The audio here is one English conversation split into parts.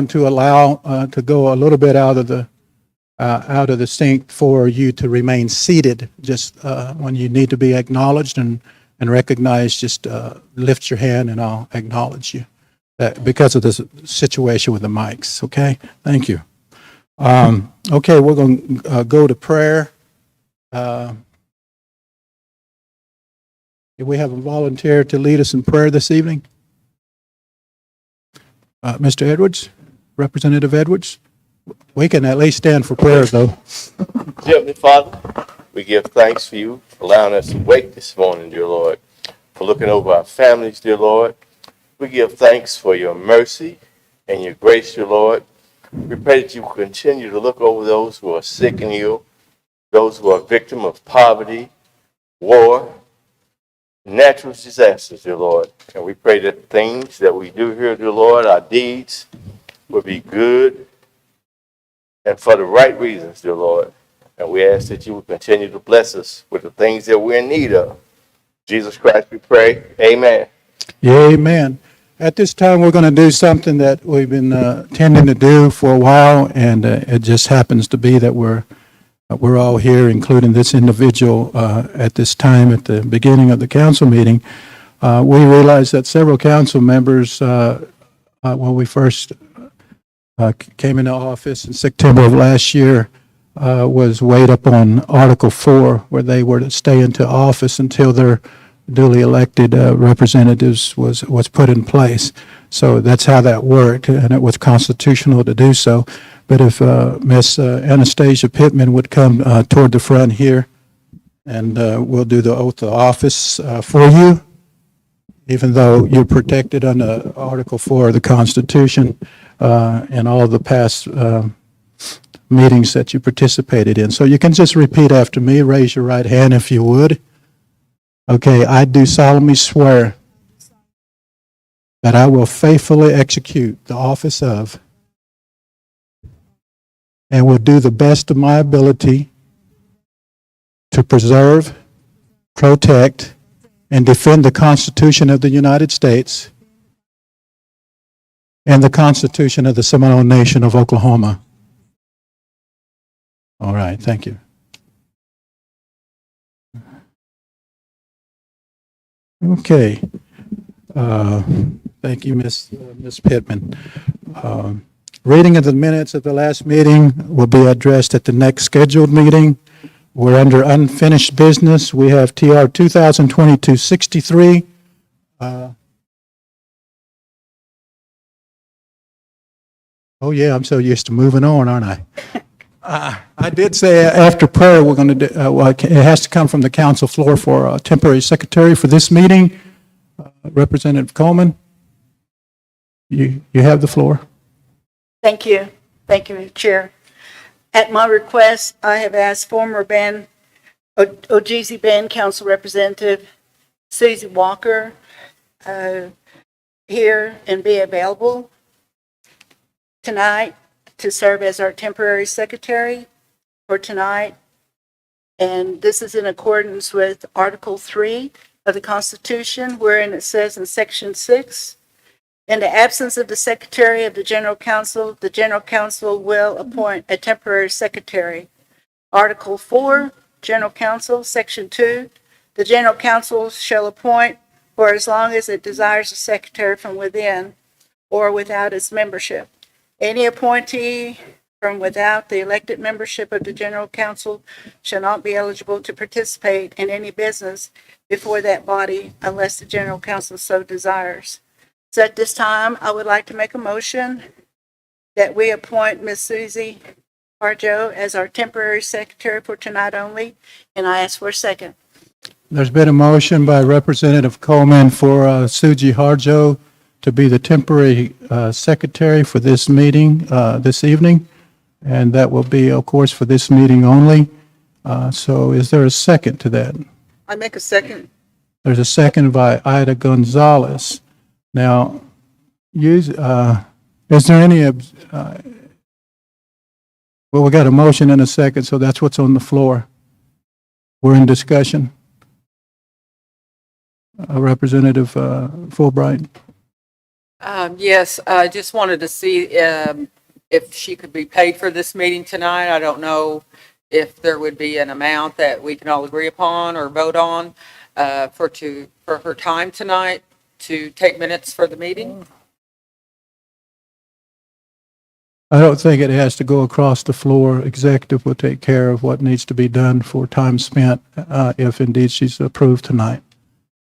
to allow to go a little bit out of the sync for you to remain seated. Just when you need to be acknowledged and recognized, just lift your hand and I'll acknowledge you. Because of this situation with the mics. Okay, thank you. Okay, we're going to go to prayer. Do we have a volunteer to lead us in prayer this evening? Mr. Edwards, Representative Edwards? We can at least stand for prayer, though. Heavenly Father, we give thanks for you for allowing us to wake this morning, dear Lord, for looking over our families, dear Lord. We give thanks for your mercy and your grace, dear Lord. We pray that you will continue to look over those who are sick and ill, those who are victim of poverty, war, natural disasters, dear Lord. And we pray that the things that we do here, dear Lord, our deeds will be good and for the right reasons, dear Lord. And we ask that you will continue to bless us with the things that we're in need of. Jesus Christ, we pray. Amen. Amen. At this time, we're going to do something that we've been tending to do for a while, and it just happens to be that we're all here, including this individual, at this time at the beginning of the council meeting. We realized that several council members, when we first came into office in September of last year, was weighed up on Article 4, where they were to stay into office until their duly elected representatives was put in place. So that's how that worked, and it was constitutional to do so. But if Miss Anastasia Pittman would come toward the front here, and we'll do the oath of office for you, even though you're protected under Article 4 of the Constitution and all of the past meetings that you participated in. So you can just repeat after me. Raise your right hand if you would. Okay, I do solemnly swear that I will faithfully execute the office of and will do the best of my ability to preserve, protect, and defend the Constitution of the United States and the Constitution of the Seminole Nation of Oklahoma. All right, thank you. Okay. Thank you, Miss Pittman. Reading of the minutes of the last meeting will be addressed at the next scheduled meeting. We're under unfinished business. We have TR 2022-63. Oh yeah, I'm so used to moving on, aren't I? I did say after prayer we're going to do, it has to come from the council floor for a temporary secretary for this meeting. Representative Coleman, you have the floor. Thank you. Thank you, Chair. At my request, I have asked former Ogeechee Bend Council Representative Susie Walker here and be available tonight to serve as our temporary secretary for tonight. And this is in accordance with Article 3 of the Constitution, wherein it says in Section 6, in the absence of the Secretary of the General Council will appoint a temporary secretary. Article 4, General Council, Section 2, the General Council shall appoint for as long as it desires a secretary from within or without its membership. Any appointee from without the elected membership of the General Council shall not be eligible to participate in any business before that body unless the General Council so desires. So at this time, I would like to make a motion that we appoint Ms. Susie Harjo as our temporary secretary for tonight only, and I ask for a second. There's been a motion by Representative Coleman for Susie Harjo to be the temporary secretary for this meeting this evening, and that will be, of course, for this meeting only. So is there a second to that? I make a second. There's a second by Ida Gonzalez. Now, is there any, well, we got a motion and a second, so that's what's on the floor. We're in discussion. Representative Fulbright. Yes, I just wanted to see if she could be paid for this meeting tonight. I don't know if there would be an amount that we can all agree upon or vote on for her time tonight to take minutes for the meeting. I don't think it has to go across the floor. Executive will take care of what needs to be done for time spent, if indeed she's approved tonight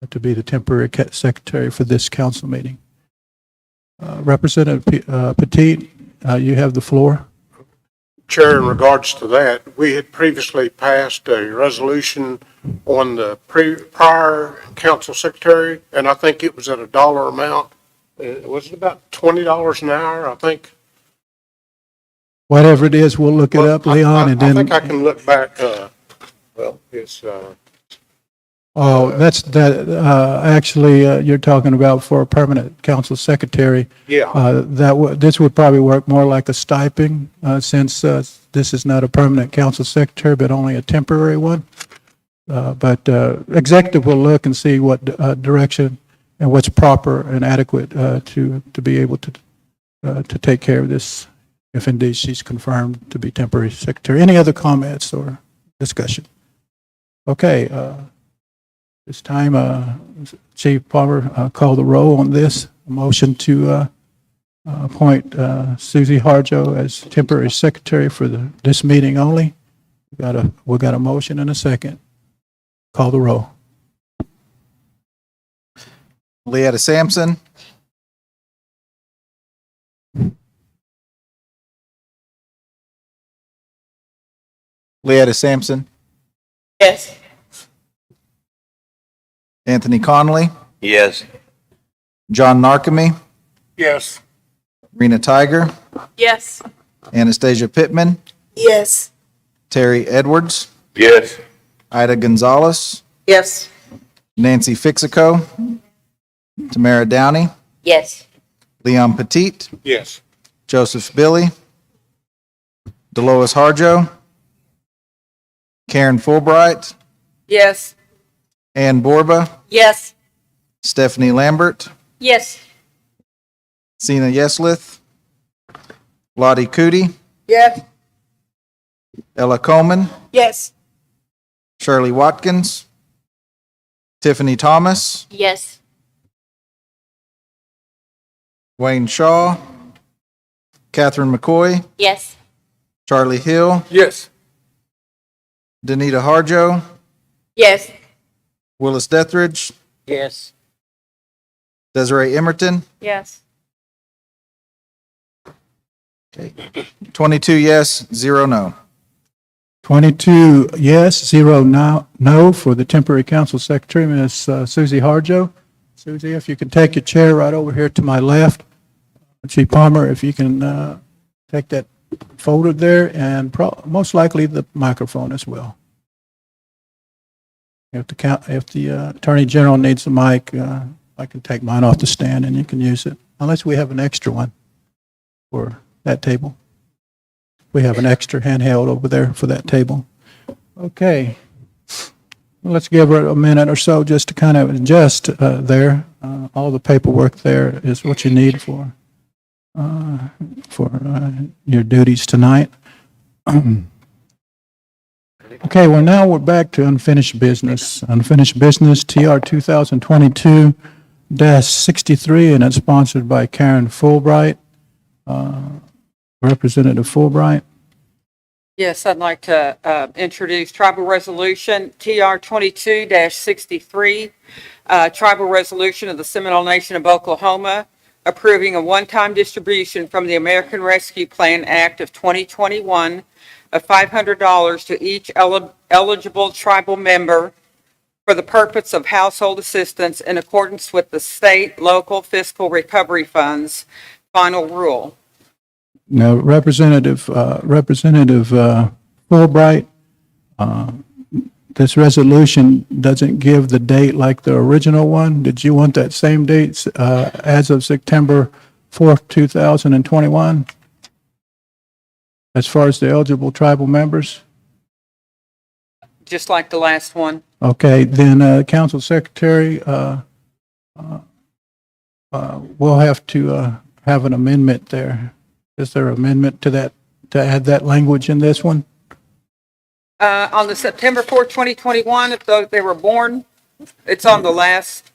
to be the temporary secretary for this council meeting. Representative Petit, you have the floor. Chair, in regards to that, we had previously passed a resolution on the prior council secretary, and I think it was at a dollar amount. Was it about $20 an hour, I think? Whatever it is, we'll look it up, Leon, and I then. think I can look back, it's, Actually, you're talking about for a permanent council secretary. yeah, This would probably work more like a stipend, since this is not a permanent council secretary, but only a temporary one. But executive will look and see what direction and what's proper and adequate to be able to take care of this, if indeed she's confirmed to be temporary secretary. Any other comments or discussion? Okay. This time, Chief Palmer, call the roll on this. A motion to appoint Susie Harjo as temporary secretary for this meeting only. We got a motion and a second. Call the roll. Leetta Sampson. Leetta Sampson. Yes. Anthony Connolly. Yes. John Narkemy. yes, Rena Tiger. Yes. Anastasia Pittman. Yes. Terry Edwards. Yes. Ida Gonzalez. Yes. Nancy Fixico. Tamara Downey. Yes. Leon Petit. yes, Joseph Billy. Delois Harjo. Karen Fulbright. Yes. Ann Borba. Yes. Stephanie Lambert. Yes. Sina Yeslith. Lottie Cootie. Yes. Ella Coleman. Yes. Shirley Watkins. Tiffany Thomas. Yes. Wayne Shaw. Catherine McCoy. Yes. Charlie Hill. yes, Danita Harjo. Yes. Willis Dethridge. Yes. Desiree Emerton. Yes. 22 yes, 0 no. 22 yes, 0 no for the temporary council secretary, Ms. Susie Harjo. Susie, if you can take your chair right over here to my left. Chief Palmer, if you can take that folder there, and most likely the microphone as well. If the Attorney General needs a mic, I can take mine off the stand and you can use it, unless we have an extra one for that table. We have an extra handheld over there for that table. Okay. Well, let's give her a minute or so just to kind of adjust there. All the paperwork there is what you need for your duties tonight. Okay, well, now we're back to unfinished business. Unfinished business, TR 2022-63, and it's sponsored by Karen Fulbright. Representative Fulbright. Yes, I'd like to introduce Tribal Resolution TR 22-63, Tribal Resolution of the Seminole Nation of Oklahoma, approving a one-time distribution from the American Rescue Plan Act of 2021 of $500 to each eligible tribal member for the purpose of household assistance in accordance with the state, local fiscal recovery funds final rule. Now, Representative Fulbright, this resolution doesn't give the date like the original one. Did you want that same date as of September 4th, 2021? As far as the eligible tribal members? Just like the last one. Okay, then Council Secretary we'll have to have an amendment there. Is there an amendment to that, to add that language in this one? On the September 4th, 2021, if they were born, it's on the last,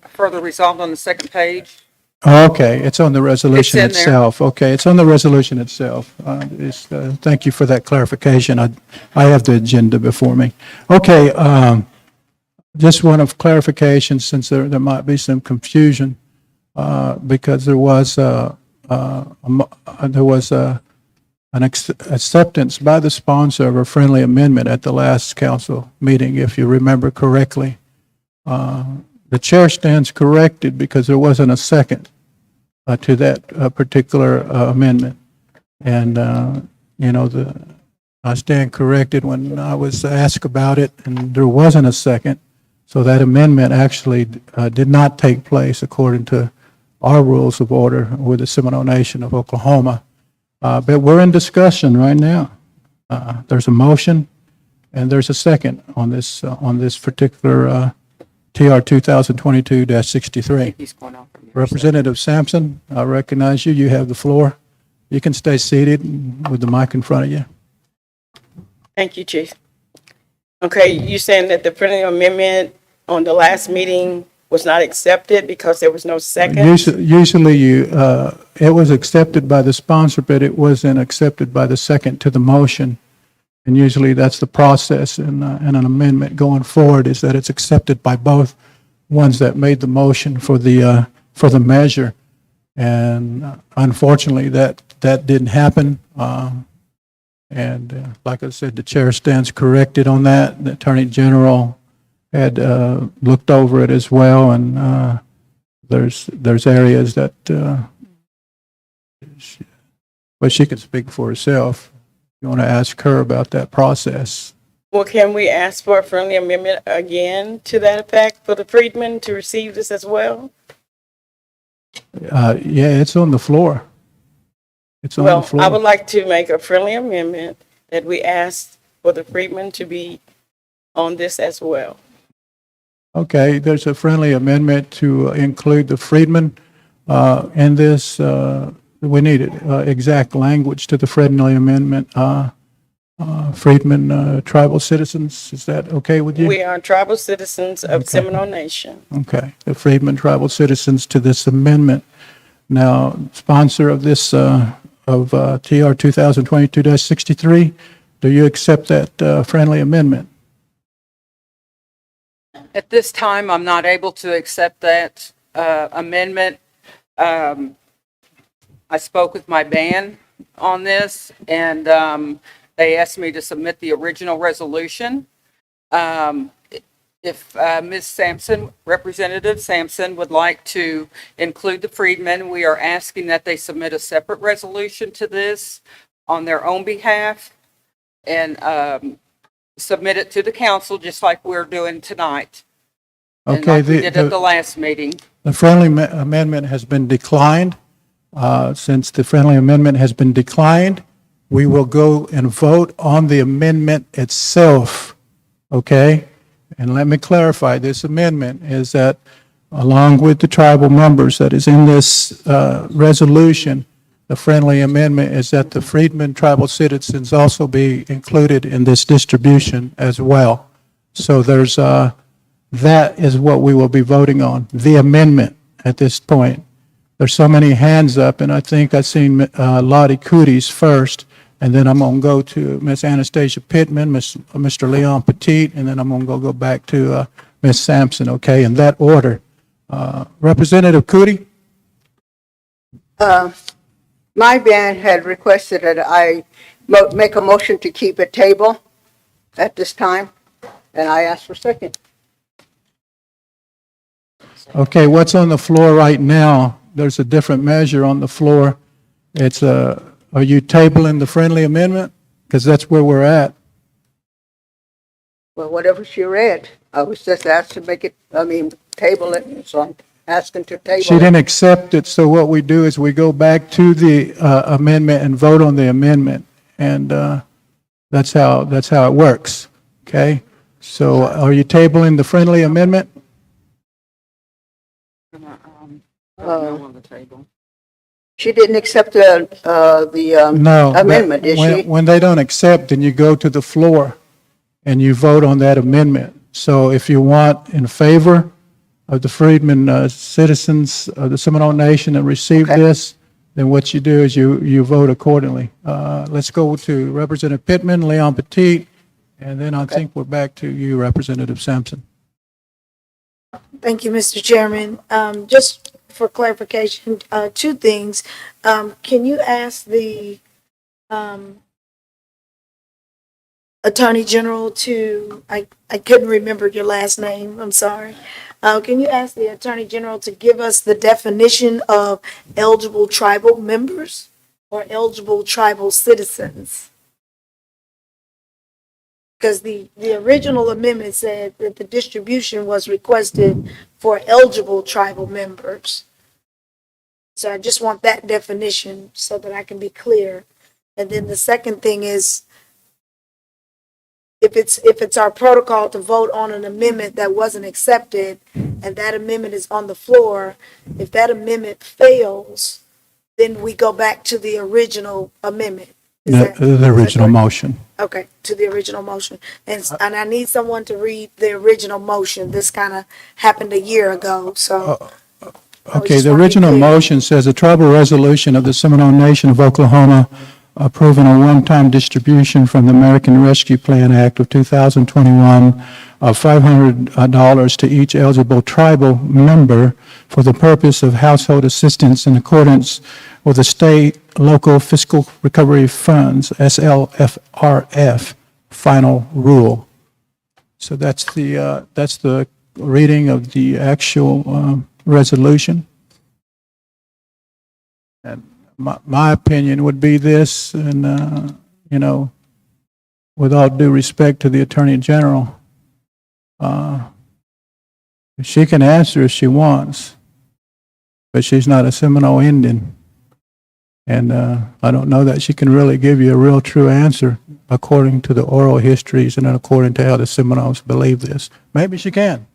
further resolved on the second page. Okay, it's on the resolution It's in there. itself. Okay, it's on the resolution itself. Thank you for that clarification. I have the agenda before me. Okay, just one of clarification, since there might be some confusion, because there was an acceptance by the sponsor of a friendly amendment at the last council meeting, if you remember correctly. The chair stands corrected because there wasn't a second to that particular amendment. And, I stand corrected when I was asked about it, and there wasn't a second. So that amendment actually did not take place according to our rules of order with the Seminole Nation of Oklahoma. But we're in discussion right now. There's a motion and there's a second on this particular TR 2022-63. He's going off from here. Representative Sampson, I recognize you. You have the floor. You can stay seated with the mic in front of you. Thank you, Chief. Okay, you saying that the friendly amendment on the last meeting was not accepted because there was no second? Usually it was accepted by the sponsor, but it wasn't accepted by the second to the motion. And usually that's the process in an amendment going forward, is that it's accepted by both ones that made the motion for the measure. And unfortunately, that didn't happen. And like I said, the chair stands corrected on that. The Attorney General had looked over it as well, and there's areas that, she can speak for herself. You want to ask her about that process. Well, can we ask for a friendly amendment again to that effect for the freedmen to receive this as well? Yeah, it's on the floor. It's on the Well, floor. I would like to make a friendly amendment that we ask for the freedmen to be on this as well. Okay, there's a friendly amendment to include the freedmen in this. We need exact language to the friendly amendment. Freedmen, tribal citizens, is that okay with you? We are tribal citizens of Seminole Nation. Okay, the freedmen, tribal citizens to this amendment. Now, sponsor of this, of TR 2022-63, do you accept that friendly amendment? At this time, I'm not able to accept that amendment. I spoke with my band on this, and they asked me to submit the original resolution. If Ms. Sampson, Representative Sampson, would like to include the freedmen, we are asking that they submit a separate resolution to this on their own behalf and submit it to the council, just like we're doing tonight. And Okay, like we did at the last meeting. the friendly amendment has been declined. Since the friendly amendment has been declined, we will go and vote on the amendment itself, okay? And let me clarify, this amendment is that along with the tribal members that is in this resolution, the friendly amendment is that the freedmen tribal citizens also be included in this distribution as well. So there's, that is what we will be voting on, the amendment at this point. There's so many hands up, and I think I've seen Lottie Cooties first, and then I'm going to go to Miss Anastasia Pittman, Mr. Leon Petit, and then I'm going to go back to Miss Sampson, okay, in that order. Representative Cootie? My band had requested that I make a motion to keep it table at this time, and I asked for second. Okay, what's on the floor right now? There's a different measure on the floor. It's are you tabling the friendly amendment? Because that's where we're at. Well, whatever she read, I was just asked to table it, so I'm asking to table She it. didn't accept it, so what we do is we go back to the amendment and vote on the amendment, and that's how it works, okay? So are you tabling the friendly amendment? No on the table. She didn't accept the No. amendment, did she? When they don't accept, then you go to the floor and you vote on that amendment. So if you want in favor of the Freedmen citizens of the Seminole Nation that received Okay. this, then what you do is you vote accordingly. Let's go to Representative Pittman, Leon Petit, and then I think we're back to you, Representative Sampson. Thank you, Mr. Chairman. Just for clarification, two things. Can you ask the Attorney General to, I couldn't remember your last name, I'm sorry. Can you ask the Attorney General to give us the definition of eligible tribal members or eligible tribal citizens? Because the original amendment said that the distribution was requested for eligible tribal members. So I just want that definition so that I can be clear. And then the second thing is, if it's our protocol to vote on an amendment that wasn't accepted, and that amendment is on the floor, if that amendment fails, then we go back to the original amendment. Is that- The original correct? motion. Okay, to the original motion. And I need someone to read the original motion. This kind of happened a year ago, so. I Okay, just the wanna be original clear. motion says a tribal resolution of the Seminole Nation of Oklahoma approving a one-time distribution from the American Rescue Plan Act of 2021 of $500 to each eligible tribal member for the purpose of household assistance in accordance with the state local fiscal recovery funds, SLFRF, final rule. So that's the reading of the actual resolution. And my opinion would be this, and, with all due respect to the Attorney General, she can answer if she wants, but she's not a Seminole Indian. And I don't know that she can really give you a real true answer according to the oral histories and according to how the Seminoles believe this. Maybe she can.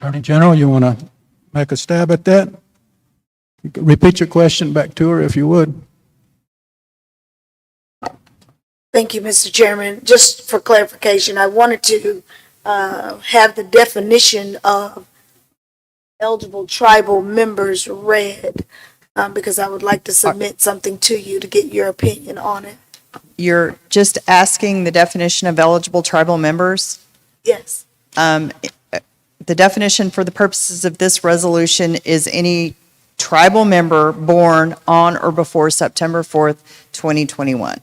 Attorney General, you want to make a stab at that? You can repeat your question back to her if you would. Thank you, Mr. Chairman. Just for clarification, I wanted to have the definition of eligible tribal members read, because I would like to submit something to you to get your opinion on it. You're just asking the definition of eligible tribal members? Yes. The definition for the purposes of this resolution is any tribal member born on or before September 4th, 2021.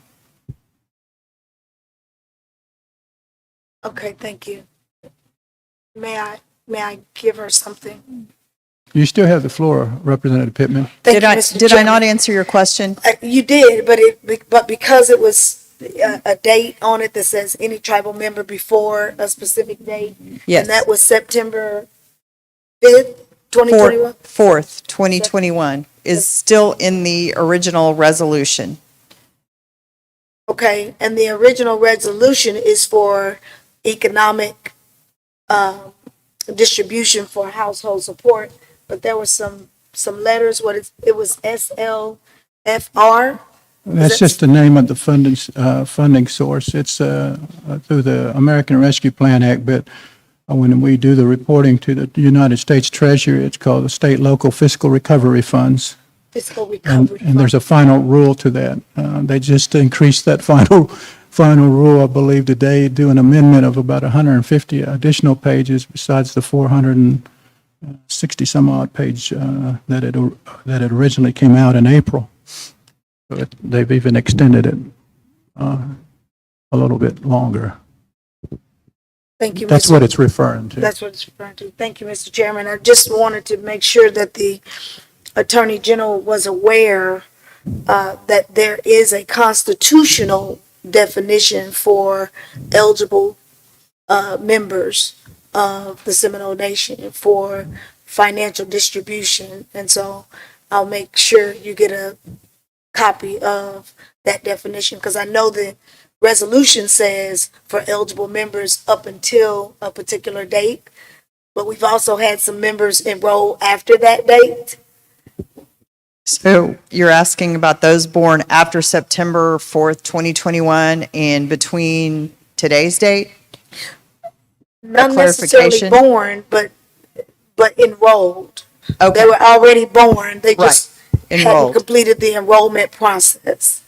Okay, thank you. May I give her something? You still have the floor, Representative Pittman. Thank Did you, I, Mr. did I Chairman. not answer your question? You did, but because it was a date on it that says any tribal member before a specific date. Yes. And that was September 5th, 2021? 4th, 2021 is still in the original resolution. Okay, and the original resolution is for economic distribution for household support, but there were some letters, it was SLFR? That's just the name of the funding source. It's through the American Rescue Plan Act, but when we do the reporting to the United States Treasury, it's called the State Local Fiscal Recovery Funds. Fiscal And recovery. there's a final rule to that. They just increased that final rule, I believe, today, do an amendment of about 150 additional pages besides the 460 some odd page that it originally came out in April. So they've even extended it a little bit longer. Thank you, That's Mr. what it's referring to. That's what it's referring to. Thank you, Mr. Chairman. I just wanted to make sure that the Attorney General was aware that there is a constitutional definition for eligible members of the Seminole Nation for financial distribution. And so I'll make sure you get a copy of that definition, because I know the resolution says for eligible members up until a particular date. but we've also had some members enroll after that date. So you're asking about those born after September 4th, 2021 and between today's date? Not necessarily clarification? born, but enrolled. They Okay, were already born. They just hadn't enrolled. completed the enrollment process.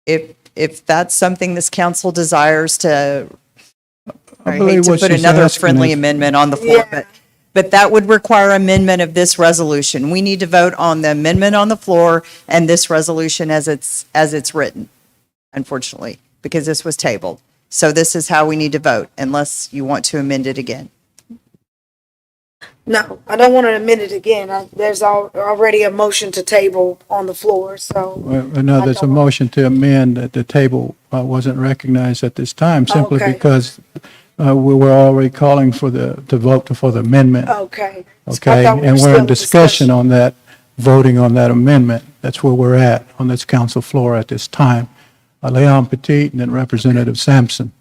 If that's something this council desires to, I hate believe to what put she's another asking friendly is- amendment on the floor, Yeah. but that would require amendment of this resolution. We need to vote on the amendment on the floor and this resolution as it's written, unfortunately, because this was tabled. So this is how we need to vote unless you want to amend it again. No, I don't want to amend it again. There's already a motion to table on the floor, so. No, there's a motion to amend that the table wasn't recognized at this time simply Okay. because we were already calling for to vote for the amendment. Okay. I Okay, thought we and were we're still in discussion on that, voting on that amendment. That's where we're at on this council floor at this time. Leon Petit and then Representative Sampson.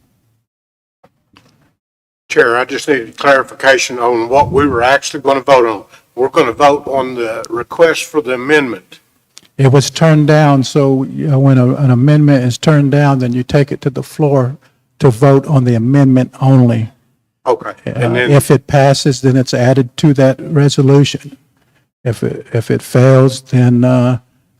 Chair, I just needed clarification on what we were actually going to vote on. We're going to vote on the request for the amendment. It was turned down, so when an amendment is turned down, then you take it to the floor to vote on the amendment only. Okay. And then, If it passes, then it's added to that resolution. If it fails, then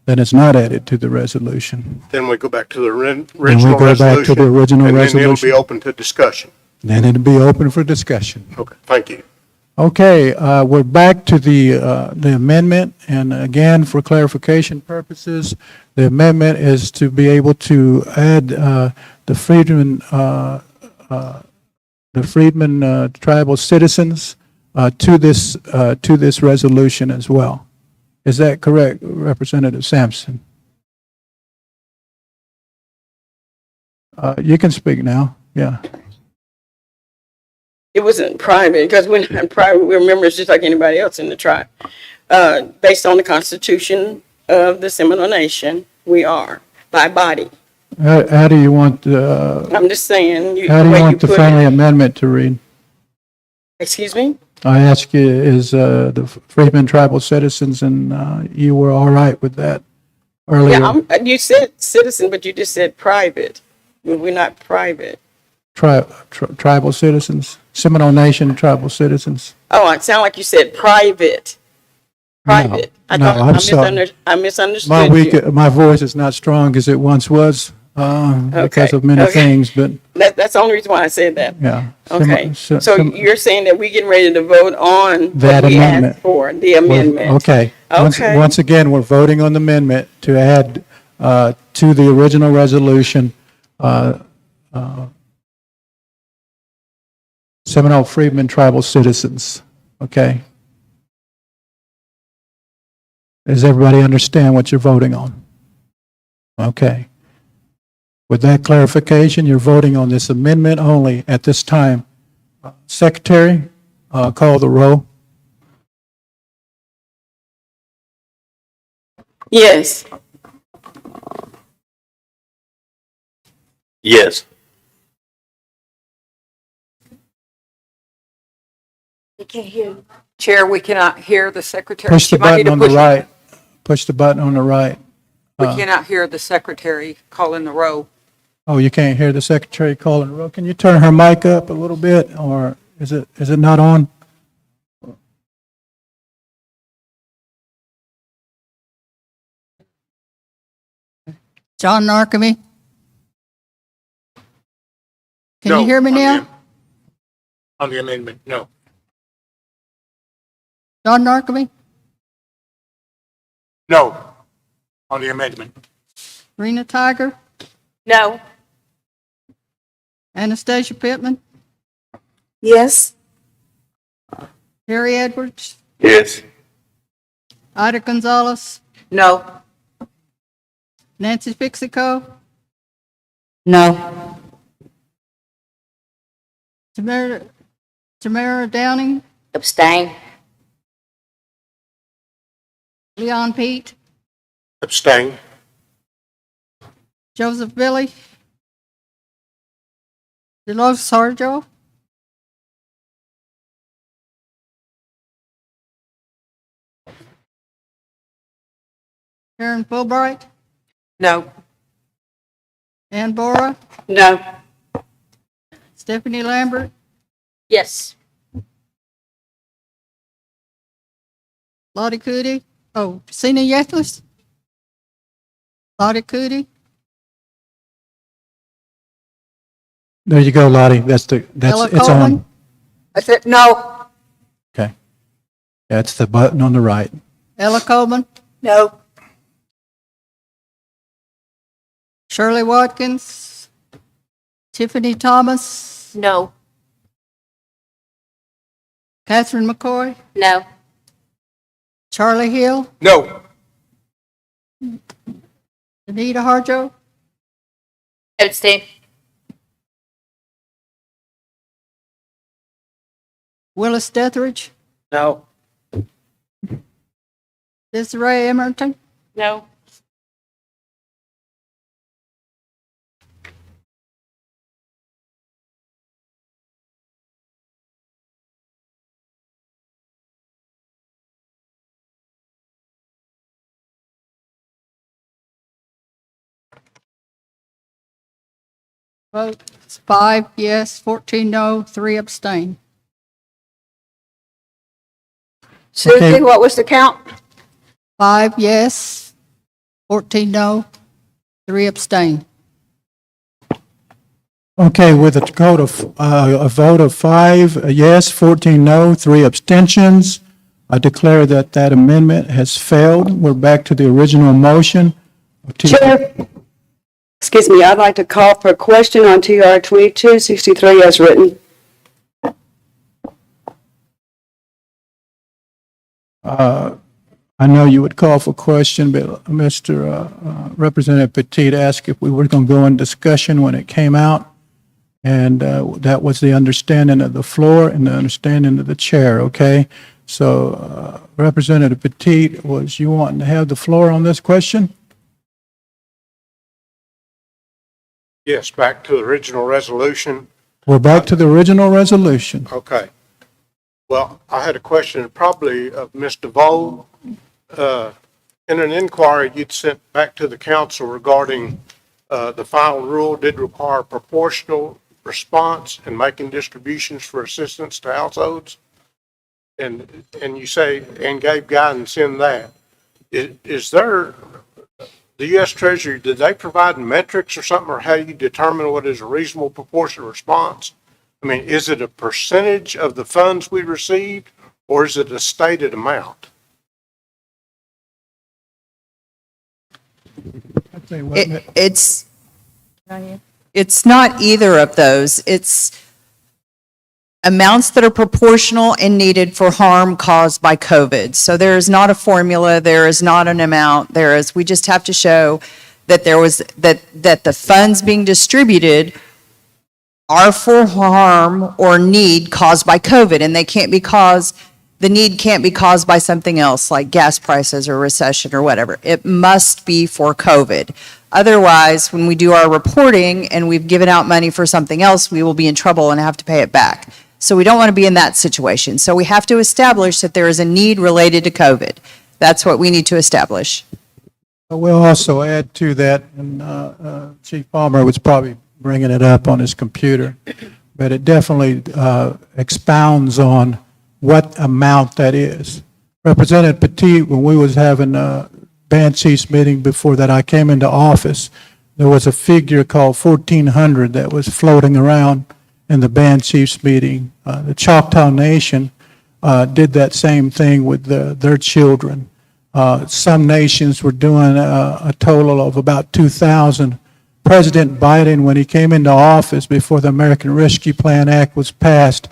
it's not added to the resolution. then we go back to the Then we original go resolution. back to the original And then it'll resolution. be open to discussion. Then it'll be open for discussion. Okay, thank you. Okay, we're back to the amendment, and again, for clarification purposes, the amendment is to be able to add the Freedmen tribal citizens to this resolution as well. Is that correct, Representative Sampson? You can speak now, yeah. It wasn't private, because we're not private, we're members just like anybody else in the tribe. Based on the Constitution of the Seminole Nation, we are, by body. How do you want, I'm just saying, how do the you way you want the put friendly it. amendment to read? Excuse me? I ask you, is the Freedmen tribal citizens, and you were all right with that earlier? Yeah, you said citizen, but you just said private. We're not private. Tribal citizens, Seminole Nation tribal citizens? Oh, it sounded like you said private. Private. I no, thought, I'm sorry. I misunderstood you. My voice is not strong as it once was because of many okay. things, but That's the only reason why I said that. yeah. Okay, so you're saying that we getting ready to vote on That what we amendment. asked for, the amendment? Okay. Okay. Once again, we're voting on the amendment to add to the original resolution Seminole Freedmen tribal citizens, okay? Does everybody understand what you're voting on? Okay. With that clarification, you're voting on this amendment only at this time. Secretary, call the roll. Yes. Yes. They can't hear. Chair, we cannot hear the secretary. Push the She might need button to on the push it. right. Push the button on the right. We cannot hear the secretary calling the roll. Oh, you can't hear the secretary calling the roll. Can you turn her mic up a little bit, or is it not on? John Narkemy? Can No, you hear me on the now? am- On the amendment, no. John Narkemy? No, on the amendment. Rena Tiger? No. Anastasia Pittman? Yes? Harry Edwards? Yes. Ida Gonzalez? No. Nancy Fixico? No. Tamara Downing? Abstain. Leon Pete? Abstain. Joseph Billy? Delos Sarjo? Karen Fulbright, No. Ann Bora, No. Stephanie Lambert, Yes. Lottie Cootie, Sina Yethlis, Lottie Cootie, There you go, Lottie. That's, Ella it's Coleman, on. I said, no. Okay. That's the button on the right. Ella Coleman, No. Shirley Watkins, Tiffany Thomas, No. Catherine McCoy, No. Charlie Hill, No. Anita Harjo, Abstain. Willis Dethridge, No. Desiree Emerton, No. votes 5 yes, 14 no, 3 abstain. Susie, what was the count? 5 yes, 14 no, 3 abstain. Okay, with a vote of 5 yes, 14 no, 3 abstentions, I declare that that amendment has failed. We're back to the original motion. Chair, excuse me, I'd like to call for a question on TR 2263 as written. I know you would call for question, but Mr. Representative Petit asked if we were going to go in discussion when it came out, and that was the understanding of the floor and the understanding of the chair, okay? So Representative Petit, was you wanting to have the floor on this question? Yes, back to the original resolution. We're back to the original resolution. Okay. Well, I had a question probably of Ms. DeVoe. In an inquiry you'd sent back to the council regarding the final rule did require proportional response in making distributions for assistance to households. And you say, and gave guidance in that. Is there, the U.S. Treasury, did they provide metrics or something, or how do you determine what is a reasonable proportional response? I mean, is it a percentage of the funds we received, or is it a stated amount? It's not either of those. It's amounts that are proportional and needed for harm caused by COVID. So there is not a formula, there is not an amount, we just have to show that that the funds being distributed are for harm or need caused by COVID, and the need can't be caused by something else like gas prices or recession or whatever. It must be for COVID. Otherwise, when we do our reporting and we've given out money for something else, we will be in trouble and have to pay it back. So we don't want to be in that situation. So we have to establish that there is a need related to COVID. That's what we need to establish. We'll also add to that, and Chief Palmer was probably bringing it up on his computer, but it definitely expounds on what amount that is. Representative Petit, when we was having a band chiefs meeting before that I came into office, there was a figure called 1,400 that was floating around in the band chiefs meeting. The Choctaw Nation did that same thing with their children. Some nations were doing a total of about 2,000. President Biden, when he came into office before the American Rescue Plan Act was passed,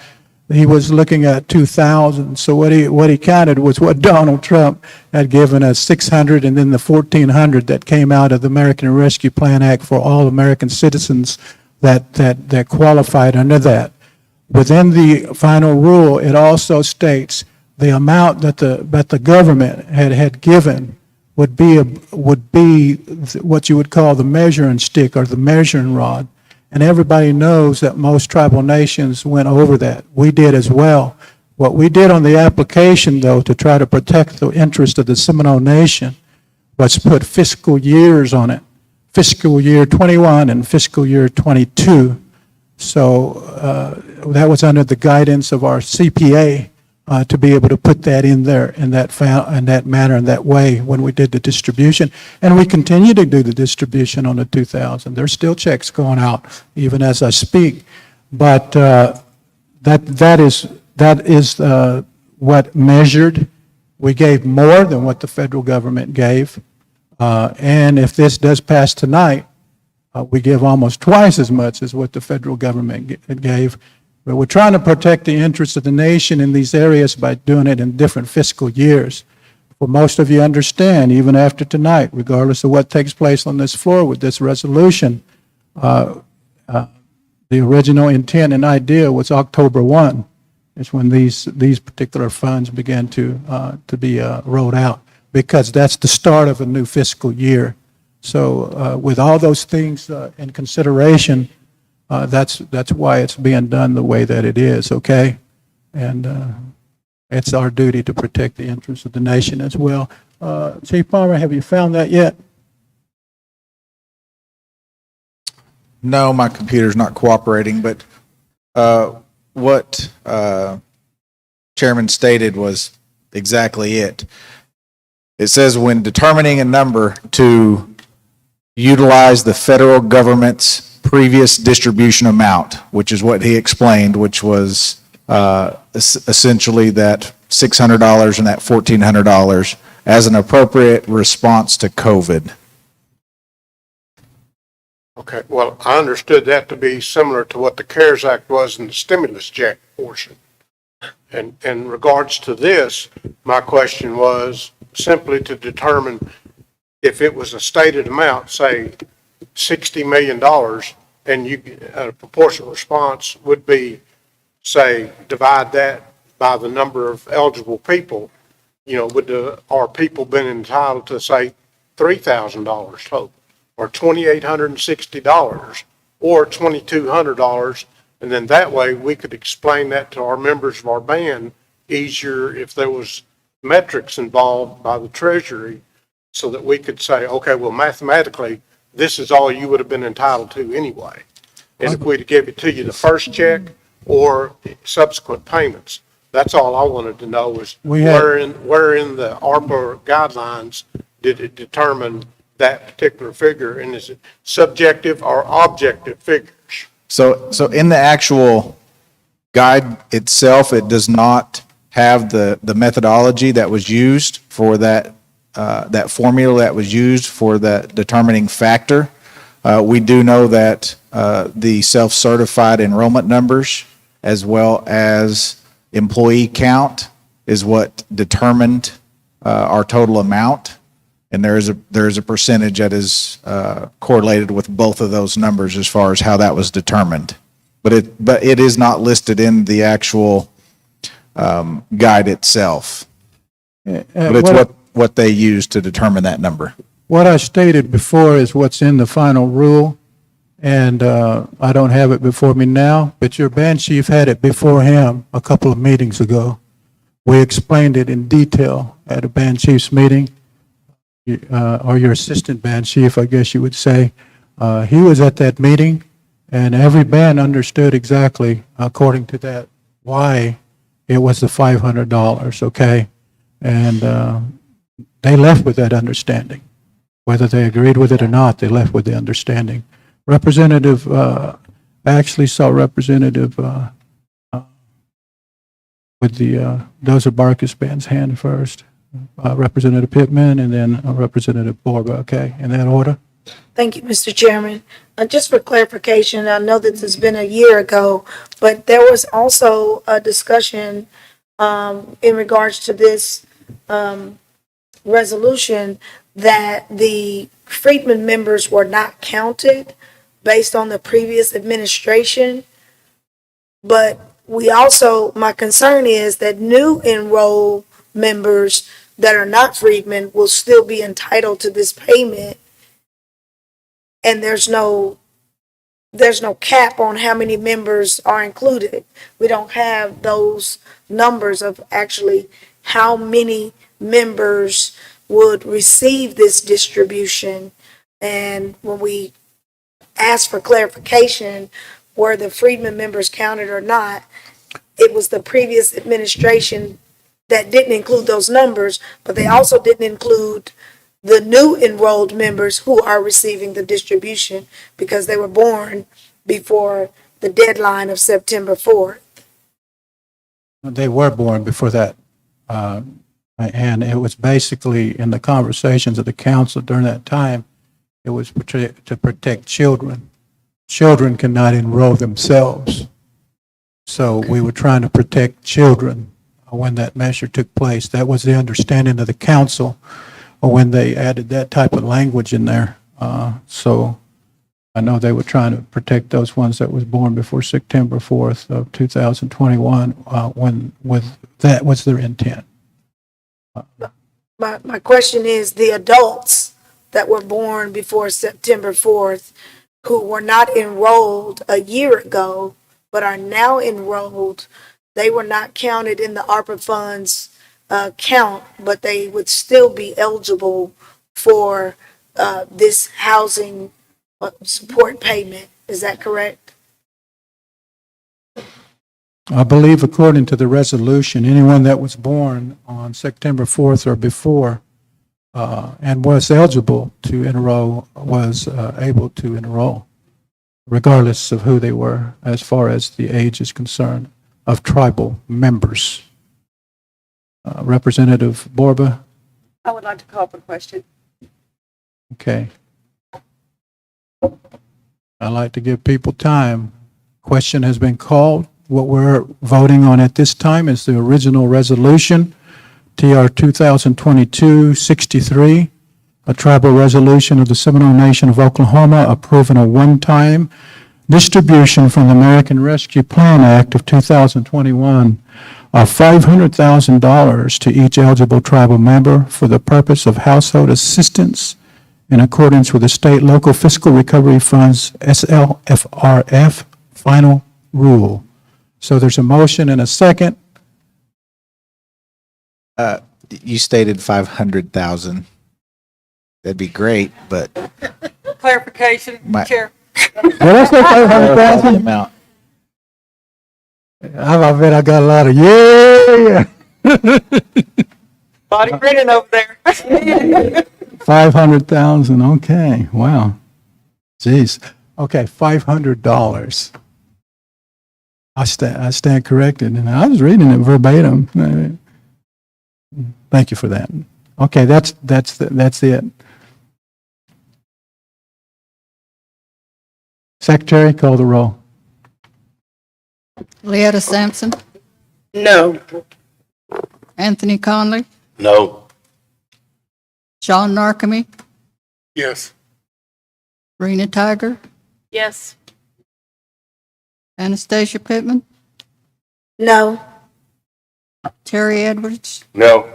he was looking at 2,000. So what he counted was what Donald Trump had given us, 600, and then the 1,400 that came out of the American Rescue Plan Act for all American citizens that qualified under that. Within the final rule, it also states the amount that the government had given would be what you would call the measuring stick or the measuring rod. And everybody knows that most tribal nations went over that. We did as well. What we did on the application, though, to try to protect the interest of the Seminole Nation let's put fiscal years on it, fiscal year 21 and fiscal year 22. So that was under the guidance of our CPA to be able to put that in there in that manner, in that way when we did the distribution. And we continue to do the distribution on the 2,000. There's still checks going out even as I speak. But that is what measured. We gave more than what the federal government gave. And if this does pass tonight, we give almost twice as much as what the federal government gave. But we're trying to protect the interests of the nation in these areas by doing it in different fiscal years. Well, most of you understand, even after tonight, regardless of what takes place on this floor with this resolution, the original intent and idea was October 1. Is when these particular funds began to be rolled out, because that's the start of a new fiscal year. So with all those things in consideration, that's why it's being done the way that it is, okay? And it's our duty to protect the interests of the nation as well. Chief Palmer, have you found that yet? No, my computer's not cooperating, but what Chairman stated was exactly it. It says when determining a number to utilize the federal government's previous distribution amount, which is what he explained, which was essentially that $600 and that $1,400 as an appropriate response to COVID. Okay, well, I understood that to be similar to what the CARES Act was in the stimulus check portion. And in regards to this, my question was simply to determine if it was a stated amount, say $60 million, and a proportional response would be, say, divide that by the number of eligible people, are people been entitled to, say, $3,000 total, or $2,860, or $2,200, and then that way we could explain that to our members of our band easier if there was metrics involved by the Treasury, so that we could say, okay, well, mathematically, this is all you would have been entitled to anyway. And if we'd give it to you the first check or subsequent payments, that's all I wanted to know was where in the ARPA guidelines did it determine that particular figure, and is it subjective or objective figures? So in the actual guide itself, it does not have the methodology that was used for that formula that was used for that determining factor. We do know that the self-certified enrollment numbers as well as employee count is what determined our total amount. And there is a percentage that is correlated with both of those numbers as far as how that was determined. But it is not listed in the actual guide itself. But it's what they use to determine that number. What I stated before is what's in the final rule, and I don't have it before me now, but your band chief had it before him a couple of meetings ago. We explained it in detail at a band chief's meeting. Or your assistant band chief, I guess you would say. He was at that meeting, and every band understood exactly, according to that, why it was the $500, okay? And they left with that understanding. Whether they agreed with it or not, they left with the understanding. Representative, I actually saw Representative with the Dozer Barkus band's hand first. Representative Pittman, and then Representative Borba, okay, in that order? Thank you, Mr. Chairman. Just for clarification, I know that this has been a year ago, but there was also a discussion in regards to this resolution that the Freedmen members were not counted based on the previous administration. But my concern is that new enrolled members that are not freedmen will still be entitled to this payment. And there's no cap on how many members are included. We don't have those numbers of actually how many members would receive this distribution. And when we asked for clarification, were the Freedmen members counted or not, it was the previous administration that didn't include those numbers, but they also didn't include the new enrolled members who are receiving the distribution because they were born before the deadline of September 4th. They were born before that. And it was basically in the conversations of the council during that time, it was to protect children. Children cannot enroll themselves. So we were trying to protect children when that measure took place. That was the understanding of the council when they added that type of language in there. So I know they were trying to protect those ones that was born before September 4th of 2021, that was their intent. My question is, the adults that were born before September 4th, who were not enrolled a year ago, but are now enrolled, they were not counted in the ARPA funds count, but they would still be eligible for this housing support payment. Is that correct? I believe according to the resolution, anyone that was born on September 4th or before and was eligible to enroll was able to enroll, regardless of who they were, as far as the age is concerned, of tribal members. Representative Borba? I would like to call for the question. Okay. I like to give people time. Question has been called. What we're voting on at this time is the original resolution, TR 2022-63, a tribal resolution of the Seminole Nation of Oklahoma approving a one-time distribution from the American Rescue Plan Act of 2021 of $500,000 to each eligible tribal member for the purpose of household assistance in accordance with the State Local Fiscal Recovery Funds, SLFRF, final rule. So there's a motion and a second. You stated 500,000. That'd be great, but Clarification, Chair. Did I say 500,000? amount. I bet I got a lot of, yeah. Body grinning over there. 500,000, okay, wow. Jeez, okay, $500. I stand corrected, and I was reading it verbatim. Thank you for that. Okay, that's it. Secretary, call the roll. Leetta Sampson, No. Anthony Conley, No. Sean Narkemy, Yes. Rena Tiger, Yes. Anastasia Pittman, No. Terry Edwards, No.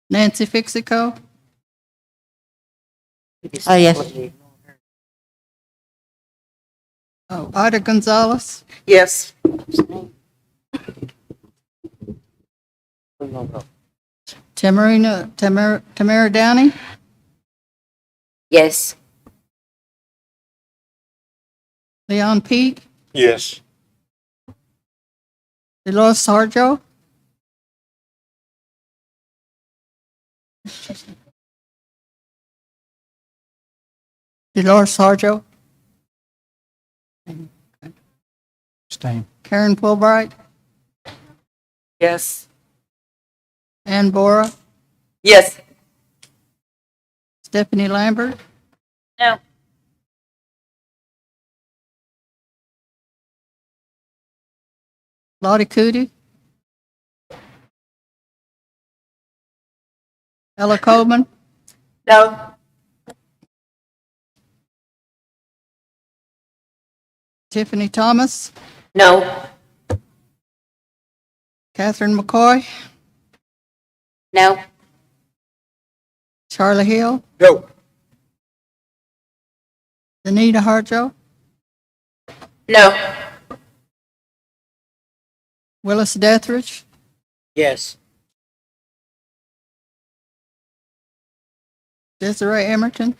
Nancy Fixico, Oh, yes. Ida Gonzalez, Yes. Tamara Downey, Yes. Leon Pete, Yes. Dolores Sarjo, Dolores Sarjo, Abstain. Karen Fulbright, Yes. Ann Bora, Yes. Stephanie Lambert, No. Lottie Cootie, Ella Coleman, No. Tiffany Thomas, No. Catherine McCoy, No. Charlie Hill, No. Anita Harjo, No. Willis Dethridge, Yes. Desiree Emerton,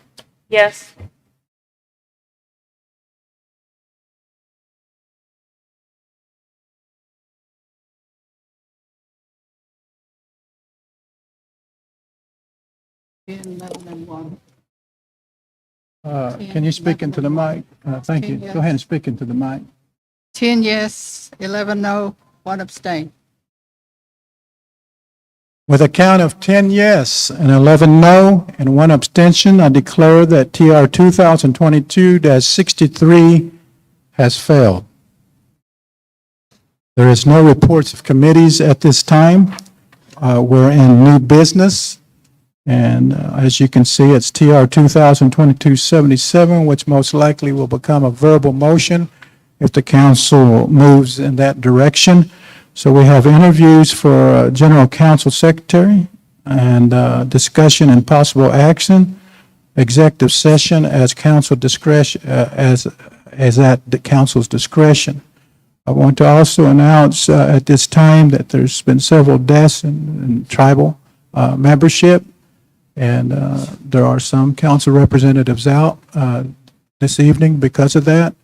Yes. and 11 and 1. Can you speak into the mic? Thank you. Go ahead and speak into the mic. 10 yes, 11 no, 1 abstain. With a count of 10 yes and 11 no and 1 abstention, I declare that TR 2022-63 has failed. There is no reports of committees at this time. We're in new business, and as you can see, it's TR 2022-77, which most likely will become a verbal motion if the council moves in that direction. So we have interviews for General Counsel Secretary and discussion and possible action, executive session as council discretion, as at the council's discretion. I want to also announce at this time that there's been several deaths in tribal membership, and there are some council representatives out this evening because of that.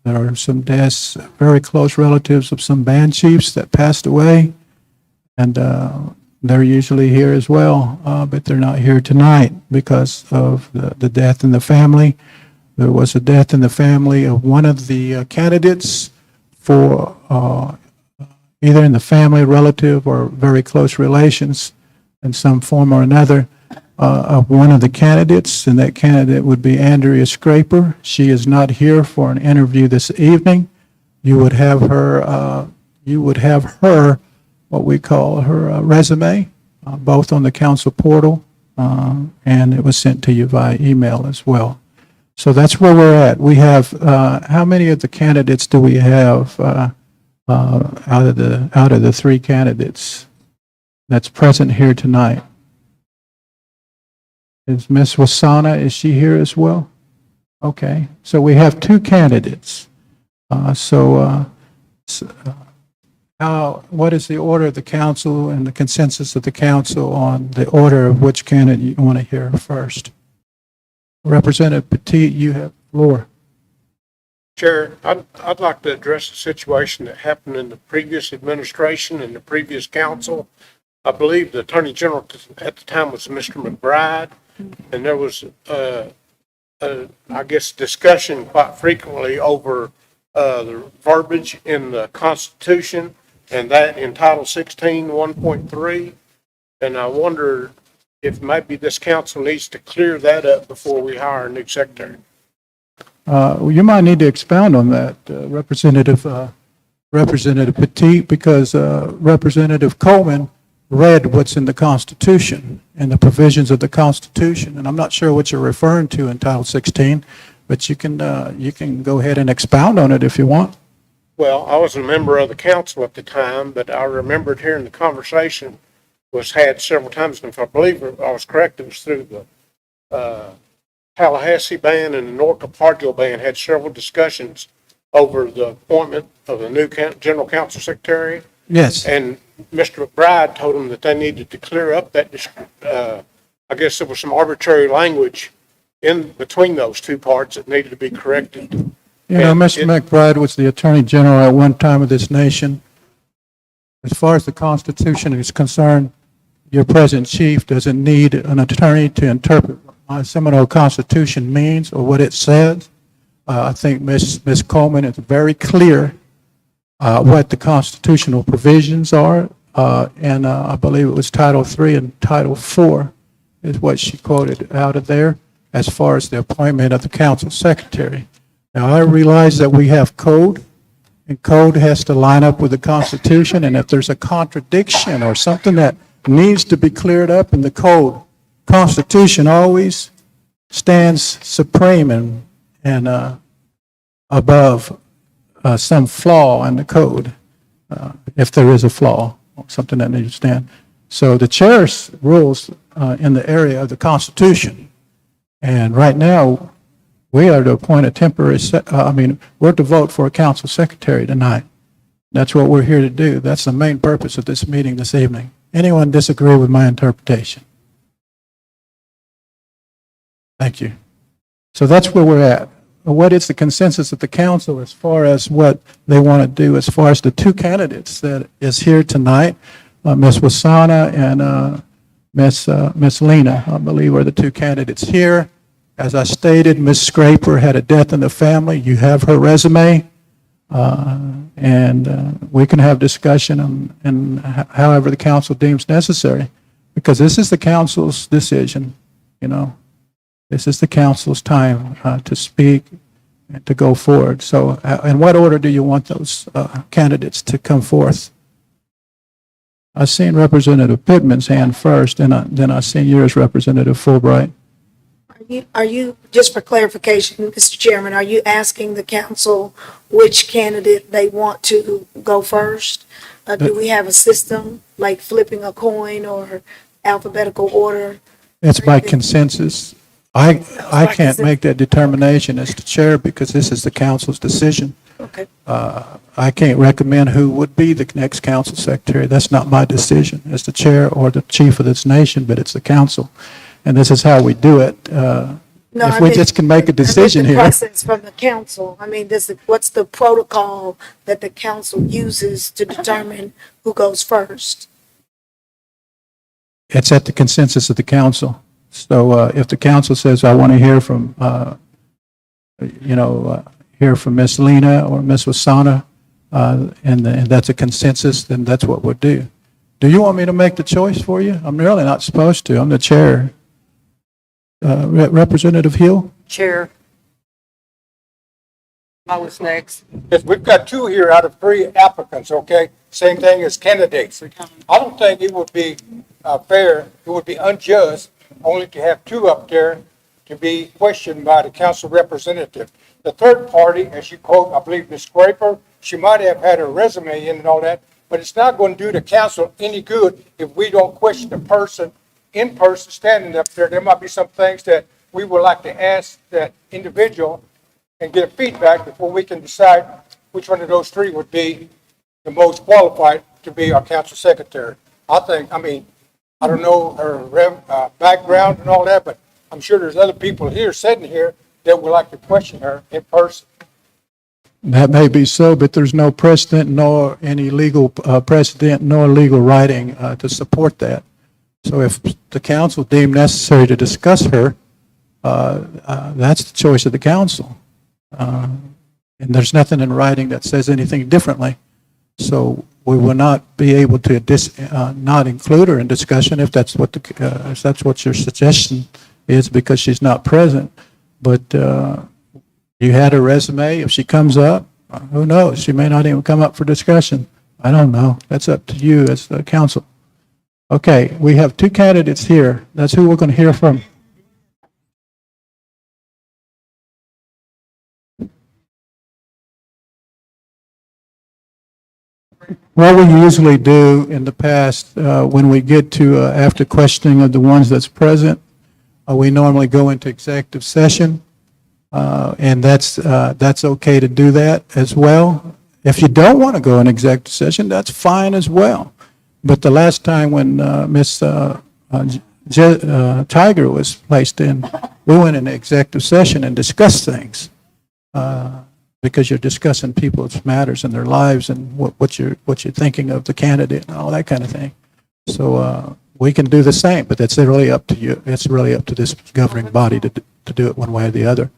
There are some deaths, very close relatives of some band chiefs that passed away, and they're usually here as well, but they're not here tonight because of the death in the family. There was a death in the family of one of the candidates for either in the family, relative, or very close relations in some form or another of one of the candidates, and that candidate would be Andrea Scraper. She is not here for an interview this evening. You would have her, what we call her resume, both on the council portal, and it was sent to you via email as well. So that's where we're at. We have, how many of the candidates do we have out of the 3 candidates that's present here tonight? Is Ms. Wasana, is she here as well? Okay, so we have 2 candidates. What is the order of the council and the consensus of the council on the order of which candidate you want to hear first? Representative Petit, you have the floor. Chair, I'd like to address a situation that happened in the previous administration and the previous council. I believe the Attorney General at the time was Mr. McBride, and there was, I guess, discussion quite frequently over the verbiage in the Constitution, and that in Title 16, 1.3. And I wonder if maybe this council needs to clear that up before we hire a new secretary. You might need to expound on that, Representative Petit, because Representative Coleman read what's in the Constitution and the provisions of the Constitution, and I'm not sure what you're referring to in Title 16, but you can go ahead and expound on it if you want. Well, I was a member of the council at the time, but I remembered hearing the conversation was had several times, and if I believe I was correct, it was through the Tallahassee band and the Norco Parkville band had several discussions over the appointment of the new general counsel secretary. Yes. And Mr. McBride told them that they needed to clear up that, I guess there was some arbitrary language in between those 2 parts that needed to be corrected. You know, Mr. McBride was the Attorney General at one time of this nation. As far as the Constitution is concerned, your present chief doesn't need an attorney to interpret what my Seminole Constitution means or what it says. I think Ms. Coleman is very clear what the constitutional provisions are, and I believe it was Title III and Title IV is what she quoted out of there as far as the appointment of the council secretary. Now, I realize that we have code, and code has to line up with the Constitution, and if there's a contradiction or something that needs to be cleared up in the code, Constitution always stands supreme and above some flaw in the code, if there is a flaw, something that needs to stand. So the chair's rules in the area of the Constitution, and right now, we are to appoint a temporary, we're to vote for a council secretary tonight. That's what we're here to do. That's the main purpose of this meeting this evening. Anyone disagree with my interpretation? Thank you. So that's where we're at. What is the consensus of the council as far as what they want to do as far as the two candidates that is here tonight? Ms. Wasana and Ms. Lena, I believe, are the two candidates here. As I stated, Ms. Scraper had a death in the family. You have her resume. And we can have discussion and however the council deems necessary, because this is the council's decision, you know. This is the council's time to speak and to go forward. So in what order do you want those candidates to come forth? I've seen Representative Pittman's hand first, and then I seen yours, Representative Fulbright. Are you, just for clarification, Mr. Chairman, are you asking the council which candidate they want to go first? Do we have a system, like flipping a coin or alphabetical order? It's by consensus. I can't make that determination as the chair because this is the council's decision. Okay. I can't recommend who would be the next council secretary. That's not my decision as the chair or the chief of this nation, but it's the council. And this is how we do it. If we just can make a decision the here. process from the council. I mean, what's the protocol that the council uses to determine who goes first? It's at the consensus of the council. So if the council says, I want to hear from, hear from Ms. Lena or Ms. Wasana, and that's a consensus, then that's what we'll do. Do you want me to make the choice for you? I'm really not supposed to. I'm the chair. Representative Hill? Chair. I was next. Yes, we've got two here out of three applicants, okay? Same thing as candidates. I don't think it would be fair, it would be unjust only to have two up there to be questioned by the council representative. The third party, as you quote, I believe Ms. Scraper, she might have had her resume in and all that, but it's not going to do the council any good if we don't question the person in person standing up there. There might be some things that we would like to ask that individual and get a feedback before we can decide which one of those three would be the most qualified to be our council secretary. I don't know her background and all that, but I'm sure there's other people here sitting here that would like to question her in person. That may be so, but there's no precedent nor any legal precedent nor legal writing to support that. So if the council deemed necessary to discuss her, that's the choice of the council. And there's nothing in writing that says anything differently. So we will not be able to not include her in discussion if that's what your suggestion is, because she's not present. But you had her resume. If she comes up, who knows? She may not even come up for discussion. I don't know. That's up to you as the council. Okay, we have two candidates here. That's who we're going to hear from. What we usually do in the past, when we get to after questioning of the ones that's present, we normally go into executive session, and that's okay to do that as well. If you don't want to go in executive session, that's fine as well. But the last time when Ms. Tiger was placed in, we went into executive session and discussed things. Because you're discussing people's matters in their lives and what you're thinking of the candidate and all that kind of thing. So we can do the same, but that's really up to you. It's really up to this governing body to do it one way or the other.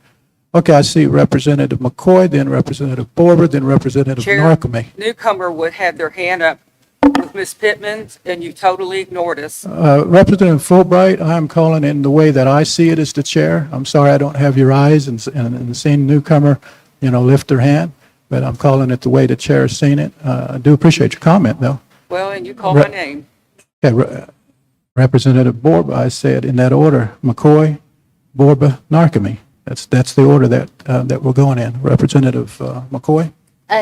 Okay, I see Representative McCoy, then Representative Borber, then Representative Chair, Narkamy. newcomer would have their hand up with Ms. Pittman, and you totally ignored us. Representative Fulbright, I'm calling in the way that I see it as the chair. I'm sorry I don't have your eyes and seeing newcomer, lift their hand, but I'm calling it the way the chair has seen it. I do appreciate your comment, though. Well, and you called my name. Okay, Representative Borba, I said in that order, McCoy, Borba, Narkamy. That's the order that we're going in. Representative McCoy?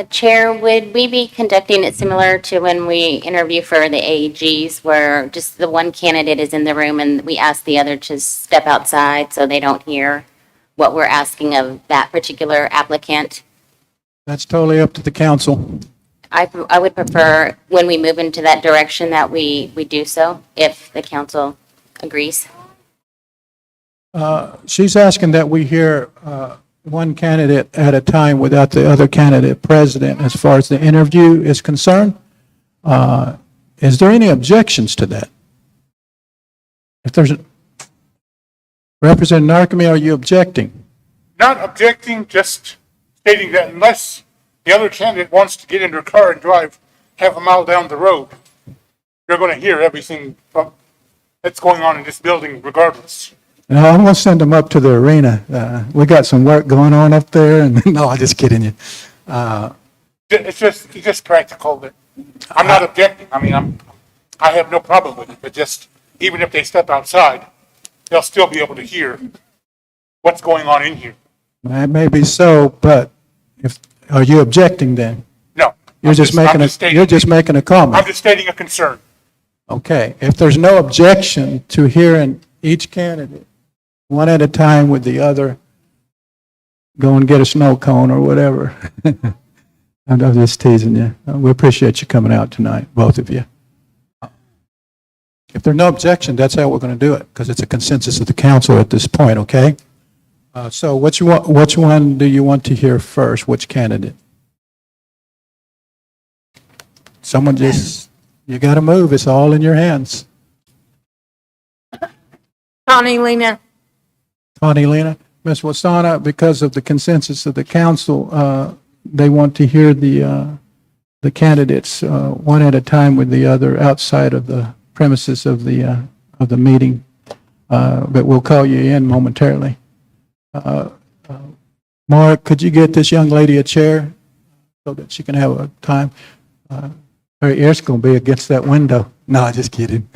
Chair, would we be conducting it similar to when we interview for the AGs, where just the one candidate is in the room and we ask the other to step outside so they don't hear what we're asking of that particular applicant? That's totally up to the council. I would prefer, when we move into that direction, that we do so, if the council agrees. She's asking that we hear one candidate at a time without the other candidate present as far as the interview is concerned. Is there any objections to that? If there's, Representative Narcomi, are you objecting? Not objecting, just stating that unless the other candidate wants to get in their car and drive half a mile down the road, you're going to hear everything that's going on in this building regardless. No, I'm going to send them up to the arena. We got some work going on up there, and no, I'm just kidding you. It's just practical that I'm not objecting. I mean, I have no problem with it, but just even if they step outside, they'll still be able to hear what's going on in here. That may be so, but are you objecting then? No. You're just making a comment. I'm just stating a concern. Okay, if there's no objection to hearing each candidate one at a time with the other, go and get a snow cone or whatever. I'm just teasing you. We appreciate you coming out tonight, both of you. If there's no objection, that's how we're going to do it, because it's a consensus of the council at this point, okay? So which one do you want to hear first? Which candidate? Someone just, you got to move. It's all in your hands. Tawny Lena. Tawny Lena. Ms. Wasana, because of the consensus of the council, they want to hear the candidates one at a time with the other outside of the premises of the meeting. But we'll call you in momentarily. Mark, could you get this young lady a chair so that she can have a time? Her ear's going to be against that window. No, just kidding.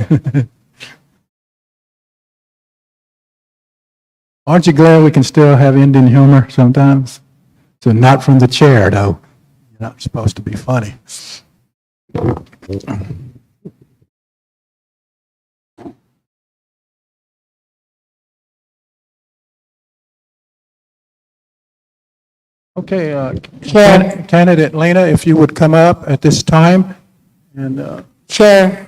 Aren't you glad we can still have Indian humor sometimes? So not from the chair, though. You're not supposed to be funny. Okay, candidate Lena, if you would come up at this time. And Chair.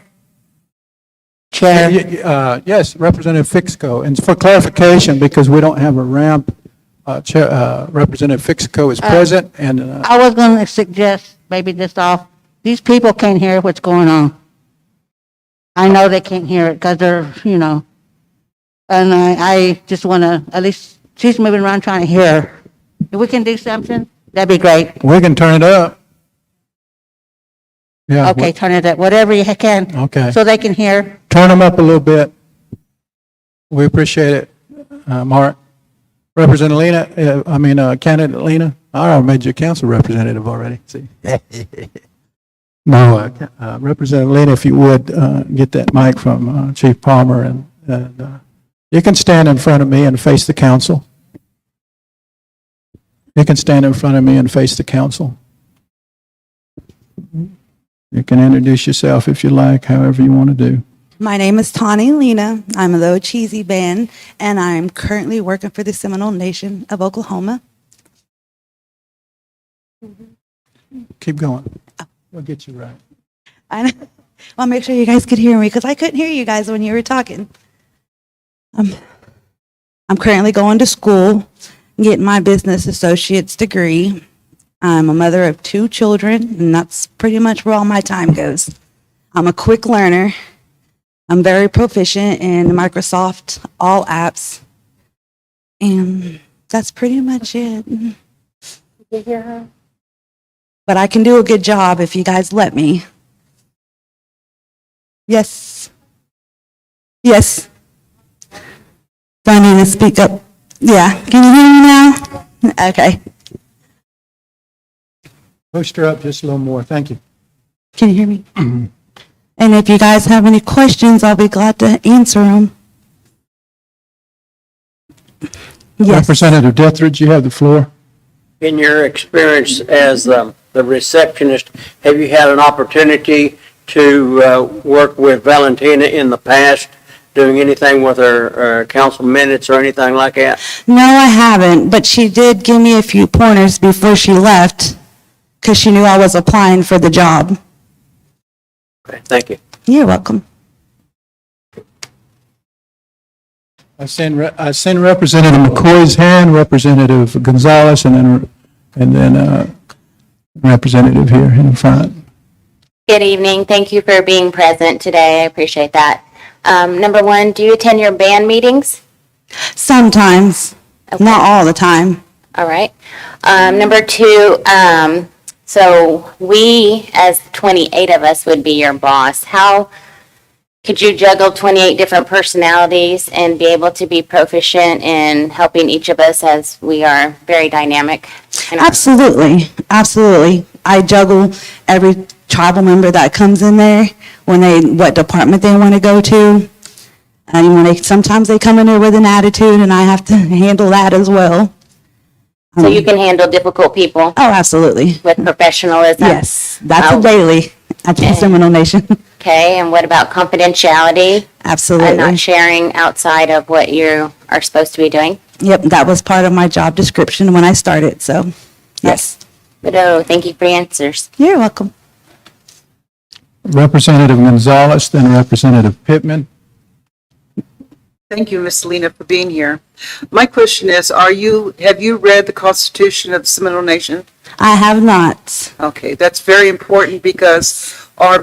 yes, Representative Fixco. And for clarification, because we don't have a ramp, Representative Fixco is present. And I was going to suggest maybe this off. These people can't hear what's going on. I know they can't hear it because they're, and I just want to, at least she's moving around trying to hear her. If we can do something, that'd be great. we can turn it up. Yeah. Okay, turn it up, whatever you can. Okay. So they can hear. Turn them up a little bit. We appreciate it, Mark. Representative Lena, candidate Lena, I already made you a council representative already. See? No, Representative Lena, if you would, get that mic from Chief Palmer, and you can stand in front of me and face the council. You can stand in front of me and face the council. You can introduce yourself if you like, however you want to do. My name is Tawny Lena. I'm a Low Cheesy Band, and I'm currently working for the Seminole Nation of Oklahoma. Keep going. We'll get you right. I want to make sure you guys could hear me because I couldn't hear you guys when you were talking. I'm currently going to school, getting my business associate's degree. I'm a mother of 2 children, and that's pretty much where all my time goes. I'm a quick learner. I'm very proficient in Microsoft, all apps, and that's pretty much it. Did you hear her? But I can do a good job if you guys let me. Yes. Yes. Do I need to speak up? Yeah. Can you hear me now? Okay. Push her up just a little more. Thank you. Can you hear me? And if you guys have any questions, I'll be glad to answer them. Yes. Representative Dethridge, you have the floor. In your experience as the receptionist, have you had an opportunity to work with Valentina in the past, doing anything with her council minutes or anything like that? No, I haven't, but she did give me a few pointers before she left because she knew I was applying for the job. Okay, thank you. You're welcome. I send Representative McCoy's hand, Representative Gonzalez, and then Representative here in front. Good evening. Thank you for being present today. I appreciate that. Number one, do you attend your band meetings? Sometimes, not all the time. All right. Number two, so we, as 28 of us, would be your boss. How could you juggle 28 different personalities and be able to be proficient in helping each of us as we are very dynamic? Absolutely, absolutely. I juggle every tribal member that comes in there what department they want to go to. And when sometimes they come in there with an attitude and I have to handle that as well. So you can handle difficult people? Oh, absolutely. With professionalism? Yes, that's a daily at the Seminole Nation. Okay, and what about confidentiality? Absolutely. And not sharing outside of what you are supposed to be doing? Yep, that was part of my job description when I started, so, yes. But thank you for your answers. You're welcome. Representative Gonzalez, then Representative Pittman. Thank you, Ms. Lena, for being here. My question is, have you read the Constitution of the Seminole Nation? I have not. Okay, that's very important because our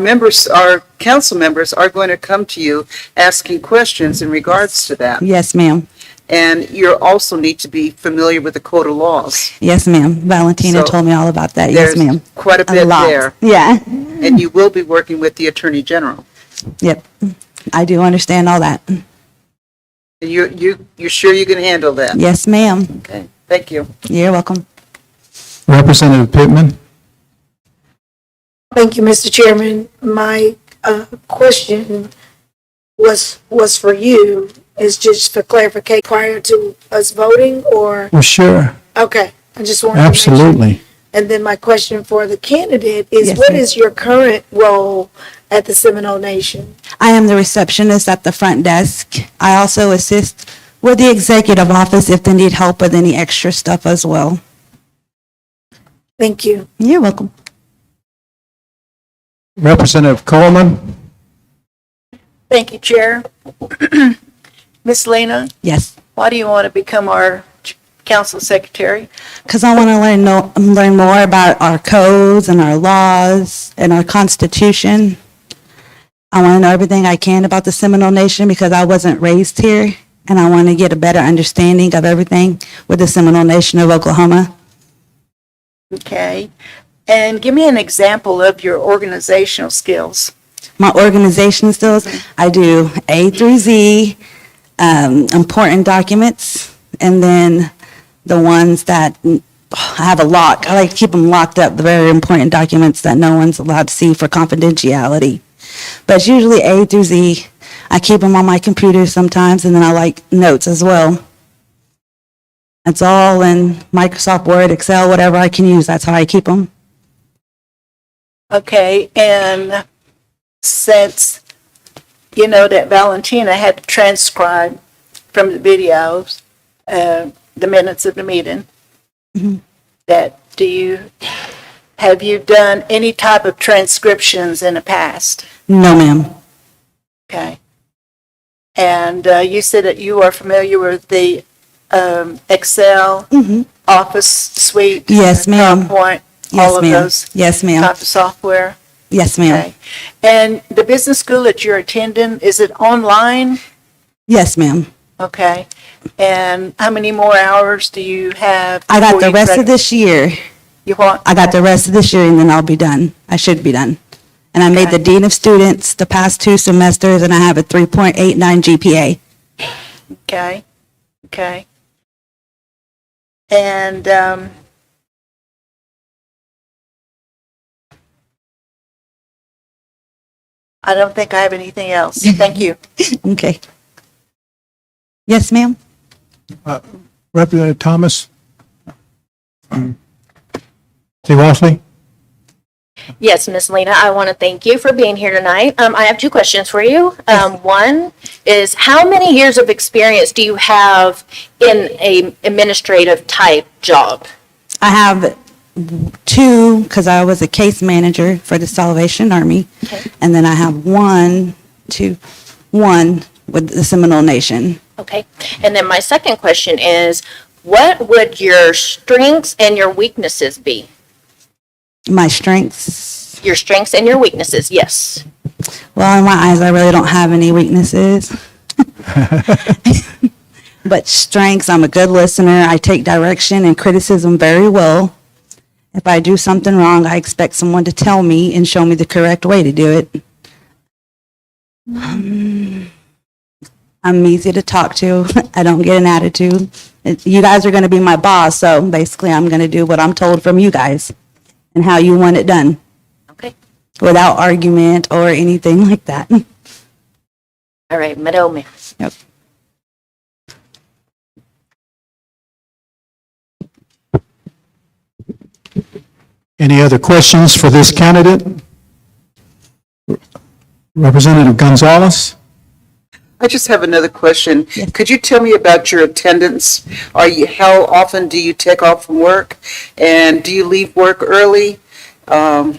council members are going to come to you asking questions in regards to that. Yes, ma'am. And you also need to be familiar with the Code of Laws. Yes, ma'am. Valentina told me all about that. Yes, ma'am. There's quite a bit there. Yeah. And you will be working with the Attorney General. Yep. I do understand all that. And you're sure you can handle that? Yes, ma'am. Okay, thank you. You're welcome. Representative Pittman. Thank you, Mr. Chairman. My question was for you. Is just for clarification prior to us voting or? Well, sure. Okay, I just wanted to make sure. Absolutely. And then my question for the candidate is, Yes, what ma'am. is your current role at the Seminole Nation? I am the receptionist at the front desk. I also assist with the executive office if they need help with any extra stuff as well. Thank you. You're welcome. Representative Coleman. Thank you, Chair. Ms. Lena, Yes. why do you want to become our council secretary? Because I want to learn more about our codes and our laws and our Constitution. I want to know everything I can about the Seminole Nation because I wasn't raised here, and I want to get a better understanding of everything with the Seminole Nation of Oklahoma. Okay. And give me an example of your organizational skills. My organization skills, I do A through Z, important documents, and then the ones that I have a lock. I like to keep them locked up, the very important documents that no one's allowed to see for confidentiality. But it's usually A through Z. I keep them on my computer sometimes, and then I like notes as well. It's all in Microsoft Word, Excel, whatever I can use. That's how I keep them. Okay, and since you know that Valentina had to transcribe from the videos, the minutes of the meeting, have you done any type of transcriptions in the past? No, ma'am. Okay. And you said that you are familiar with the Excel, Office Suite? Yes, ma'am. PowerPoint, Yes, all of ma'am. those Yes, ma'am. type of software? Yes, ma'am. Okay. And the business school that you're attending, is it online? Yes, ma'am. Okay. And how many more hours do you have? I got before the you rest grad- of this year. You what? I got the rest of this year and then I'll be done. I should be done. And I made Okay. the Dean of Students the past 2 semesters and I have a 3.89 GPA. Okay. Okay. And, I don't think I have anything else. Thank you. Okay. Yes, ma'am? Representative Thomas. T. Washley. Yes, Ms. Lena, I want to thank you for being here tonight. I have 2 questions for you. One is, how many years of experience do you have in a administrative type job? I have 2 because I was a case manager for the Salvation Army. Okay. And then I have 1 with the Seminole Nation. Okay. And then my second question is, what would your strengths and your weaknesses be? My strengths. Your strengths and your weaknesses, yes. Well, in my eyes, I really don't have any weaknesses. But strengths, I'm a good listener. I take direction and criticism very well. If I do something wrong, I expect someone to tell me and show me the correct way to do it. I'm easy to talk to. I don't get an attitude. You guys are going to be my boss, so basically I'm going to do what I'm told from you guys and how you want it done. Okay. Without argument or anything like that. All right, Madome. Yep. Any other questions for this candidate? Representative Gonzalez? I just have another question. Could you tell me about your attendance? How often do you take off from work? And do you leave work early? Are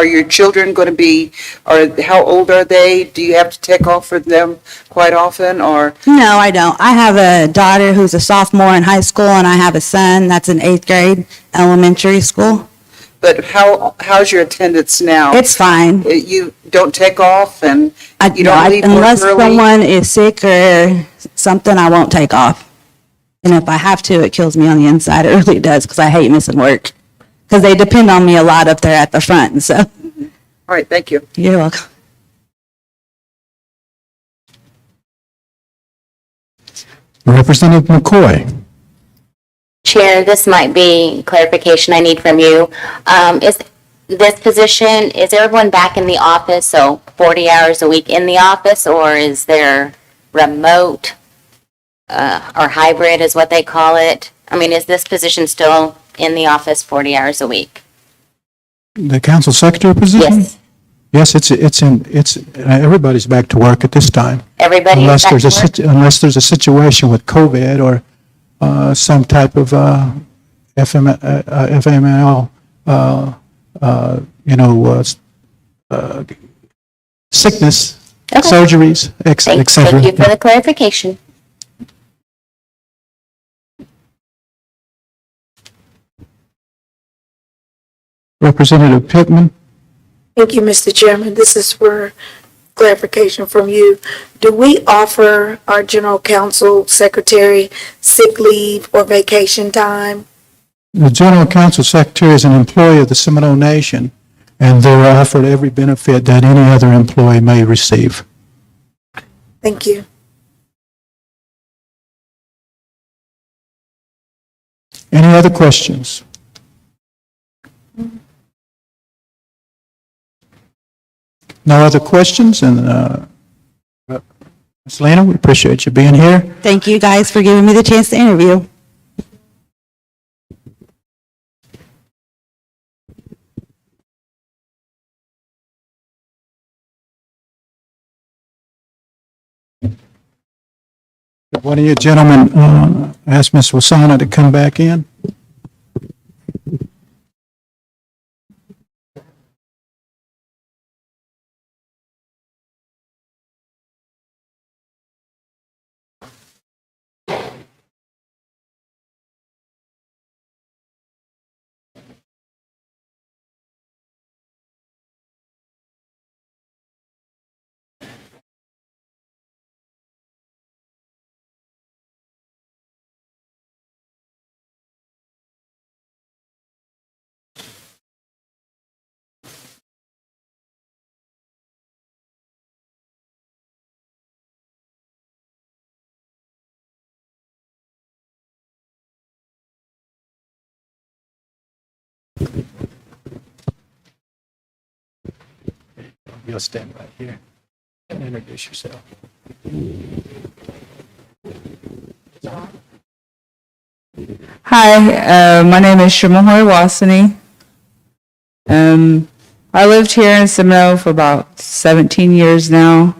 your children going to be, how old are they? Do you have to take off for them quite often, or? No, I don't. I have a daughter who's a sophomore in high school, and I have a son that's in 8th grade, elementary school. But how's your attendance now? It's fine. You don't take off and you don't leave work unless early? someone is sick or something, I won't take off. And if I have to, it kills me on the inside. It really does, because I hate missing work. Because they depend on me a lot up there at the front, so. All right, thank you. You're welcome. Representative McCoy? Chair, this might be clarification I need from you. Is this position, is everyone back in the office, so 40 hours a week in the office, or is there remote or hybrid is what they call it? I mean, is this position still in the office 40 hours a week? The council secretary position? Yes. Yes, everybody's back to work at this time. Everybody is Unless back there's to work? unless there's a situation with COVID or some type of FML, sickness, Okay. surgeries, et cetera. Thank you for the clarification. Representative Pittman? Thank you, Mr. Chairman. This is for clarification from you. Do we offer our general counsel secretary sick leave or vacation time? The general counsel secretary is an employee of the Seminole Nation, and they're offered every benefit that any other employee may receive. Thank you. Any other questions? No other questions, and Ms. Lena, we appreciate you being here. Thank you guys for giving me the chance to interview. One of you gentlemen asked Ms. Wasana to come back in. You'll stand right here and introduce yourself. Hi, my name is Shimohoi Wasani. I lived here in Seminole for about 17 years now.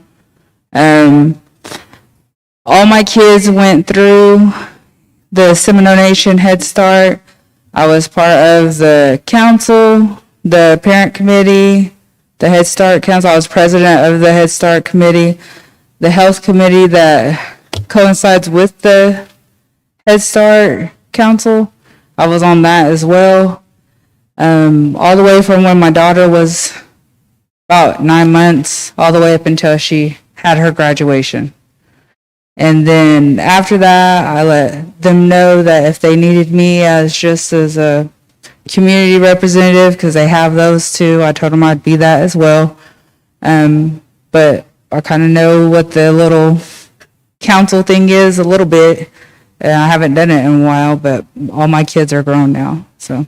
All my kids went through the Seminole Nation Head Start. I was part of the council, the parent committee, the Head Start Council. I was president of the Head Start Committee, the health committee that coincides with the Head Start Council. I was on that as well. All the way from when my daughter was about 9 months, all the way up until she had her graduation. And then after that, I let them know that if they needed me as just as a community representative, because they have those too, I told them I'd be that as well. But I kind of know what the little council thing is a little bit. I haven't done it in a while, but all my kids are grown now, so.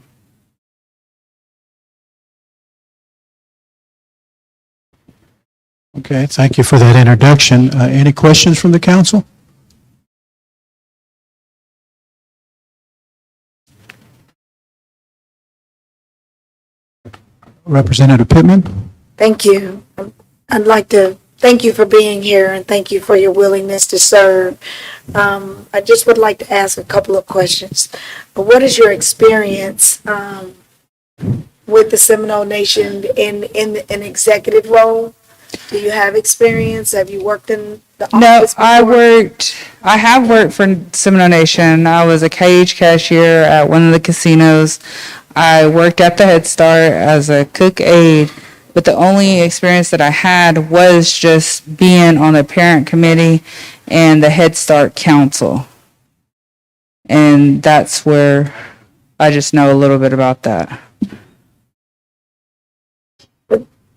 Okay, thank you for that introduction. Any questions from the council? Representative Pittman? Thank you. I'd like to thank you for being here and thank you for your willingness to serve. I just would like to ask a couple of questions. What is your experience with the Seminole Nation in an executive role? Do you have experience? Have you worked in the office before? I have worked for Seminole Nation. I was a cage cashier at one of the casinos. I worked at the Head Start as a cook aide, but the only experience that I had was just being on the parent committee and the Head Start Council. And that's where I just know a little bit about that.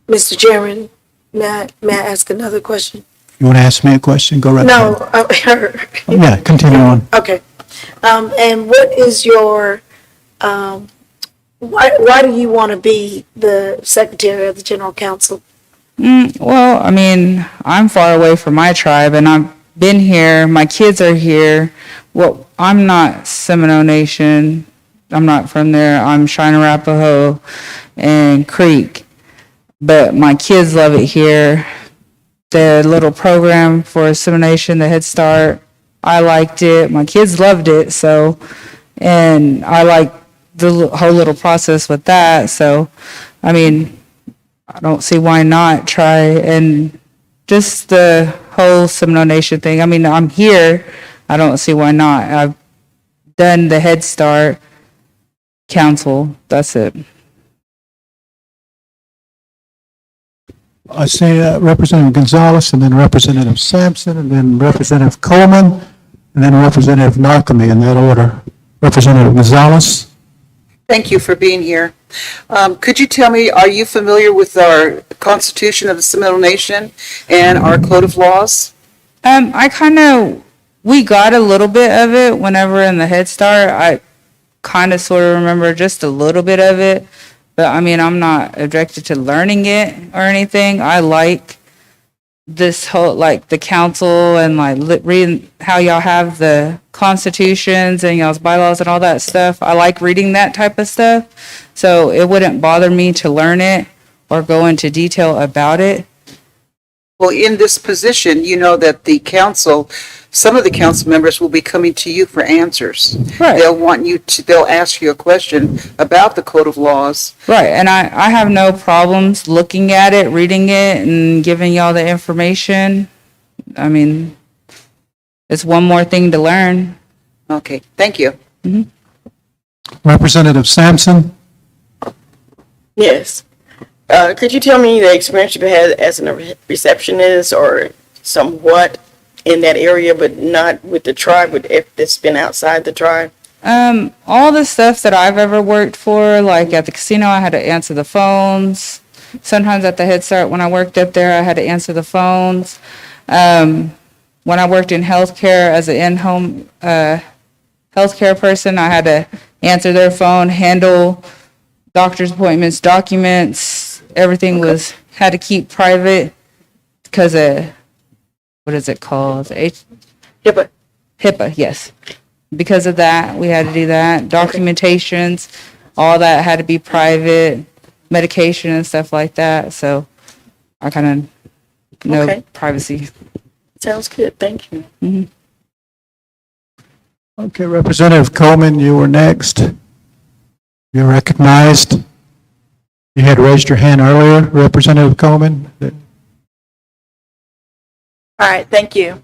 Mr. Chairman, may I ask another question? You want to ask me a question? Go right ahead. No, her. Yeah, continue on. Okay. And what is your, why do you want to be the secretary of the general council? Well, I mean, I'm far away from my tribe, and I've been here. My kids are here. Well, I'm not Seminole Nation. I'm not from there. I'm Cheyenne Arapaho and Creek. But my kids love it here. The little program for Seminole Nation, the Head Start, I liked it. My kids loved it. So, and I like the whole little process with that. So, I mean, I don't see why not try. And just the whole Seminole Nation thing. I mean, I'm here. I don't see why not. I've done the Head Start Council. That's it. I see Representative Gonzalez, and then Representative Sampson, and then Representative Coleman, and then Representative Narkemy in that order. Representative Gonzalez? Thank you for being here. Could you tell me, are you familiar with our Constitution of the Seminole Nation and our Code of Laws? We got a little bit of it whenever in the Head Start. I kind of sort of remember just a little bit of it. But I mean, I'm not objected to learning it or anything. I like this whole, like the council and like reading how y'all have the constitutions and y'all's bylaws and all that stuff. I like reading that type of stuff. So it wouldn't bother me to learn it or go into detail about it. Well, in this position, you know that the council, some of the council members will be coming to you for answers. Right. They'll ask you a question about the Code of Laws. Right, and I have no problems looking at it, reading it, and giving y'all the information. I mean, it's one more thing to learn. Okay, thank you. Mm-hmm. Representative Sampson? Yes. Could you tell me the experience you've had as a receptionist or somewhat in that area, but not with the tribe, but if it's been outside the tribe? All the stuff that I've ever worked for, like at the casino, I had to answer the phones. Sometimes at the Head Start, when I worked up there, I had to answer the phones. When I worked in healthcare as an in-home healthcare person, I had to answer their phone, handle doctor's appointments, documents. Everything had to keep private because of, what is it called? HIPAA. HIPAA, yes. Because of that, we had to do that. Documentations, all that had to be private, medication and stuff like that. So I kind of know privacy. Sounds good. Thank you. Mm-hmm. Okay, Representative Coleman, you were next. You're recognized. You had raised your hand earlier, Representative Coleman. All right, thank you.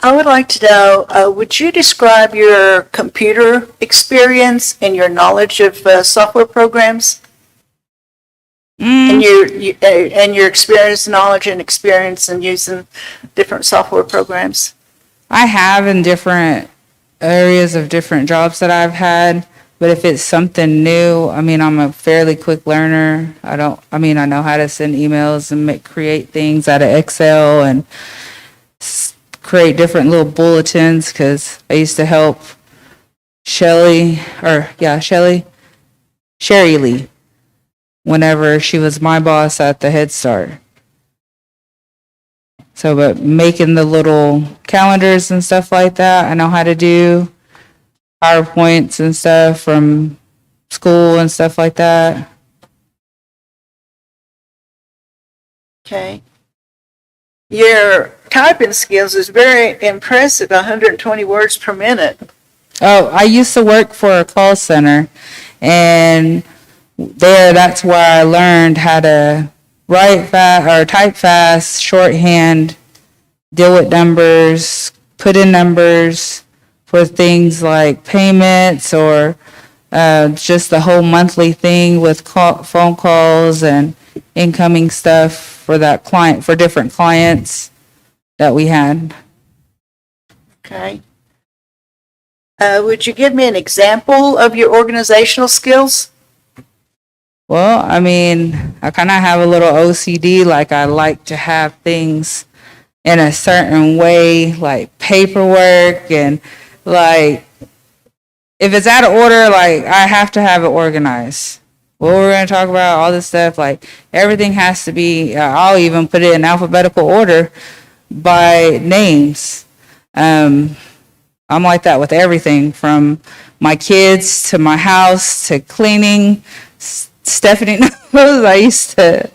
I would like to know, would you describe your computer experience and your knowledge of software programs? And your experience, knowledge, and experience in using different software programs? I have in different areas of different jobs that I've had, but if it's something new, I mean, I'm a fairly quick learner. I know how to send emails and create things out of Excel and create different little bulletins, because I used to help Sherry Lee, whenever she was my boss at the Head Start. So, but making the little calendars and stuff like that, I know how to do PowerPoints and stuff from school and stuff like that. Okay. Your typing skills is very impressive, 120 words per minute. Oh, I used to work for a call center, and that's where I learned how to write fast or type fast, shorthand, deal with numbers, put in numbers for things like payments or just the whole monthly thing with phone calls and incoming stuff for that client, for different clients that we had. Okay. Would you give me an example of your organizational skills? Well, I mean, I kind of have a little OCD, like I like to have things in a certain way, like paperwork, and like if it's out of order, like I have to have it organized. What we're going to talk about, all this stuff, like everything has to be, I'll even put it in alphabetical order by names. I'm like that with everything, from my kids to my house to cleaning. Stephanie knows I used to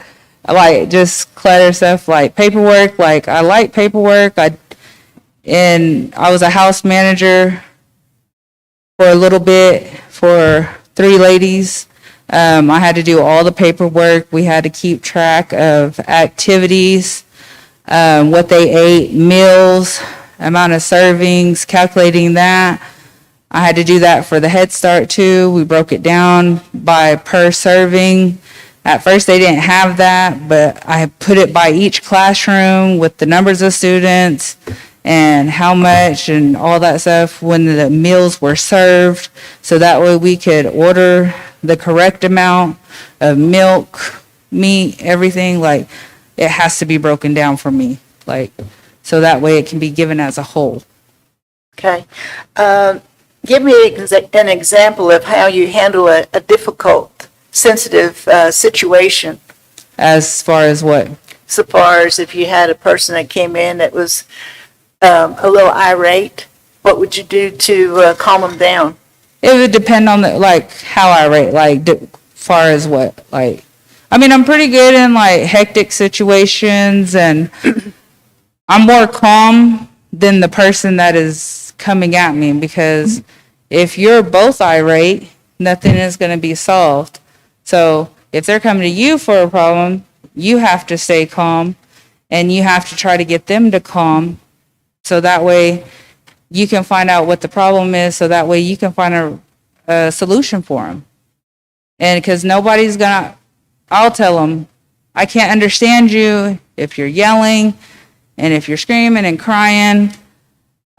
like just clutter stuff like paperwork. Like I like paperwork. I was a house manager for a little bit for 3 ladies. I had to do all the paperwork. We had to keep track of activities, what they ate, meals, amount of servings, calculating that. I had to do that for the Head Start too. We broke it down by per serving. At first they didn't have that, but I put it by each classroom with the numbers of students and how much and all that stuff when the meals were served. So that way we could order the correct amount of milk, meat, everything. Like it has to be broken down for me. Like, so that way it can be given as a whole. Okay. Give me an example of how you handle a difficult, sensitive situation. As far as what? So far as if you had a person that came in that was a little irate, what would you do to calm them down? It would depend on how irate, far as what, like, I mean, I'm pretty good in like hectic situations, and I'm more calm than the person that is coming at me, because if you're both irate, nothing is going to be solved. So if they're coming to you for a problem, you have to stay calm and you have to try to get them to calm. So that way you can find out what the problem is. So that way you can find a solution for them. And because nobody's I'll tell them, I can't understand you if you're yelling and if you're screaming and crying.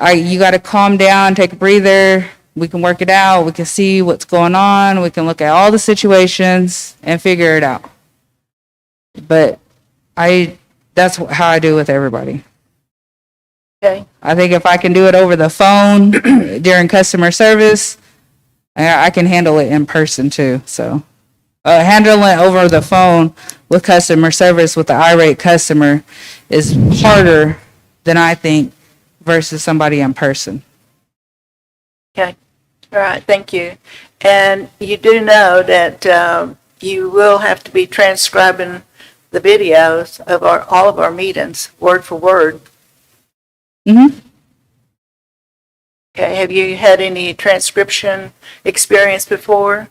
You got to calm down, take a breather. We can work it out. We can see what's going on. We can look at all the situations and figure it out. But that's how I do with everybody. Okay. I think if I can do it over the phone during customer service, I can handle it in person too. So handling it over the phone with customer service with the irate customer is harder than I think versus somebody in person. Okay. All right. Thank you. And you do know that you will have to be transcribing the videos of all of our meetings, word for word. Mm-hmm. Okay. Have you had any transcription experience before?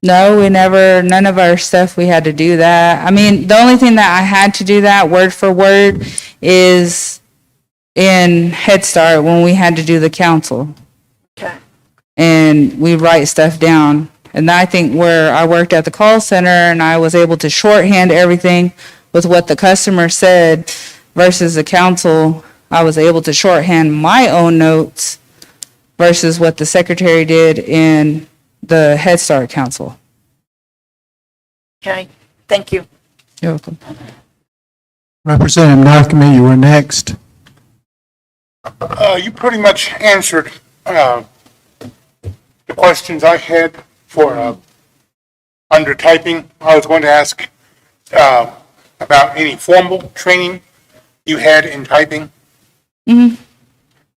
No, we never, none of our stuff, we had to do that. I mean, the only thing that I had to do that word for word is in Head Start when we had to do the council. Okay. And we write stuff down. And I think where I worked at the call center and I was able to shorthand everything with what the customer said versus the council, I was able to shorthand my own notes versus what the secretary did in the Head Start Council. Okay, thank you. You're welcome. Representative Narcomi, you were next. You pretty much answered the questions I had for under typing. I was going to ask about any formal training you had in typing. Mm-hmm.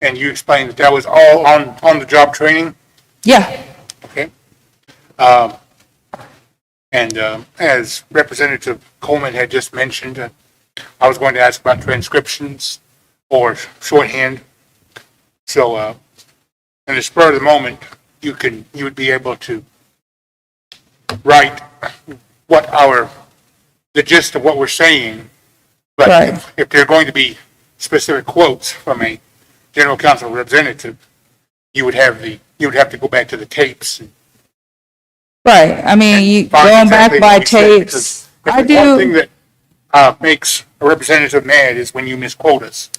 And you explained that that was all on the job training. Yeah. Okay. As Representative Coleman had just mentioned, I was going to ask about transcriptions or shorthand. So, in the spur of the moment, you would be able to write the gist of what we're saying. But Right. if there are going to be specific quotes from a general counsel representative, you would have to go back to the tapes. Right. I mean, going back by tapes, I do. One thing that makes a representative mad is when you misquote us.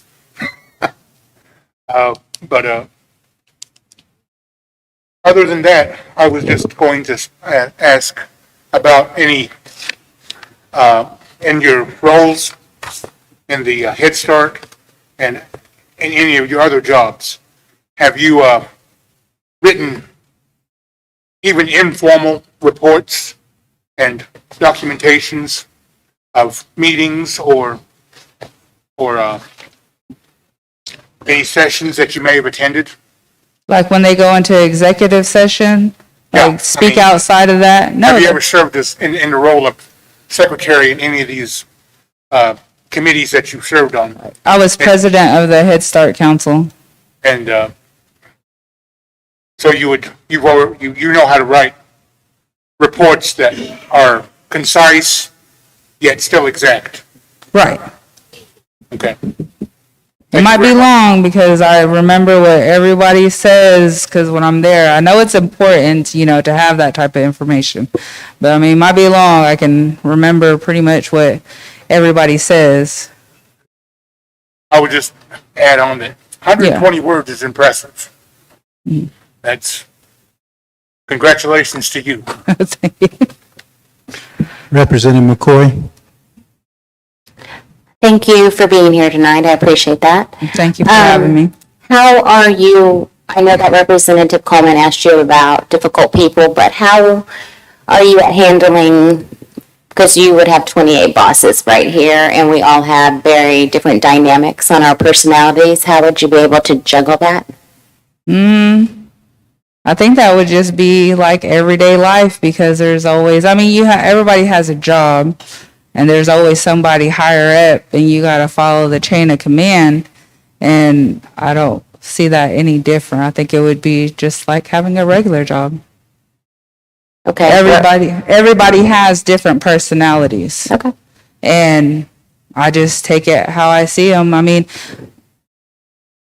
But other than that, I was just going to ask about any, in your roles in the Head Start and in any of your other jobs, have you written even informal reports and documentations of meetings or any sessions that you may have attended? Like when they go into executive session, speak outside of that? No. Have you ever served as in the role of secretary in any of these committees that you served on? I was president of the Head Start Council. And so you know how to write reports that are concise yet still exact. Right. Okay. It might be long because I remember what everybody says because when I'm there, I know it's important, to have that type of information. But I mean, it might be long. I can remember pretty much what everybody says. I would just add on that 120 words is impressive. Mm-hmm. That's congratulations to you. Thank you. Representative McCoy. Thank you for being here tonight. I appreciate that. Thank you for having me. How are you? I know that Representative Coleman asked you about difficult people, but how are you at handling, because you would have 28 bosses right here, and we all have very different dynamics on our personalities. How would you be able to juggle that? I think that would just be like everyday life because there's always, everybody has a job. And there's always somebody higher up, and you got to follow the chain of command. And I don't see that any different. I think it would be just like having a regular job. Okay. Everybody has different personalities. Okay. And I just take it how I see them. Well,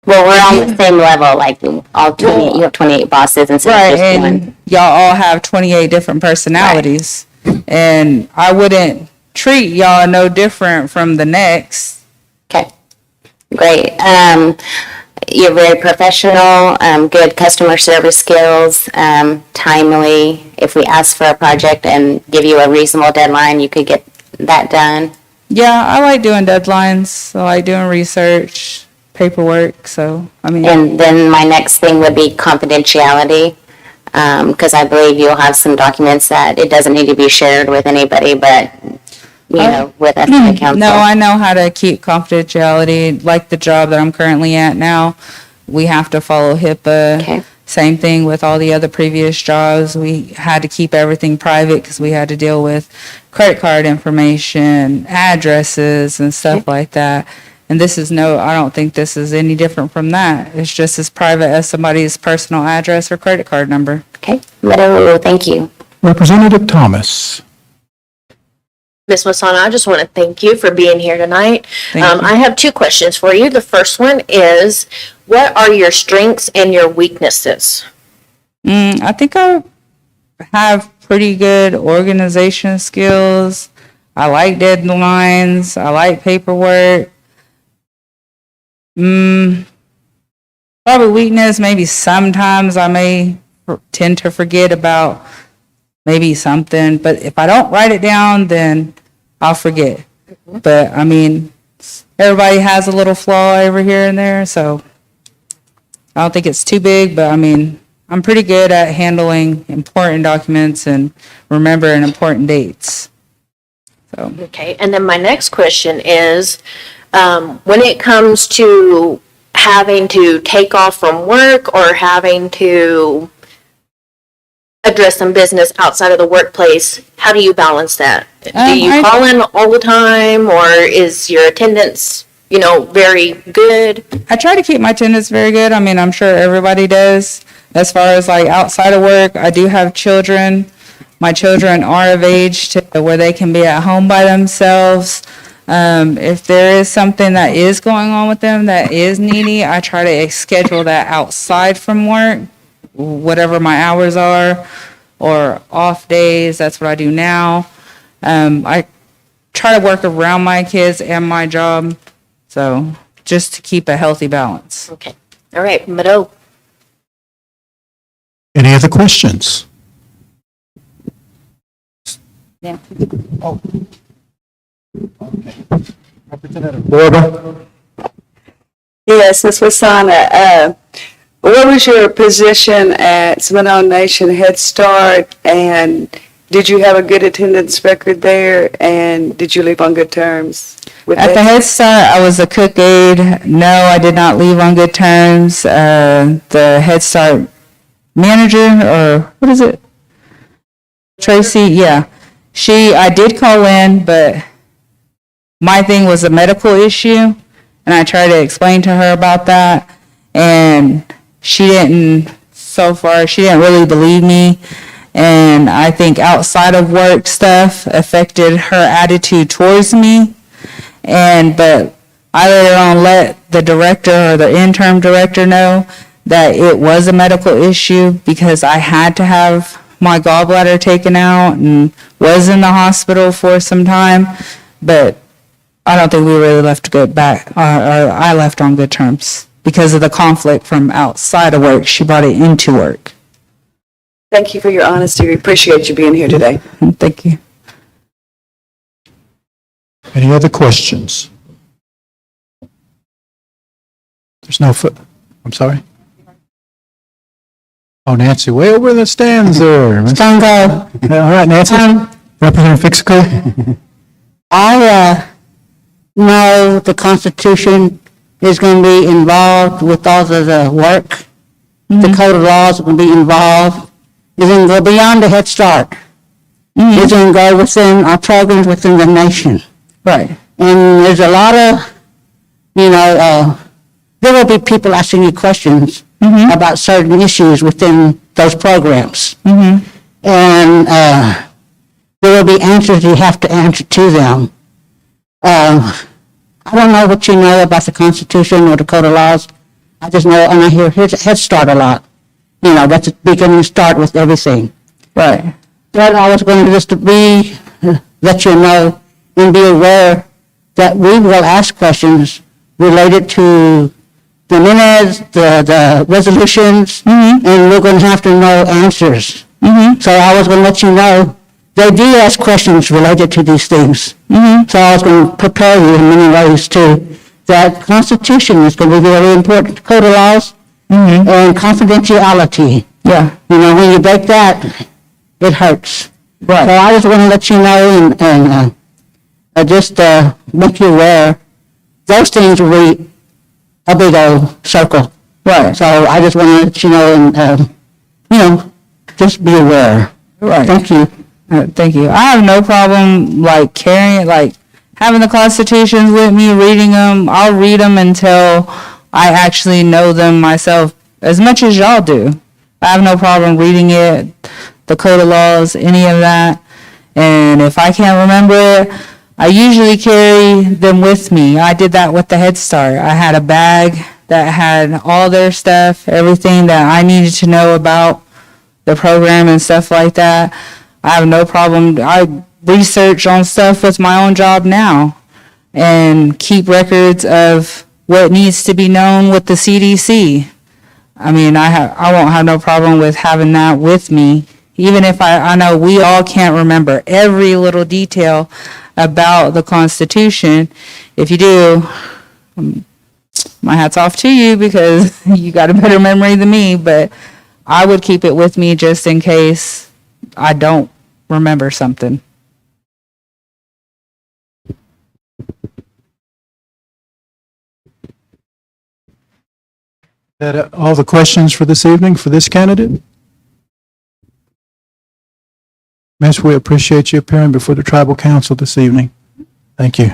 we're on the same level, like all 28, you have 28 bosses instead of just one. And y'all all have 28 different personalities. Right. And I wouldn't treat y'all no different from the next. Okay, great. You're very professional, good customer service skills, timely. If we ask for a project and give you a reasonable deadline, you could get that done. Yeah, I like doing deadlines. I like doing research, paperwork, And then my next thing would be confidentiality, because I believe you'll have some documents that it doesn't need to be shared with anybody, but with us in the council. No, I know how to keep confidentiality, like the job that I'm currently at now. We have to follow HIPAA. Okay. Same thing with all the other previous jobs. We had to keep everything private because we had to deal with credit card information, addresses, and stuff like that. And I don't think this is any different from that. It's just as private as somebody's personal address or credit card number. Okay, thank you. Representative Thomas. Ms. Masana, I just want to thank you for being here tonight. I have two questions for you. The first one is, what are your strengths and your weaknesses? I think I have pretty good organization skills. I like deadlines. I like paperwork. Probably weakness, maybe sometimes I may tend to forget about maybe something, but if I don't write it down, then I'll forget. But I mean, everybody has a little flaw over here and there, so I don't think it's too big, but I mean, I'm pretty good at handling important documents and remembering important dates. So. Okay, and then my next question is, when it comes to having to take off from work or having to address some business outside of the workplace, how do you balance that? Do you call in all the time, or is your attendance, very good? I try to keep my attendance very good. I mean, I'm sure everybody does. As far as like outside of work, I do have children. My children are of age to where they can be at home by themselves. If there is something that is going on with them that is needy, I try to schedule that outside from work, whatever my hours are, or off days. That's what I do now. I try to work around my kids and my job, so just to keep a healthy balance. Okay. All right, Mado. Any other questions? Yeah. Oh. Okay. Representative Borba. Yes, Ms. Wasana, what was your position at Seminole Nation Head Start, and did you have a good attendance record there, and did you leave on good terms with At the Head Start, I was a cook aide. No, I did not leave on good terms. The Head Start manager, or what is it? Tracy, yeah. I did call in, but my thing was a medical issue, and I tried to explain to her about that, and she didn't really believe me. And I think outside of work stuff affected her attitude towards me. But I later on let the director or the interim director know that it was a medical issue because I had to have my gallbladder taken out and was in the hospital for some time. But I don't think we really left good back, or I left on good terms because of the conflict from outside of work. She brought it into work. Thank you for your honesty. We appreciate you being here today. Thank you. Any other questions? There's no I'm sorry? Oh, Nancy, way over in the stands there. Stongo. All right, Nancy. Representative Fixico. I know the Constitution is going to be involved with all of the work. The Code of Laws are going to be involved. It's going to go beyond the Head Start. It's going to go within our programs within the nation. Right. And there's a lot of, there will be people asking you questions about certain issues within those programs. And there will be answers you have to answer to them. I don't know what you know about the Constitution or the Code of Laws. I just know, and I hear Head Start a lot. That's a beginning start with everything. Right. But I was going to just let you know and be aware that we will ask questions related to the minutes, the resolutions, and we're going to have to know answers. So I was going to let you know they do ask questions related to these things. So I was going to prepare you in many ways too. That Constitution is going to be very important. Code of Laws and confidentiality. Yeah. When you break that, it hurts. Right. So I just want to let you know and just make you aware. Those things will be a big old circle. Right. So I just want to let you know and, just be aware. Right. Thank you. Thank you. I have no problem carrying having the constitutions with me, reading them. I'll read them until I actually know them myself as much as y'all do. I have no problem reading it. the code of laws, any of that. And if I can't remember it, I usually carry them with me. I did that with the Head Start. I had a bag that had all their stuff, everything that I needed to know about the program and stuff like that. I have no problem. I research on stuff with my own job now and keep records of what needs to be known with the CDC. I mean, I won't have no problem with having that with me, even if I know we all can't remember every little detail about the Constitution. If you do, my hat's off to you because you got a better memory than me, but I would keep it with me just in case I don't remember something. That all the questions for this evening for this candidate? Miss, we appreciate you appearing before the Tribal Council this evening. Thank you.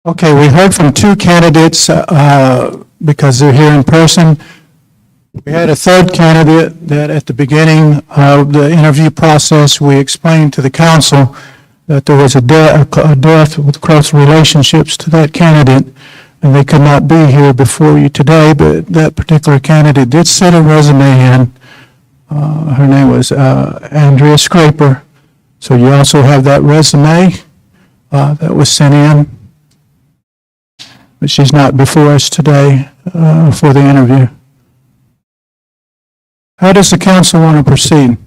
Okay, we heard from two candidates because they're here in person. We had a third candidate that at the beginning of the interview process, we explained to the council that there was a death with close relationships to that candidate, and they could not be here before you today, but that particular candidate did send a resume in. Her name was Andrea Scraper. So you also have that resume that was sent in, but she's not before us today for the interview. How does the council want to proceed?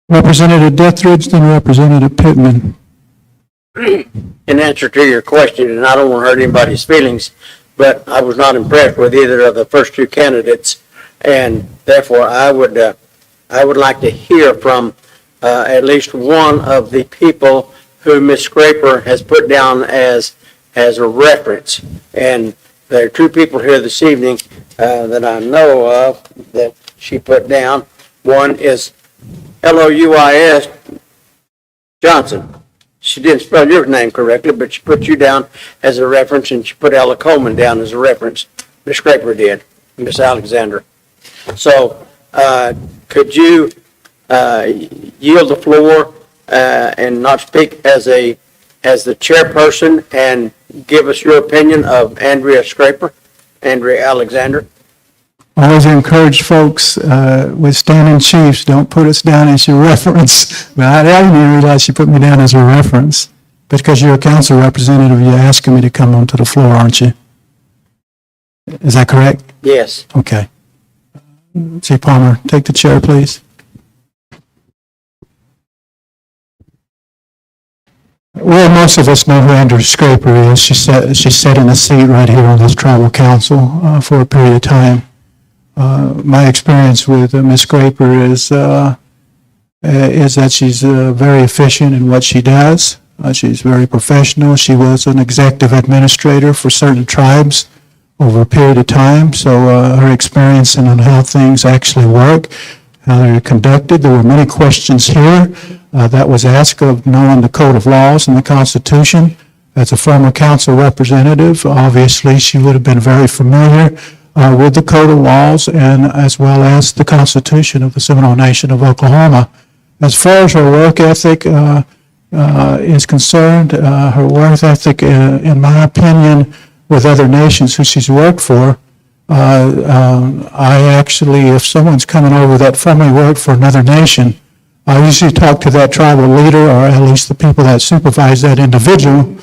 Representative Dethridge, then Representative Pittman. In answer to your question, and I don't want to hurt anybody's feelings, but I was not impressed with either of the first two candidates, and therefore I would like to hear from at least one of the people who Ms. Scraper has put down as a reference. And there are two people here this evening that I know of that she put down. One is Lois Johnson. She didn't spell your name correctly, but she put you down as a reference, and she put Ella Coleman down as a reference. Ms. Scraper did, Ms. Alexander. So could you yield the floor and not speak as the chairperson and give us your opinion of Andrea Alexander? I always encourage folks with standing chiefs, don't put us down as your reference. But I didn't even realize you put me down as a reference. Because you're a council representative, you're asking me to come onto the floor, aren't you? Is that correct? Yes. Okay. Chief Palmer, take the chair, please. Well, most of us know who Andrea Scraper is. She sat in a seat right here on this tribal council for a period of time. My experience with Ms. Scraper is that she's very efficient in what she does. She's very professional. She was an executive administrator for certain tribes over a period of time, so her experience on how things actually work, how they're conducted. There were many questions here that was asked of knowing the Code of Laws and the Constitution. As a former council representative, obviously she would have been very familiar with the Code of Laws and as well as the Constitution of the Seminole Nation of Oklahoma. As far as her work ethic is concerned, her work ethic, in my opinion, with other nations who she's worked for, I actually, if someone's coming over that formerly worked for another nation, I usually talk to that tribal leader or at least the people that supervise that individual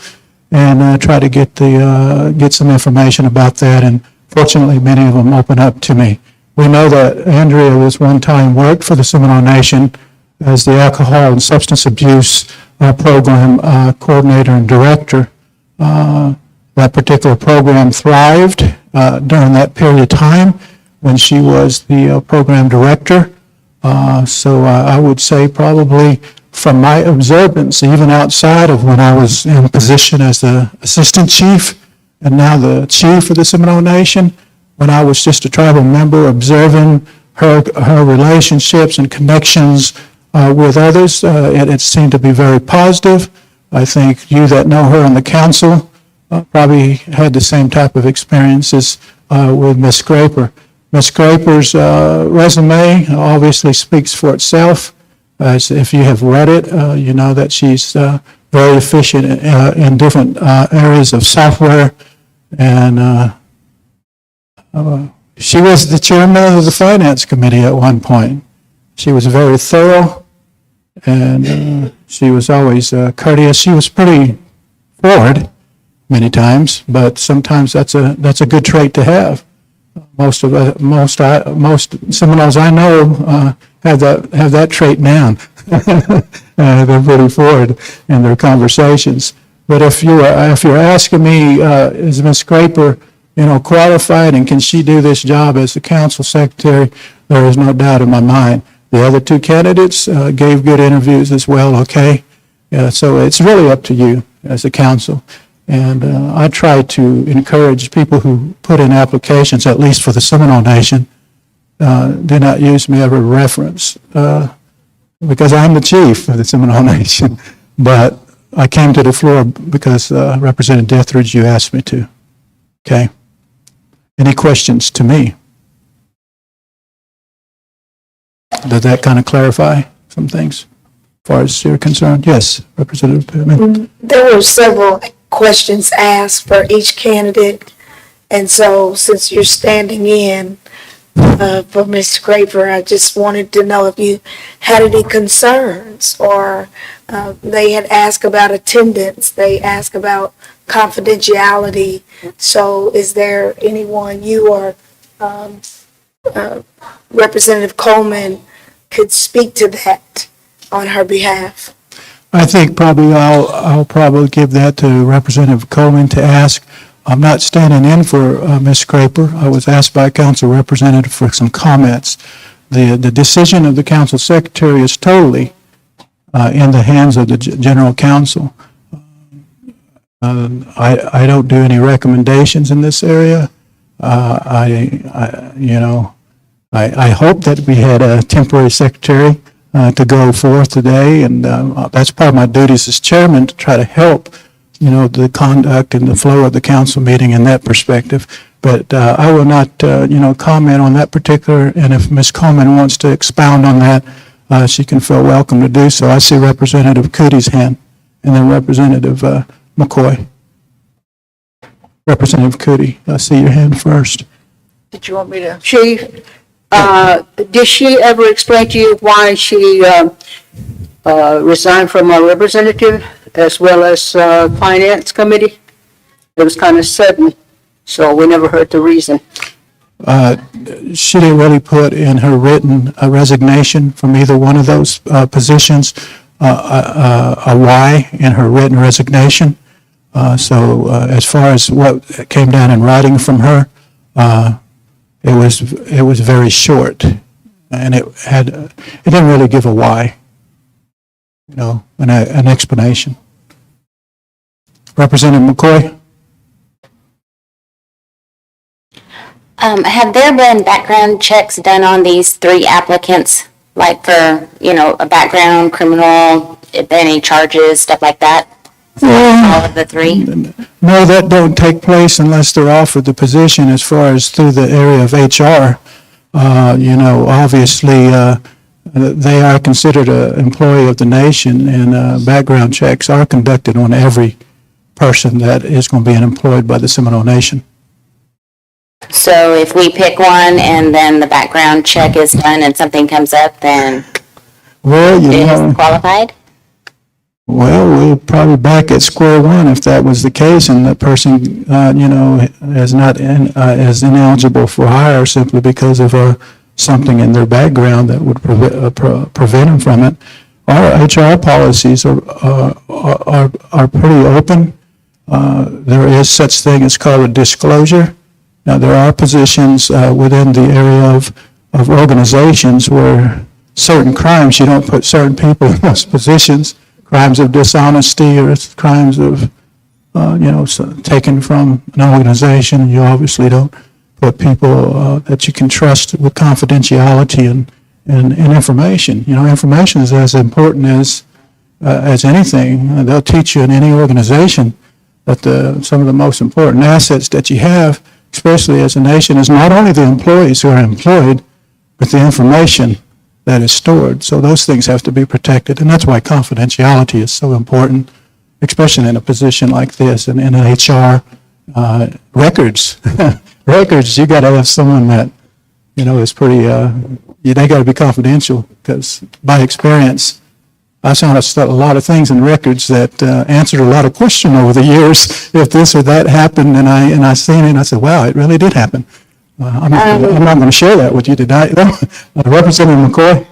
and try to get some information about that. And fortunately, many of them open up to me. We know that Andrea was one time worked for the Seminole Nation as the Alcohol and Substance Abuse Program Coordinator and Director. That particular program thrived during that period of time when she was the program director. So I would say probably from my observance, even outside of when I was in position as the assistant chief and now the chief of the Seminole Nation, when I was just a tribal member, observing her relationships and connections with others. It seemed to be very positive. I think you that know her on the council probably had the same type of experiences with Ms. Scraper. Ms. Scraper's resume obviously speaks for itself. If you have read it, you know that she's very efficient in different areas of software, and she was the chairman of the Finance Committee at one point. She was very thorough, and she was always courteous. She was pretty forward many times, but sometimes that's a good trait to have. Most Seminoles I know have that trait down. They're pretty forward in their conversations. But if you're asking me, is Ms. Scraper, qualified, and can she do this job as the council secretary? There is no doubt in my mind. The other two candidates gave good interviews as well. Okay, so it's really up to you as a council. And I try to encourage people who put in applications, at least for the Seminole Nation, do not use me as a reference, because I'm the chief of the Seminole Nation. But I came to the floor because Representative Dethridge, you asked me to. Okay. Any questions to me? Does that kind of clarify some things as far as you're concerned? Yes, Representative Pittman. There were several questions asked for each candidate, and so since you're standing in for Ms. Scraper, I just wanted to know if you had any concerns, or they had asked about attendance, they asked about confidentiality. So is there anyone you or Representative Coleman could speak to that on her behalf? I think probably I'll probably give that to Representative Coleman to ask. I'm not standing in for Ms. Scraper. I was asked by a council representative for some comments. The decision of the council secretary is totally in the hands of the general counsel. I don't do any recommendations in this area. I hope that we had a temporary secretary to go forth today, and that's part of my duties as chairman, to try to help, the conduct and the flow of the council meeting in that perspective. But I will not, comment on that particular, and if Ms. Coleman wants to expound on that, she can feel welcome to do so. I see Representative Cootie's hand, and then Representative McCoy. Representative Cootie, I see your hand first. Did you want me to? Chief, did she ever explain to you why she resigned from our representative as well as Finance Committee? It was kind of sudden, so we never heard the reason. She didn't really put in her written resignation from either one of those positions, a why in her written resignation. So as far as what came down in writing from her, it was very short, and it didn't really give a why, an explanation. Representative McCoy? Have there been background checks done on these three applicants, like for, a background, criminal, if any charges, stuff like that? All of the three? No, that don't take place unless they're offered the position as far as through the area of HR. Obviously, they are considered an employee of the nation, and background checks are conducted on every person that is going to be employed by the Seminole Nation. So if we pick one and then the background check is done and something comes up, then is qualified? Well, we're probably back at square one if that was the case, and the person, is ineligible for hire simply because of something in their background that would prevent them from it. Our HR policies are pretty open. There is such thing as called a disclosure. Now, there are positions within the area of organizations where certain crimes, you don't put certain people in those positions. Crimes of dishonesty or crimes of, taken from an organization, you obviously don't put people that you can trust with confidentiality and information. You know, information is as important as anything. They'll teach you in any organization that some of the most important assets that you have, especially as a nation, is not only the employees who are employed, but the information that is stored. So those things have to be protected, and that's why confidentiality is so important, especially in a position like this, and in HR records. Records, you got to have someone that, you know, is pretty, they got to be confidential, because by experience, I found a lot of things in records that answered a lot of questions over the years. If this or that happened, and I seen it, and I said, wow, it really did happen. I'm not going to share that with you tonight. Representative McCoy?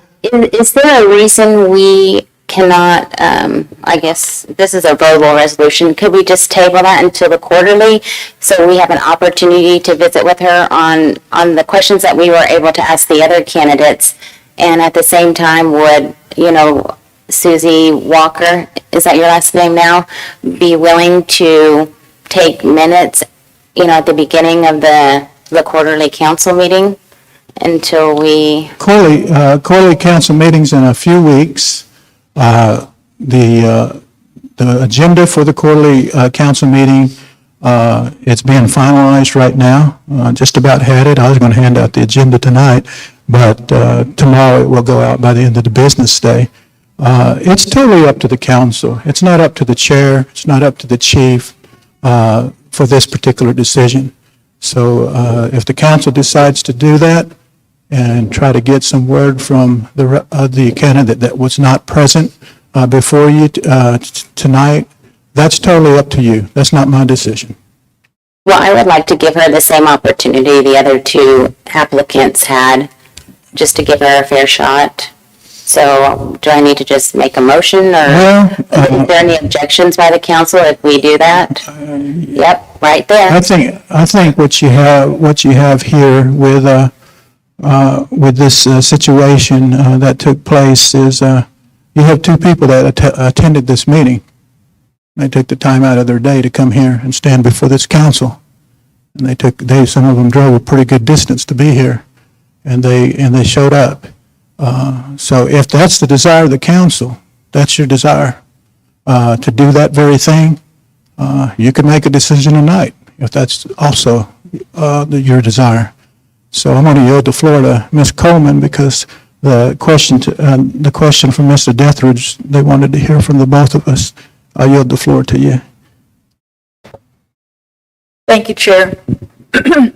Is there a reason we cannot, I guess, this is a verbal resolution, could we just table that until the quarterly so we have an opportunity to visit with her on the questions that we were able to ask the other candidates? And at the same time, would, you know, Susie Walker, is that your last name now, be willing to take minutes, you know, at the beginning of the quarterly council meeting until we... Quarterly council meetings in a few weeks. The agenda for the quarterly council meeting, it's being finalized right now. Just about had it. I was going to hand out the agenda tonight, but tomorrow it will go out by the end of the business day. It's totally up to the council. It's not up to the chair. It's not up to the chief for this particular decision. So if the council decides to do that and try to get some word from the candidate that was not present before you tonight, that's totally up to you. That's not my decision. Well, I would like to give her the same opportunity the other two applicants had, just to give her a fair shot. So do I need to just make a motion, or is there any objections by the council if we do that? Yep, right there. I think what you have here with this situation that took place is you have two people that attended this meeting. They took the time out of their day to come here and stand before this council, and some of them drove a pretty good distance to be here, and they showed up. So if that's the desire of the council, that's your desire to do that very thing, you can make a decision tonight if that's also your desire. So I'm going to yield the floor to Ms. Coleman, because the question from Mr. Deathridge, they wanted to hear from the both of us. I'll yield the floor to you. Thank you, Chair.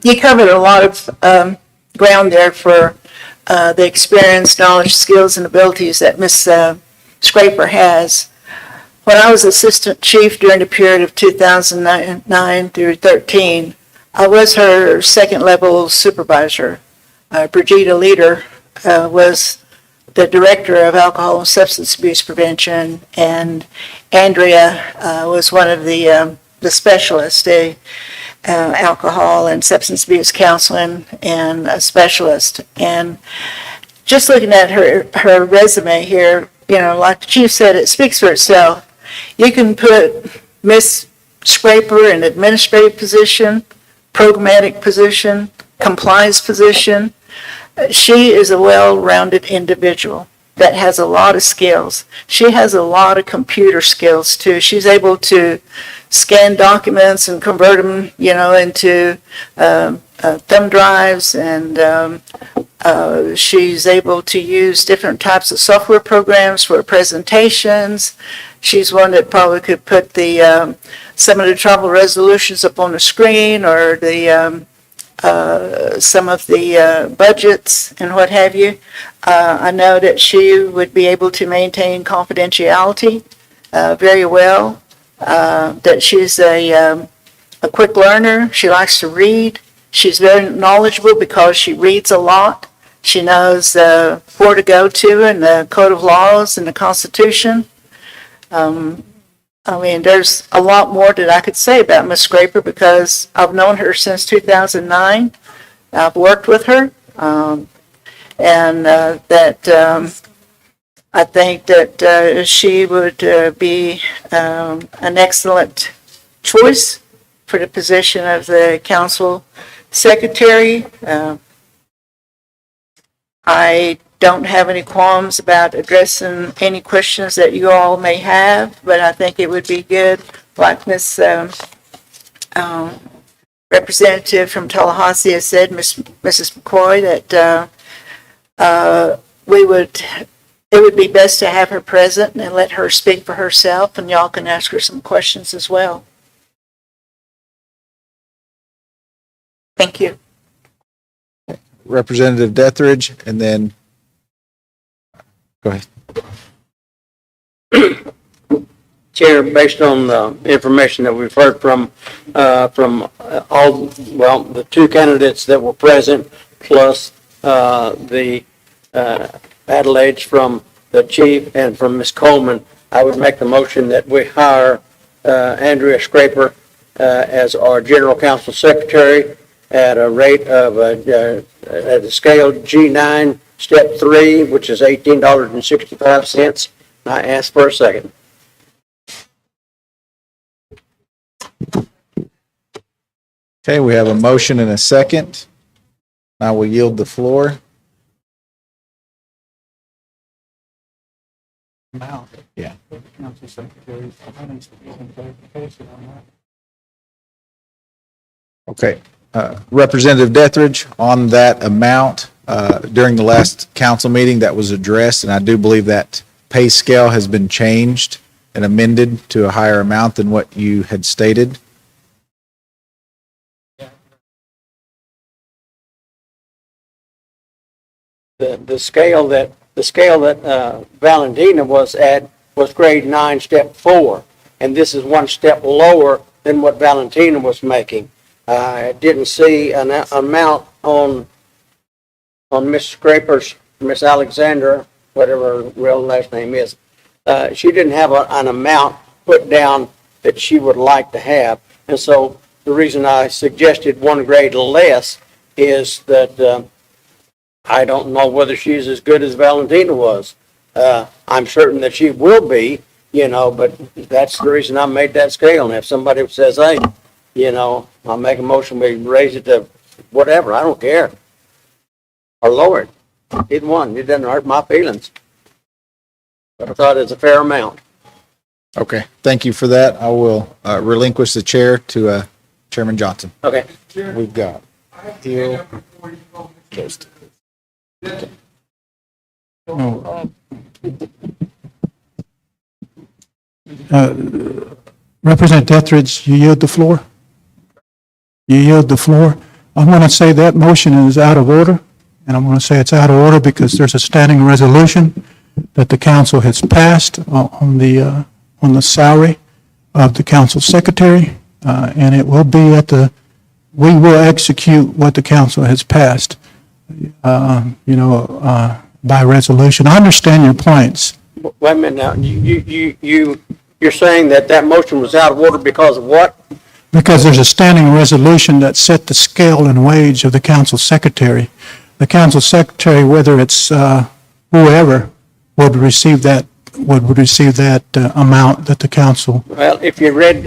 You covered a lot of ground there for the experience, knowledge, skills, and abilities that Ms. Scraper has. When I was assistant chief during the period of 2009 through 13, I was her second level supervisor. Brigida Leader was the director of alcohol and substance abuse prevention, and Andrea was one of the specialists, alcohol and substance abuse counseling, and a specialist. And just looking at her resume here, you know, like the chief said, it speaks for itself. You can put Miss Scraper in administrative position, programmatic position, compliance position. She is a well-rounded individual that has a lot of skills. She has a lot of computer skills too. She's able to scan documents and convert them, you know, into thumb drives, and she's able to use different types of software programs for presentations. She's one that probably could put the some of the trouble resolutions up on the screen, or the some of the budgets and what have you. I know that she would be able to maintain confidentiality very well. That she's a quick learner. She likes to read. She's very knowledgeable because she reads a lot. She knows where to go to in the Code of Laws and the Constitution. I mean, there's a lot more that I could say about Ms. Scraper, because I've known her since 2009. I've worked with her, and I think that she would be an excellent choice for the position of the council secretary. I don't have any qualms about addressing any questions that you all may have, but I think it would be good, like Ms. Representative from Tallahassee has said, Mrs. McCoy, that it would be best to have her present and let her speak for herself, and y'all can ask her some questions as well. Thank you. Representative Dethridge, and then, go ahead. Chair, based on the information that we've heard from the two candidates that were present, plus the Adelaide's from the chief and from Ms. Coleman, I would make the motion that we hire Andrea Scraper as our general counsel secretary at a rate of, at a scale G9, step 3, which is $18.65. I ask for a second. Okay, we have a motion and a second. I will yield the floor. Yeah. Okay. Representative Dethridge, on that amount, during the last council meeting that was addressed, and I do believe that pay scale has been changed and amended to a higher amount than what you had stated. The scale that Valentina was at was grade 9, step 4, and this is one step lower than what Valentina was making. I didn't see an amount on Miss Scraper's, Miss Alexandra, whatever her real last name is. She didn't have an amount put down that she would like to have, and so the reason I suggested one grade less is that I don't know whether she's as good as Valentina was. I'm certain that she will be, but that's the reason I made that scale. And if somebody says, hey, I'll make a motion, we raise it to whatever, I don't care. Or lower it. Either one, it doesn't hurt my feelings. But I thought it's a fair amount. Okay, thank you for that. I will relinquish the chair to Chairman Johnson. Okay. We've got Hill, Coast. Representative Dethridge, you yield the floor? You yield the floor? I'm going to say that motion is out of order, and I'm going to say it's out of order because there's a standing resolution that the council has passed on the salary of the council secretary, and it will be we will execute what the council has passed, by resolution. I understand your points. Wait a minute now. You're saying that motion was out of order because of what? Because there's a standing resolution that set the scale and wage of the council secretary. The council secretary, whether it's whoever, would receive that amount that the council. Well, if you read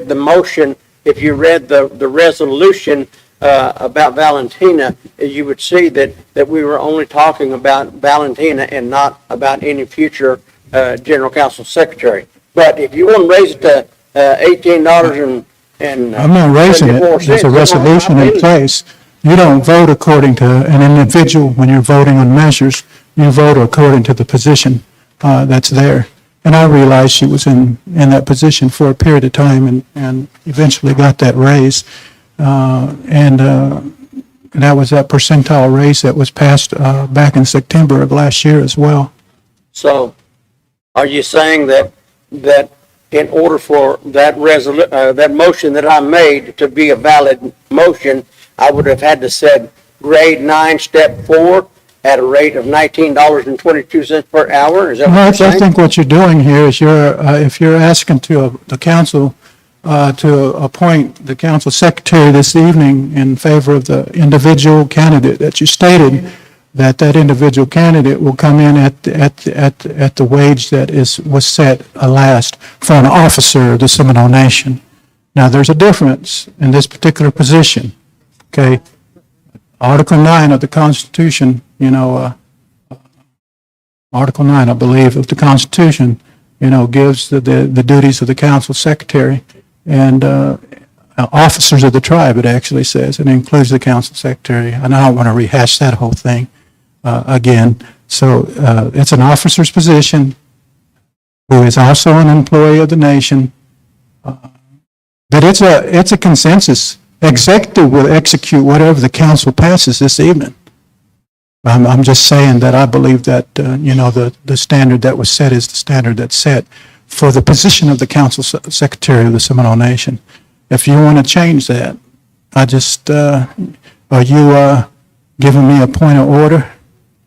the motion, if you read the resolution about Valentina, you would see that we were only talking about Valentina and not about any future general counsel secretary. But if you want to raise it to $18 I'm not raising it. There's a resolution in place. You don't vote according to an individual when you're voting on measures. You vote according to the position that's there. And I realized she was in that position for a period of time and eventually got that raise. And that was that percentile raise that was passed back in September of last year as well. So are you saying that in order for that motion that I made to be a valid motion, I would have had to said grade 9, step 4 at a rate of $19.22 per hour? Is that what you're saying? I think what you're doing here is if you're asking the council to appoint the council secretary this evening in favor of the individual candidate that you stated, that individual candidate will come in at the wage that was set last for an officer of the Seminole Nation. Now, there's a difference in this particular position. Okay? Article 9 of the Constitution, Article 9, I believe, of the Constitution, gives the duties of the council secretary and officers of the tribe, it actually says. It includes the council secretary. And I don't want to rehash that whole thing again. So it's an officer's position who is also an employee of the nation. But it's a consensus. Executive will execute whatever the council passes this evening. I'm just saying that I believe that, the standard that was set is the standard that's set for the position of the council secretary of the Seminole Nation. If you want to change that, are you giving me a point of order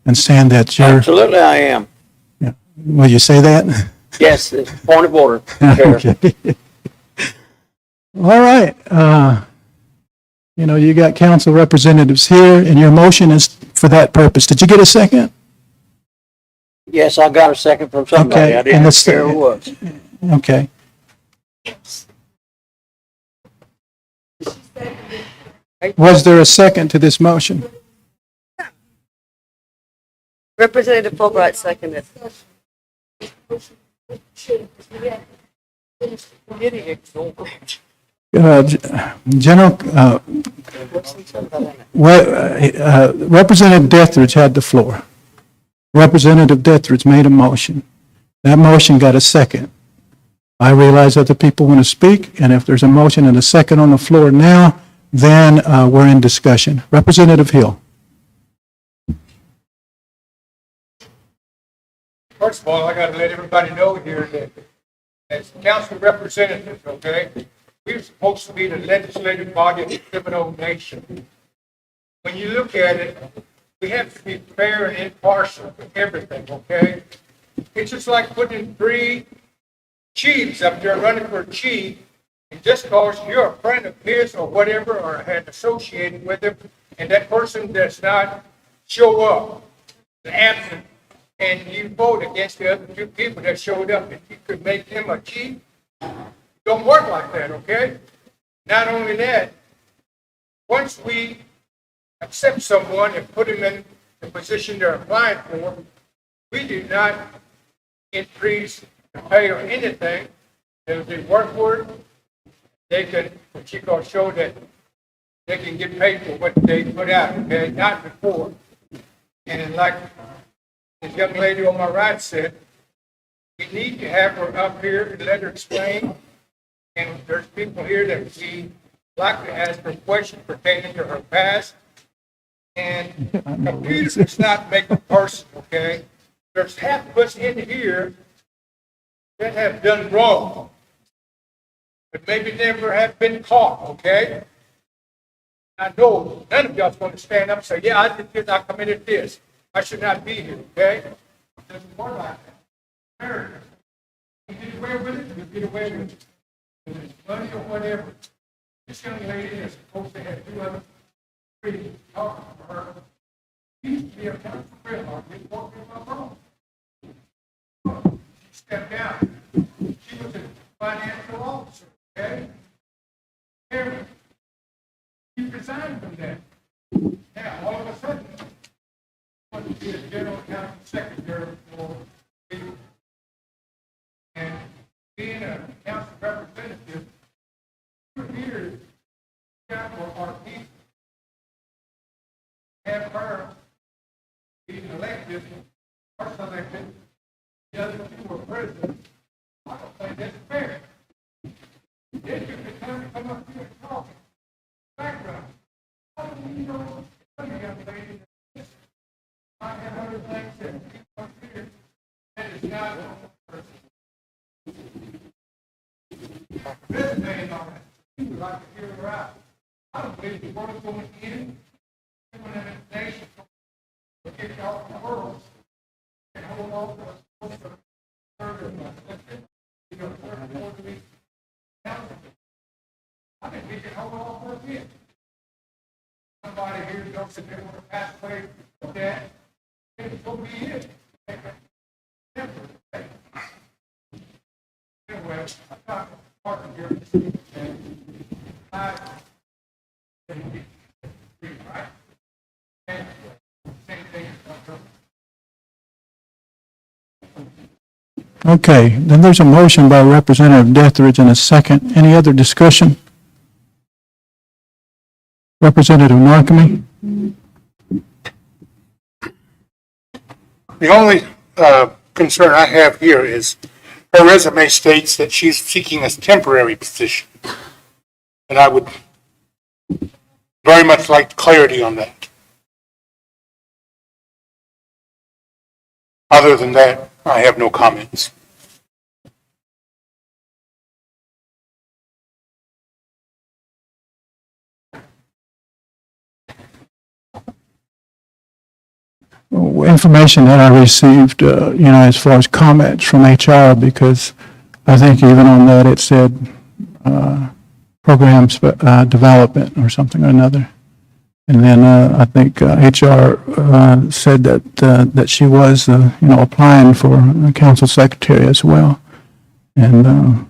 and saying that you're... Absolutely, I am. Will you say that? Yes, it's point of order, Chair. Okay. All right. You got council representatives here, and your motion is for that purpose. Did you get a second? Yes, I got a second from somebody. Okay, I and didn't the care who it was. Okay. Was there a second to this motion? Representative Fulbright seconded. Representative Dethridge had the floor. Representative Dethridge made a motion. That motion got a second. I realize other people want to speak, and if there's a motion and a second on the floor now, then we're in discussion. Representative Hill. First of all, I got to let everybody know here that as council representatives, okay, we're supposed to be the legislative body of the Seminole Nation. When you look at it, we have to be fair and impartial with everything, okay? It's just like putting 3 chiefs up there running for a chief, and just because you're a friend of his or whatever, or had associated with him, and that person does not show up, is absent, and you vote against the other 2 people that showed up, and you could make him a chief, don't work like that, okay? Not only that, once we accept someone and put them in the position they're applying for, we do not increase the pay or anything. If they work for it, they can, she gonna show that they can get paid for what they put out, okay? Not before. And like this young lady on my right said, we need to have her up here and let her explain. And there's people here that we like to ask her questions pertaining to her past. And computers does not make a person, okay? There's half of us in here that have done wrong, but maybe never have been caught, okay? I know none of y'all's going to stand up and say, yeah, I did this, I committed this. I should not be here, okay? It doesn't work like that. America, you get away with it, you get away with it. If it's money or whatever. This young lady is supposed to have 2 other people talking to her. She used to be a council president, I didn't walk in my phone. She stepped down. She was a financial officer, okay? Karen, she resigned from that. Now, all of a sudden, I want to be a general council secretary for people. And being a council representative, we're here for our people. Have her be elected, or selected, the other 2 are president. I don't think that's fair. Then you can come up here and talk. Background. How do you know some young lady I have other things that people up here that is not on the person. Resume on it. You would like to hear her out. I don't believe the world's going in. Human nation will get you off the world and hold on to us for further. I think we can hold on for a bit. Somebody here don't sit there with a pass away with that. It's going to be it. Anyway, I'm not part of your Okay, then there's a motion by Representative Dethridge and a second. Any other discussion? Representative Narkemy? The only concern I have here is her resume states that she's seeking a temporary position. And I would very much like clarity on that. Other than that, I have no comments. Information that I received, as far as comments from HR, because I think even on that it said programs development or something or another. And then I think HR said that she was, applying for council secretary as well. And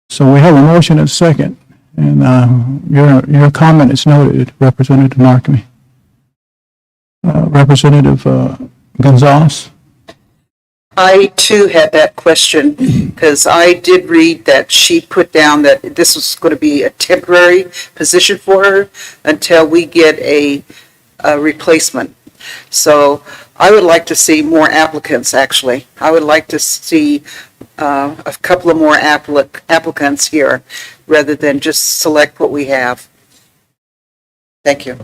so we have a motion and a second. And your comment is noted, Representative Narkemy. Representative Gonzalez? I too had that question because I did read that she put down that this was going to be a temporary position for her until we get a replacement. So I would like to see more applicants, actually. I would like to see a couple of more applicants here rather than just select what we have. Thank you.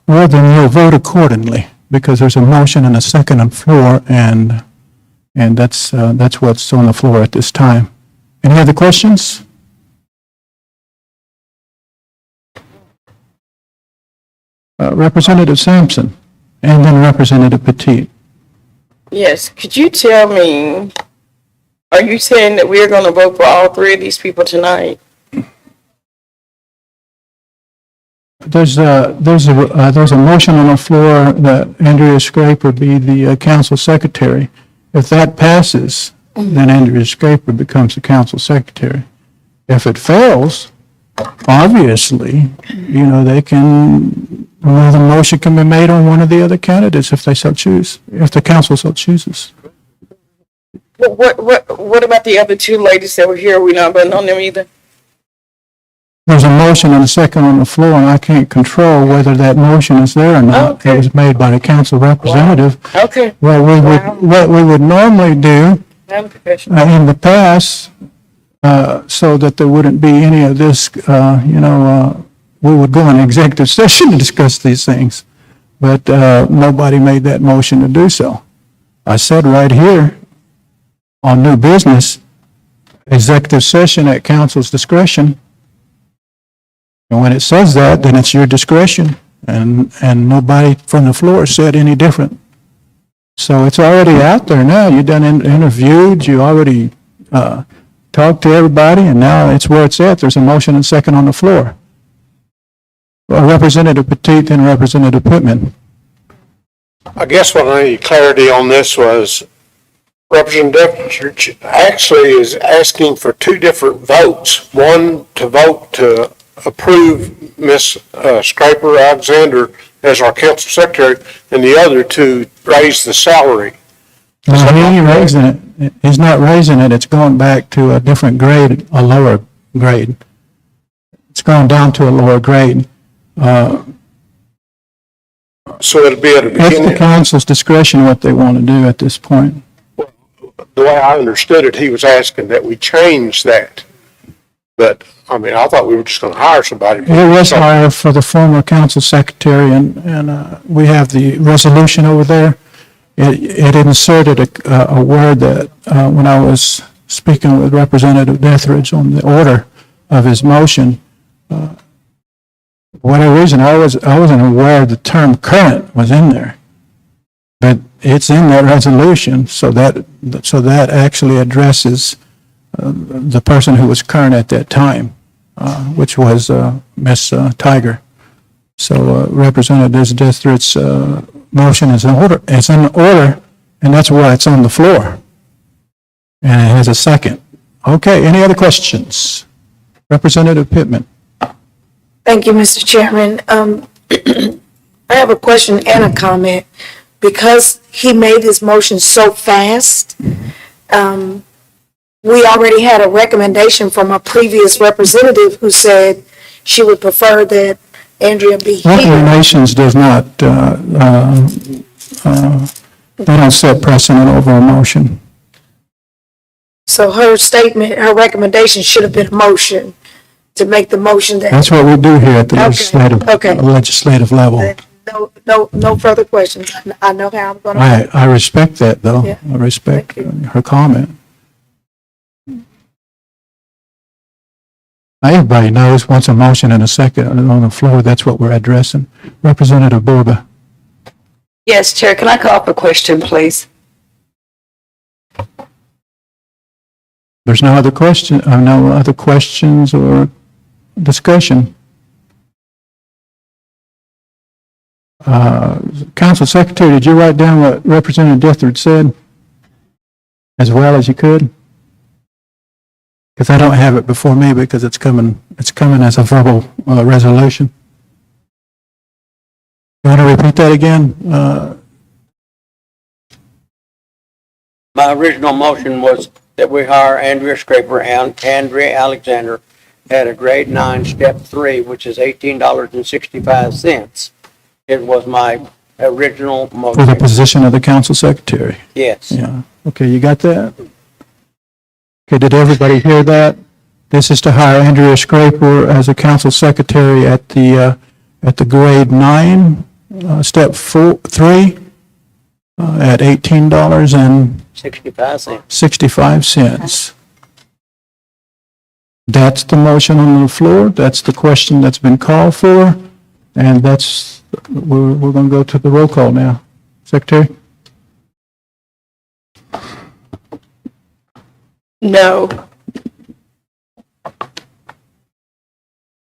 Well, then we'll vote accordingly, because there's a motion and a second on the floor, and that's what's on the floor at this time. Any other questions? Representative Sampson, and then Representative Petit. Yes, could you tell me, are you saying that we're going to vote for all three of these people tonight? There's a motion on the floor that Andrea Scraper be the council secretary. If that passes, then Andrea Scraper becomes the council secretary. If it fails, obviously, they can, the motion can be made on one of the other candidates if they so choose, if the council so chooses. What about the other two ladies that were here? We're not voting on them either? There's a motion and a second on the floor, and I can't control whether that motion is there or not. Okay. It was made by the council representative. Wow. Okay. Well, what we would normally do I'm professional. in the past, so that there wouldn't be any of this, we would go in executive session to discuss these things, but nobody made that motion to do so. I said right here on new business, executive session at council's discretion. And when it says that, then it's your discretion, and nobody from the floor said any different. So it's already out there now. You done interviewed, you already talked to everybody, and now it's where it's at. There's a motion and second on the floor. Representative Petit and Representative Pittman. I guess what I need clarity on this was Representative actually is asking for two different votes. One to vote to approve Ms. Scraper Alexander as our council secretary, and the other to raise the salary. No, he ain't raising it. He's not raising it. It's going back to a different grade, a lower grade. It's going down to a lower grade. So it'll be at a It's beginning. the council's discretion what they want to do at this point. The way I understood it, he was asking that we change that. But, I mean, I thought we were just going to hire somebody. It was hired for the former council secretary, and we have the resolution over there. It inserted a word that, when I was speaking with Representative Dethridge on the order of his motion, for whatever reason, I wasn't aware the term current was in there. But it's in that resolution, so that actually addresses the person who was current at that time, which was Ms. Tiger. So Representative Dethridge's motion is in order, and that's why it's on the floor. And it has a second. Okay, any other questions? Representative Pittman. Thank you, Mr. Chairman. I have a question and a comment. Because he made his motion so fast, we already had a recommendation from a previous representative who said she would prefer that Andrea be here. Recommendations does not, they don't set precedent over a motion. So her statement, her recommendation should have been a motion to make the motion that. That's what we do here at the Okay. legislative level. No further questions. I know how I'm gonna. I respect that, though. Yeah. I respect her comment. Now, everybody knows once a motion and a second on the floor, that's what we're addressing. Representative Borba. Yes, Chair, can I call up a question, please? There's no other questions or discussion. Council Secretary, did you write down what Representative Dithridge said as well as you could? Because I don't have it before me because it's coming as a verbal resolution. You want to repeat that again? My original motion was that we hire Andrea Scraper and Andrea Alexander at a grade 9, step 3, which is $18.65. It was my original motion. For the position of the Council Secretary. Yes. Yeah. Okay, you got that? Okay, did everybody hear that? This is to hire Andrea Scraper as a Council Secretary at the grade 9, step 3, at $18.65. That's the motion on the floor. That's the question that's been called for. And we're going to go to the roll call now. Secretary? No.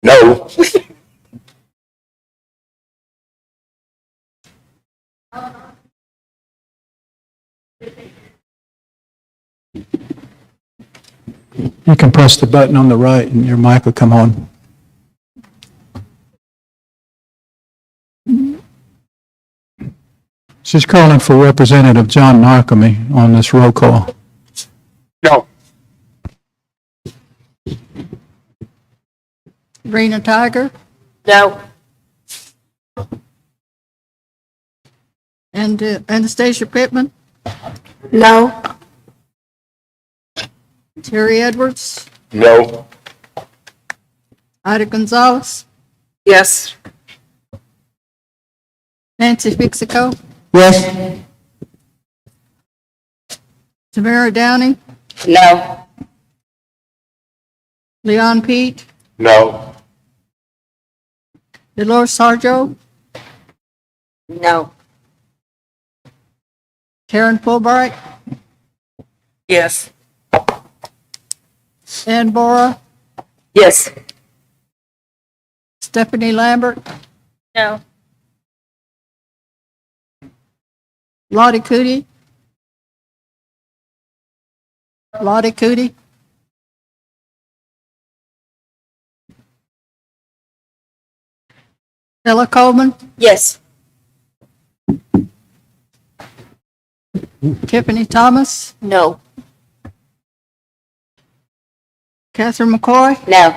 No. You can press the button on the right and your mic will come on. She's calling for Representative John Narkemy on this roll call. No. Rena Tiger No. and Anastasia Pittman, No. Terry Edwards, No. Ida Gonzalez, Yes. Nancy Fixico, Yes. Tamara Downing, No. Leon Pete, No. Dolores Sarjo, No. Karen Fulbright, Yes. Ann Bora, Yes. Stephanie Lambert, No. Lottie Cootie, Ella Coleman, Yes. Tiffany Thomas, No. Catherine McCoy, No.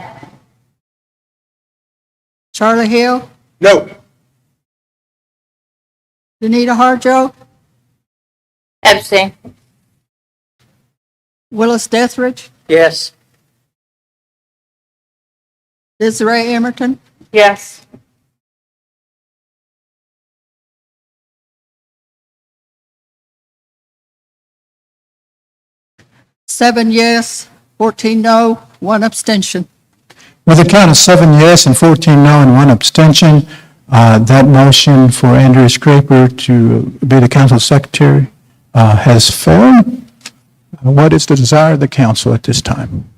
Charlie Hill, No. Danita Harjo, Abstain. Willis Dethridge, Yes. Desiree Emerton, Yes. seven yes, 14 no, one abstention. With a count of 7 yes and 14 no and 1 abstention, that motion for Andrea Scraper to be the Council Secretary has failed. What is the desire of the council at this time?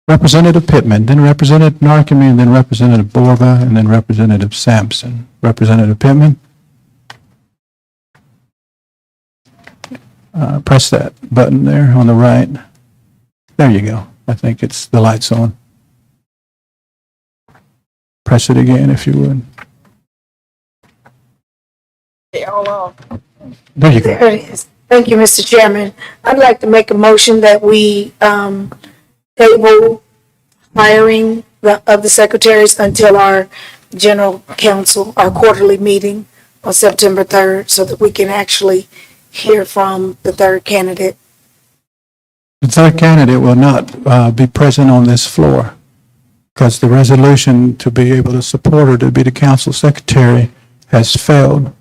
Representative Pittman, then Representative Narkemy, and then Representative Borba, and then Representative Sampson. Representative Pittman? Press that button there on the right. There you go. I think the light's on. Press it again if you would. They're all on. There you go. There it is. Thank you, Mr. Chairman. I'd like to make a motion that we table hiring of the secretaries until our general council, our quarterly meeting on September 3rd, so that we can actually hear from the third candidate. The third candidate will not be present on this floor because the resolution to be able to support her to be the council secretary has failed.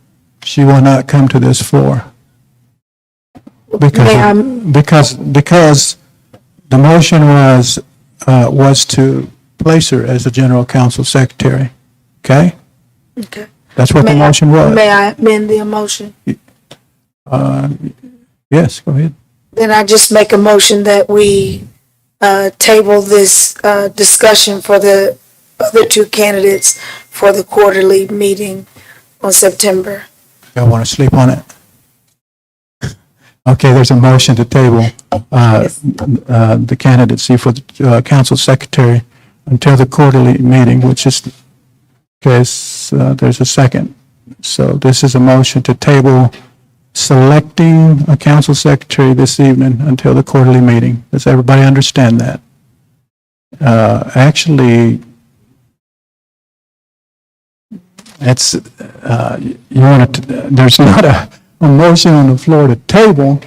She will not come to this floor. Because the motion was to place her as the general council secretary. Okay? Okay. That's what the motion was. May I amend the motion? Yes, go ahead. Then I just make a motion that we table this discussion for the other two candidates for the quarterly meeting on September. Y'all want to sleep on it? Okay, there's a motion to table the candidacy for the council secretary until the quarterly meeting, which is, okay, there's a second. So this is a motion to table selecting a council secretary this evening until the quarterly meeting. Does everybody understand that? Actually, it's, you want to, there's not a motion on the floor to table,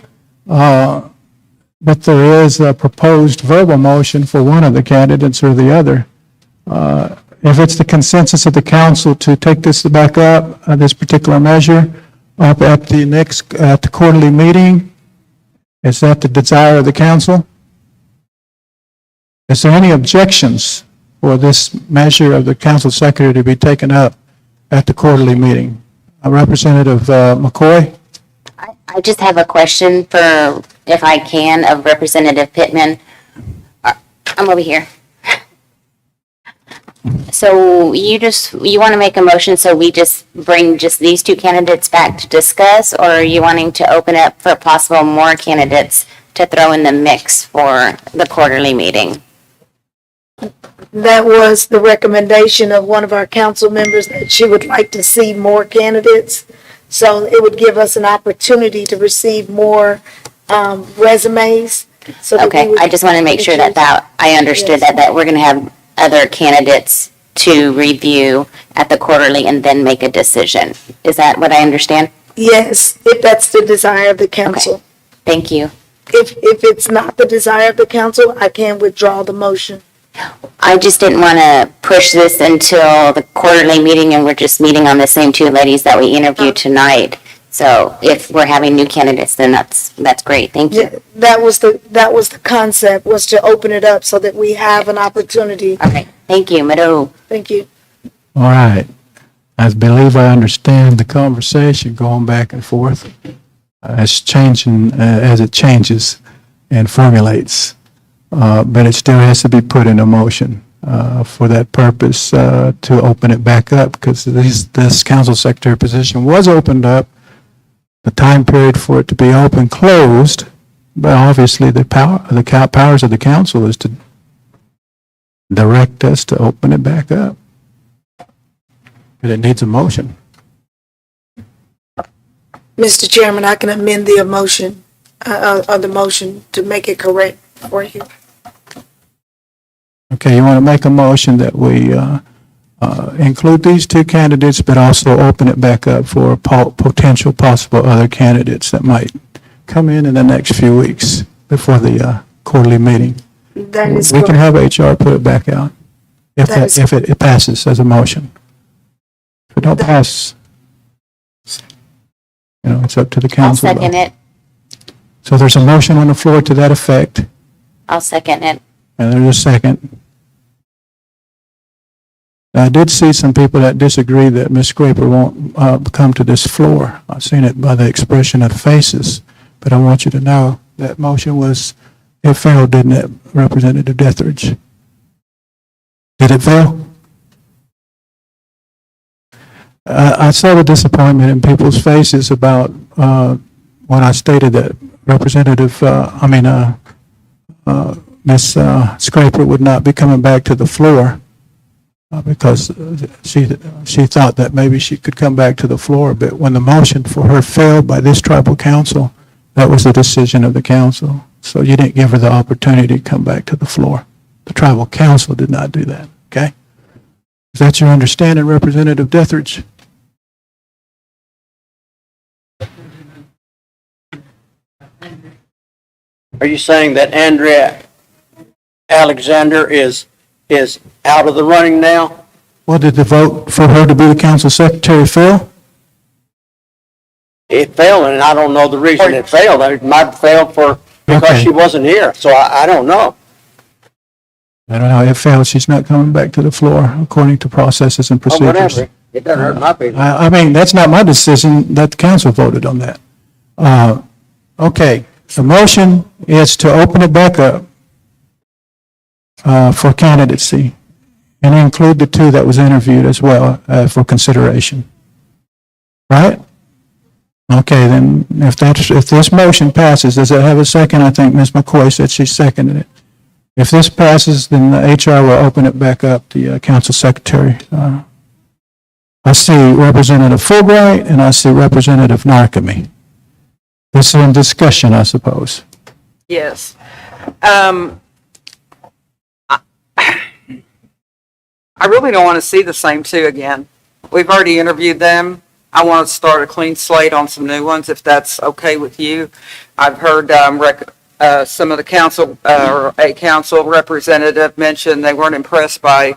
but there is a proposed verbal motion for one of the candidates or the other. If it's the consensus of the council to take this back up, this particular measure, up at the quarterly meeting, is that the desire of the council? Is there any objections for this measure of the council secretary to be taken up at the quarterly meeting? Representative McCoy? I just have a question for, if I can, of Representative Pittman. I'm over here. So you want to make a motion so we just bring just these two candidates back to discuss, or are you wanting to open up for possible more candidates to throw in the mix for the quarterly meeting? That was the recommendation of one of our council members, that she would like to see more candidates. So it would give us an opportunity to receive more resumes. So that Okay, we would- I just want to make sure that I understood that we're going to have other candidates to review at the quarterly and then make a decision. Is that what I understand? Yes, if that's the desire of the council. Thank you. If it's not the desire of the council, I can withdraw the motion. I just didn't want to push this until the quarterly meeting and we're just meeting on the same two ladies that we interviewed tonight. So if we're having new candidates, then that's great. Thank you. Yeah, that was the concept, was to open it up so that we have an opportunity. Okay, thank you, Madhu. Thank you. All right. I believe I understand the conversation going back and forth. It's changing as it changes and formulates. But it still has to be put in a motion for that purpose to open it back up, because this council secretary position was opened up. The time period for it to be open closed, but obviously the powers of the council is to direct us to open it back up. But it needs a motion. Mr. Chairman, I can amend the motion, the motion to make it correct for you. Okay, you want to make a motion that we include these two candidates, but also open it back up for potential possible other candidates that might come in the next few weeks before the quarterly meeting. That is We can correct. have HR put it back out if it passes as a motion. If it don't pass, it's up to the I'll council. second it. So there's a motion on the floor to that effect, I'll second it. and there's a second. I did see some people that disagree that Ms. Scraper won't come to this floor. I've seen it by the expression of faces, but I want you to know that motion it failed, didn't it, Representative Dethridge? Did it fail? I saw the disappointment in people's faces about when I stated that Ms. Scraper would not be coming back to the floor. Because she thought that maybe she could come back to the floor, but when the motion for her failed by this tribal council, That was the decision of the council. So you didn't give her the opportunity to come back to the floor. The tribal council did not do that, okay? Is that your understanding, Representative Dethridge? Are you saying that Andrea Alexander is out of the running now? Well, did the vote for her to be the council secretary fail? It failed, and I don't know the reason it failed. It might have failed because Okay. she wasn't here, so I don't know. I don't know, it failed, she's not coming back to the floor according to processes and Or procedures. whatever. It doesn't hurt my feelings. I mean, that's not my decision, that the council voted on that. Okay, the motion is to open it back up for candidacy and include the two that was interviewed as well for consideration. Right? Okay, then if this motion passes, does it have a second? I think Ms. McCoy said she seconded it. If this passes, then the HR will open it back up, the council secretary. I see Representative Fulbright and I see Representative Narkemy. This is in discussion, I suppose. Yes. I really don't want to see the same two again. We've already interviewed them. I want to start a clean slate on some new ones, if that's okay with you. I've heard some of the council, or a council representative mention they weren't impressed by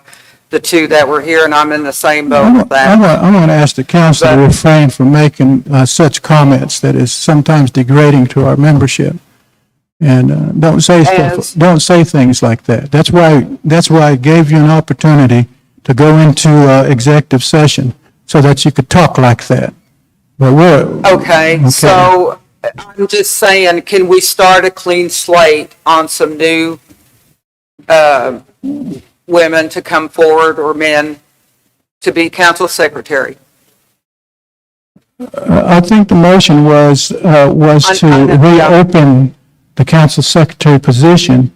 the two that were here, and I'm in the same boat with that. I want to ask the council to refrain from making such comments that is sometimes degrading to our membership. And don't say things like that. That's why I gave you an opportunity to go into executive session so that you could talk like that. But Okay, so I'm just saying, can we start a clean slate on some new women to come forward, or men to be council secretary? I think the motion was to reopen the council secretary position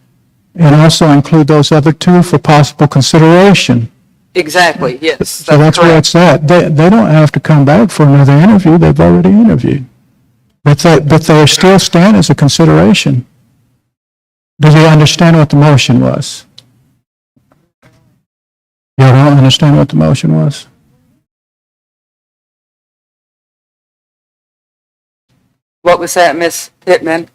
and also include those other two for possible consideration. Exactly, yes. So that's where it's at. They don't have to come back for another interview. They've already interviewed. But they still stand as a consideration. Do you understand what the motion was? You don't understand what the motion was? What was that, Ms. Pittman?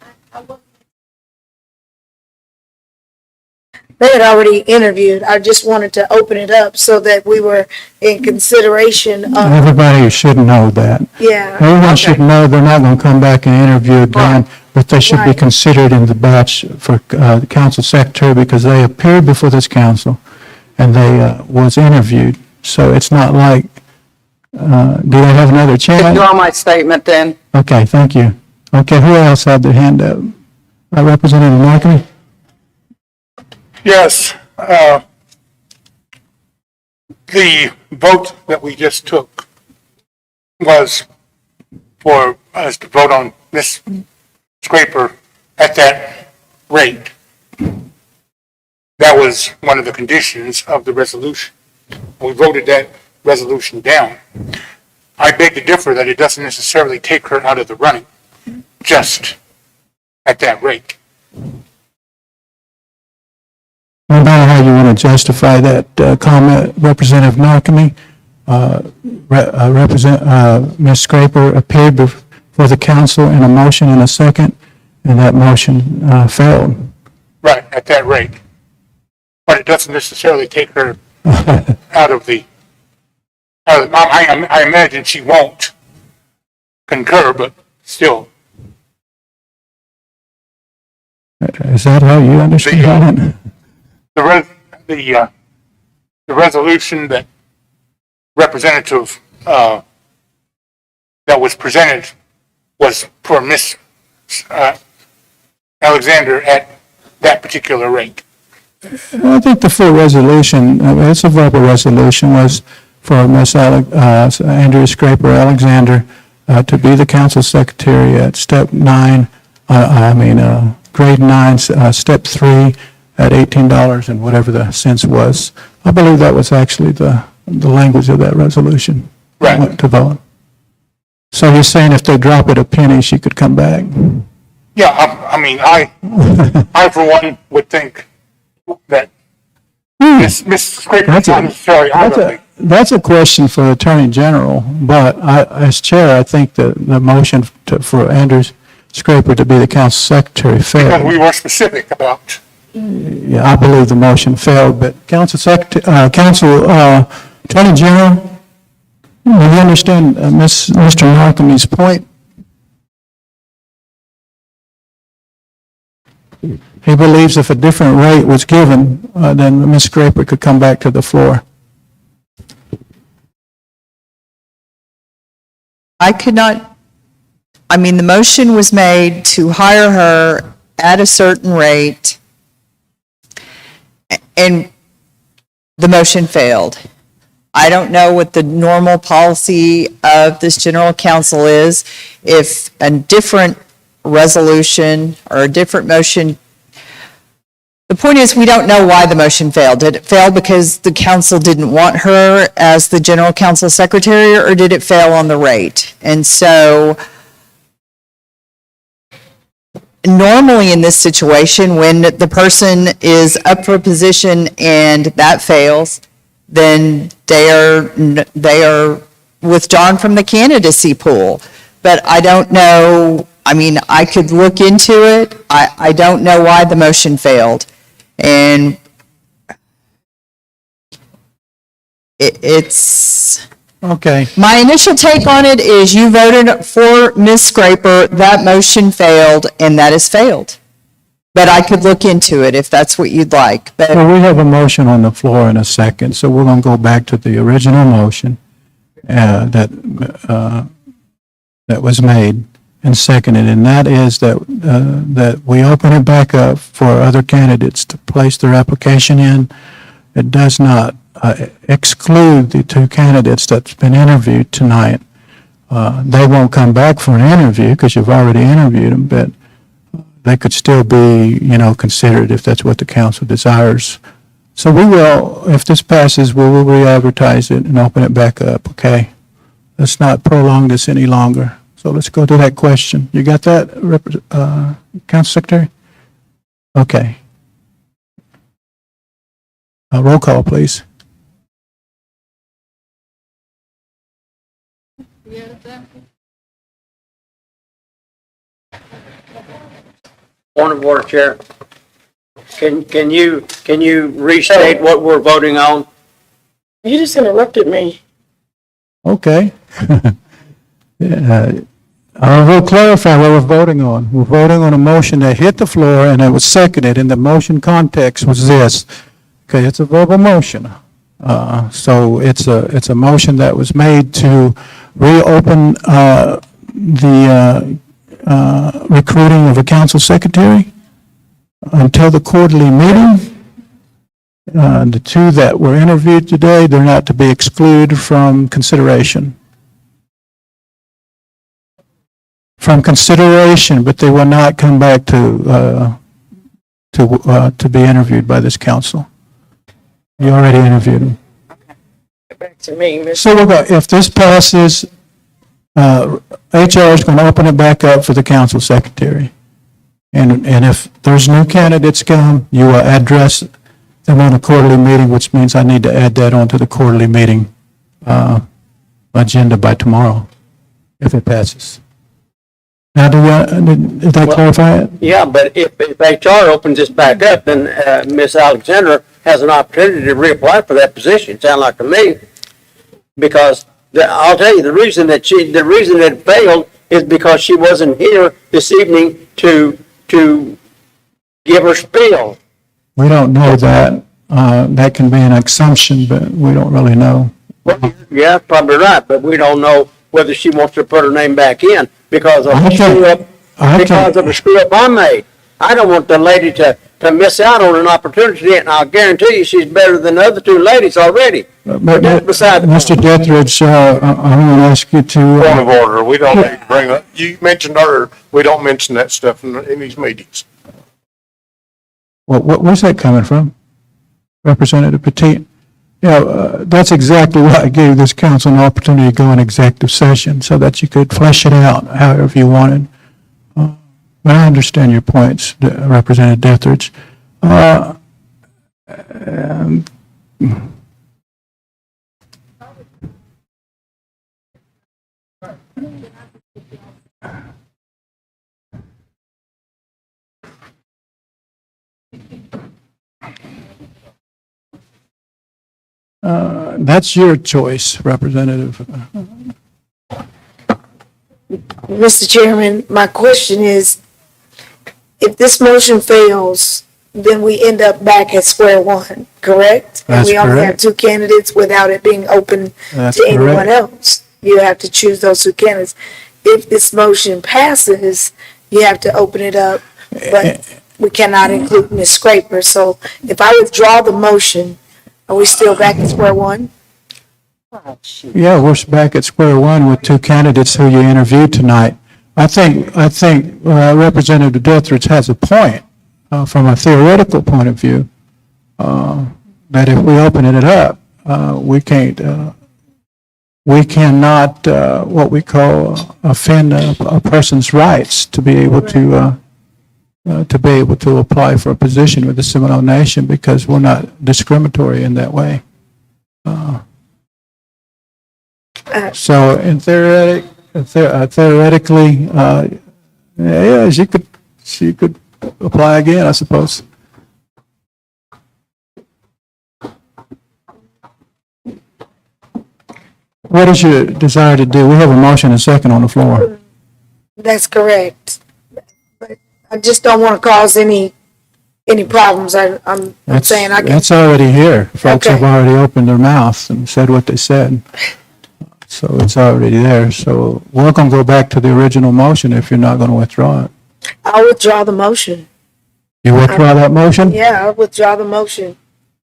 They had already interviewed. I just wanted to open it up so that we were in consideration of, Everybody should know that. yeah. Everyone should know they're not going to come back and interview again, but they should be Right. considered in the batch for the council secretary because they appeared before this council and they was interviewed. So it's not like, do they have another chance? Withdraw my statement then. Okay, thank you. Okay, who else had their hand up? Representative Markey? Yes, the vote that we just took was for us to vote on Ms. Scraper at that rate. That was one of the conditions of the resolution. We voted that resolution down. I beg to differ that it doesn't necessarily take her out of the running, just at that rate. No matter how you want to justify that comment, Representative Narkemy, Ms. Scraper appeared before the council in a motion and a second, and that motion failed. Right, at that rate. But it doesn't necessarily take her out of the, I imagine she won't concur, but still. Is that how you understand it? The resolution that representative, that was presented was for Ms. Alexander at that particular rate. I think the full resolution, it's a verbal resolution, was for Ms. Andrea Scraper Alexander to be the council secretary at step 9, grade 9, step 3 at $18 and whatever the cents was. I believe that was actually the language of that resolution. Right. To vote. So you're saying if they drop it a penny, she could come back? Yeah, I mean, I for one would think that Ms. Scraper is not necessarily honorably. That's a question for the Attorney General, but as Chair, I think the motion for Andrew Scraper to be the Council Secretary failed. Because we were specific about. Yeah, I believe the motion failed, but Attorney General, do you understand Mr. Markham's point? He believes if a different rate was given, then Ms. Scraper could come back to the floor. I could not, I mean, the motion was made to hire her at a certain rate, and the motion failed. I don't know what the normal policy of this general counsel is. If a different resolution or a different motion, the point is, we don't know why the motion failed. Did it fail because the council didn't want her as the general counsel secretary, or did it fail on the rate? And so normally in this situation, when the person is up for a position and that fails, then they are withdrawn from the candidacy pool. But I don't know, I mean, I could look into it. I don't know why the motion failed. And it's... Okay. My initial take on it is you voted for Ms. Scraper, that motion failed, and that has failed. But I could look into it if that's what you'd like. But Well, we have a motion on the floor in a second, so we're going to go back to the original motion that was made and seconded, and that is that we open it back up for other candidates to place their application in. It does not exclude the two candidates that's been interviewed tonight. They won't come back for an interview because you've already interviewed them, but they could still be, considered if that's what the council desires. So we will, if this passes, we will re-advertise it and open it back up, okay? Let's not prolong this any longer. So let's go to that question. You got that, Council Secretary? Okay. Roll call, please. Point of order, Chair. Can you restate what we're voting on? You just interrupted me. Okay. I will clarify what we're voting on. We're voting on a motion that hit the floor and it was seconded, and the motion context was this. Okay, it's a verbal motion. So it's a motion that was made to reopen the recruiting of a council secretary until the quarterly meeting. The two that were interviewed today, they're not to be excluded from consideration. From consideration, but they will not come back to be interviewed by this council. You already interviewed them. Back to me, Ms. So if this passes, HR is going to open it back up for the council secretary. And if there's new candidates come, you will address them on a quarterly meeting, which means I need to add that onto the quarterly meeting agenda by tomorrow, if it passes. Now, did that clarify it? Yeah, but if HR opens this back up, then Ms. Alexander has an opportunity to reapply for that position, sound like to me. Because I'll tell you, the reason that it failed is because she wasn't here this evening to give her spiel. We don't know that. That can be an assumption, but we don't really know. Well, yeah, probably right, but we don't know whether she wants to put her name back in because of the screw up I made. I don't want the lady to miss out on an opportunity, and I'll guarantee you she's better than the other two ladies already. But Mr. Dethridge, I'm going to ask you to... Point of order, we don't need to bring up, you mentioned earlier, we don't mention that stuff in these meetings. Well, where's that coming from? Representative Petit? That's exactly why I gave this council an opportunity to go in executive session so that you could flesh it out however you wanted. I understand your points, Representative Dethridge. That's your choice, Representative. Mr. Chairman, my question is, if this motion fails, then we end up back at square one, correct? And That's we only have correct. two candidates without it being open That's to anyone correct. else. You have to choose those two candidates. If this motion passes, you have to open it up, but we cannot include Ms. Scraper. So if I withdraw the motion, are we still back at square one? Yeah, we're back at square one with two candidates who you interviewed tonight. I think Representative Dethridge has a point from a theoretical point of view that if we open it up, we cannot what we call offend a person's rights to be able to apply for a position with the Seminole Nation because we're not discriminatory in that way. So in theoretically, yeah, she could apply again, I suppose. What is your desire to do? We have a motion and second on the floor. That's correct. But I just don't want to cause any problems. I'm saying I can. That's already here. Folks have Okay. already opened their mouths and said what they said. So it's already there. So we're going to go back to the original motion if you're not going to withdraw it. I'll withdraw the motion. You withdraw that motion? Yeah, I'll withdraw the motion.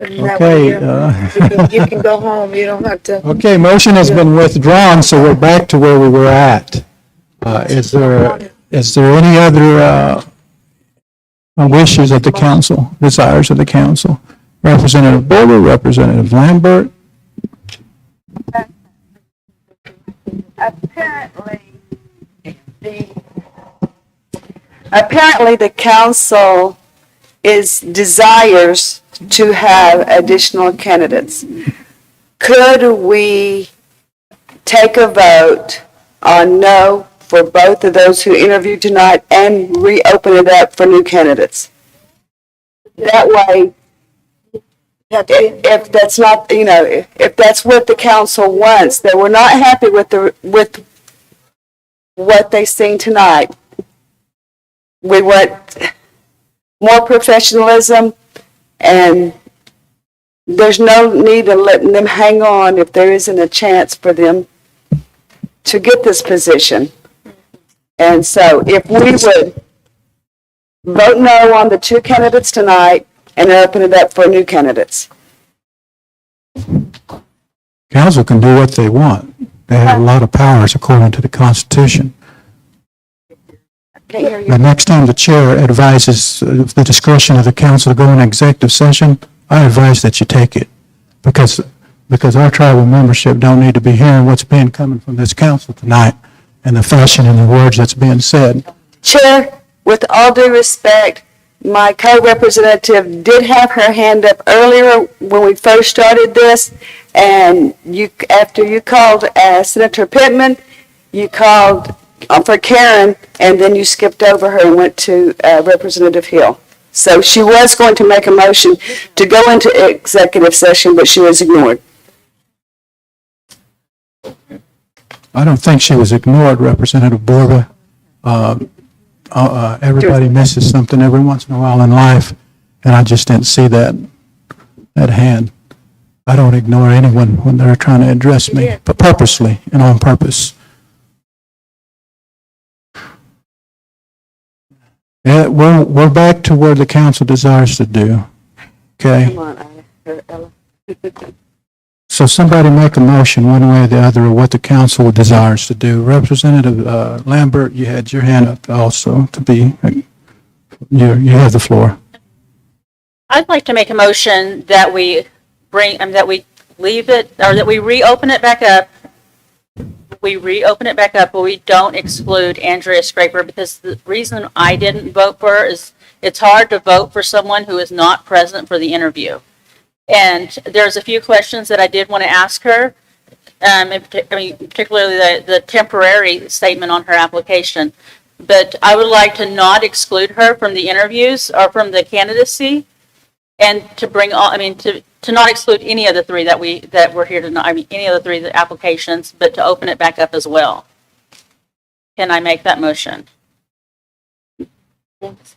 And that Okay. way you can go home. You don't have to. Okay, motion has been withdrawn, so we're back to where we were at. Is there any other wishes of the council, desires of the council? Representative Boulder, Representative Lambert? Apparently, the council desires to have additional candidates. Could we take a vote on no for both of those who interviewed tonight and reopen it up for new candidates? That way, if that's not, if that's what the council wants, that we're not happy with what they seen tonight, we want more professionalism, and there's no need in letting them hang on if there isn't a chance for them to get this position. And so if we would vote no on the two candidates tonight and open it up for new candidates. Council can do what they want. They have a lot of powers according to the Constitution. Can't hear you. The next time the chair advises the discretion of the council to go in executive session, I advise that you take it. Because our tribal membership don't need to be hearing what's being coming from this council tonight and the fashion and the words that's being said. Chair, with all due respect, my co-representative did have her hand up earlier when we first started this, and after you called Senator Pittman, you called for Karen, and then you skipped over her and went to Representative Hill. So she was going to make a motion to go into executive session, but she was ignored. I don't think she was ignored, Representative Borba. Everybody misses something every once in a while in life, and I just didn't see that hand. I don't ignore anyone when they're trying to address me, but purposely and on purpose. Yeah, we're back to where the council desires to do. Okay? Come on, Ella. So somebody make a motion one way or the other of what the council desires to do. Representative Lambert, you had your hand up also to be, you have the floor. I'd like to make a motion that we leave it, or that we reopen it back up we reopen it back up, but we don't exclude Andrea Scraper, because the reason I didn't vote for her is it's hard to vote for someone who is not present for the interview. And there's a few questions that I did want to ask her. Particularly the temporary statement on her application. But I would like to not exclude her from the interviews or from the candidacy, and to bring all, to not exclude any of the three that we're here tonight, any of the three applications, but to open it back up as well. Can I make that motion?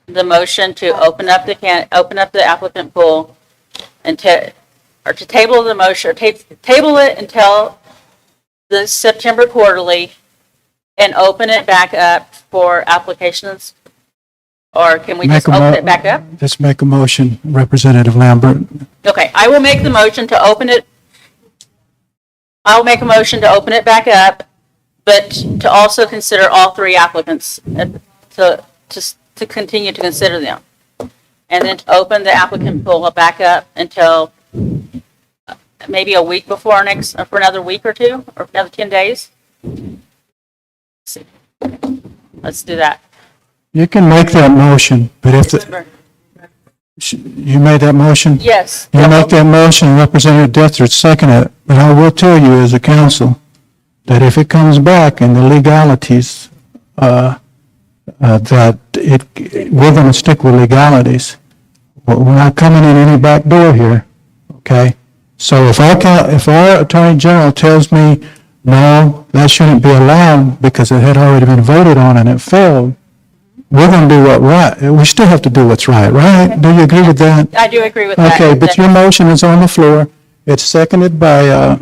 The motion to open up the applicant pool and to table the motion, or table it until the September quarterly and open it back up for applications? Or can we just open it back up? Just make a motion, Representative Lambert. Okay, I will make the motion to open it. I'll make a motion to open it back up, but to also consider all three applicants, to continue to consider them. And then to open the applicant pool back up until maybe a week before for another week or two, or another 10 days. Let's do that. You can make that motion, but if you made that motion? Yes. You make that motion, Representative Dethridge seconded it, but I will tell you as a council that if it comes back and the legalities, we're going to stick with legalities. We're not coming in any back door here, okay? So if our Attorney General tells me, no, that shouldn't be allowed because it had already been voted on and it failed, we're going to do what's right. We still have to do what's right, right? Do you agree with that? I do agree with that. Okay, but your motion is on the floor. It's seconded by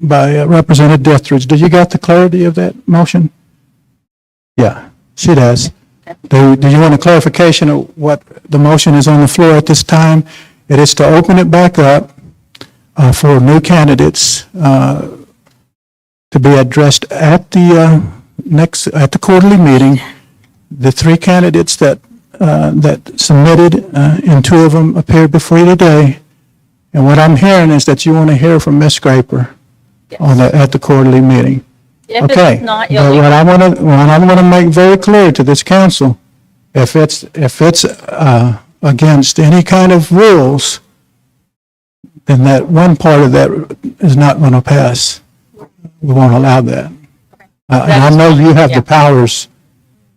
Representative Dethridge. Do you got the clarity of that motion? Yeah, she does. Do you want a clarification of what the motion is on the floor at this time? It is to open it back up for new candidates to be addressed at the quarterly meeting. The three candidates that submitted, and two of them appeared before you today. And what I'm hearing is that you want to hear from Ms. Scraper at the quarterly meeting. If Okay. it's not But illegal. what I'm going to make very clear to this council, if it's against any kind of rules, then that one part of that is not going to pass. We won't allow that. And I know you have the powers.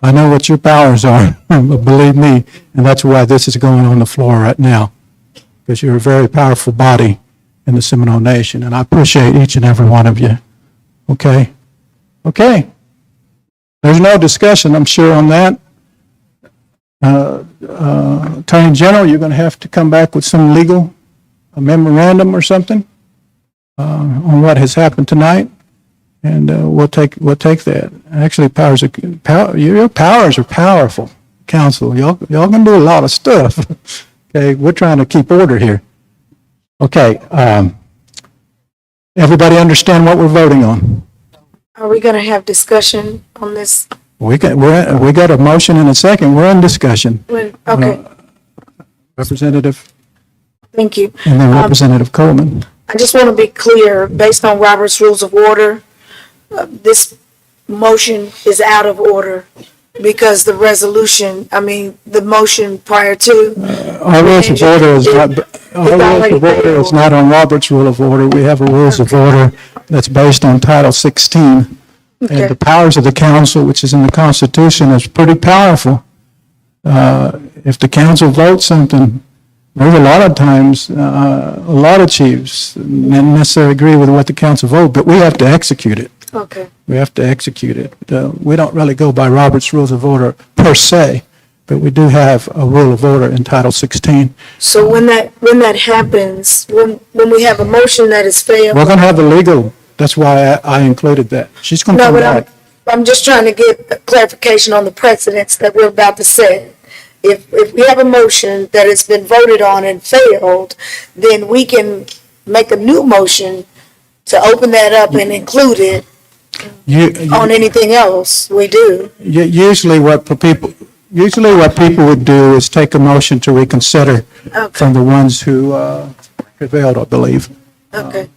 I know what your powers are, believe me, and that's why this is going on the floor right now, because you're a very powerful body in the Seminole Nation, and I appreciate each and every one of you. Okay? Okay. There's no discussion, I'm sure, on that. Attorney General, you're going to have to come back with some legal memorandum or something on what has happened tonight. And we'll take that. Actually, your powers are powerful, council. Y'all can do a lot of stuff. Okay, we're trying to keep order here. Okay, everybody understand what we're voting on? Are we going to have discussion on this? We got a motion and a second. We're in discussion. Okay, Representative, thank you. and then Representative Coleman. I just want to be clear, based on Robert's Rules of Order, this motion is out of order because the motion prior to. Our rules of order is not on Robert's Rule of Order. We have a rules of order that's based on Title 16. Okay. And the powers of the council, which is in the Constitution, is pretty powerful. If the council votes something, there's a lot of times, a lot of chiefs not necessarily agree with what the council vote, but we have to execute it. Okay. We have to execute it. We don't really go by Robert's Rules of Order per se, but we do have a rule of order in Title 16. So when that happens, when we have a motion that is failed. We're going to have the legal, that's why I included that. She's going to come back. I'm just trying to get clarification on the precedents that we're about to set. If we have a motion that has been voted on and failed, then we can make a new motion to open that up and include it on anything else we do. Usually what people would do is take a motion to reconsider from the ones who prevailed, I believe. Okay.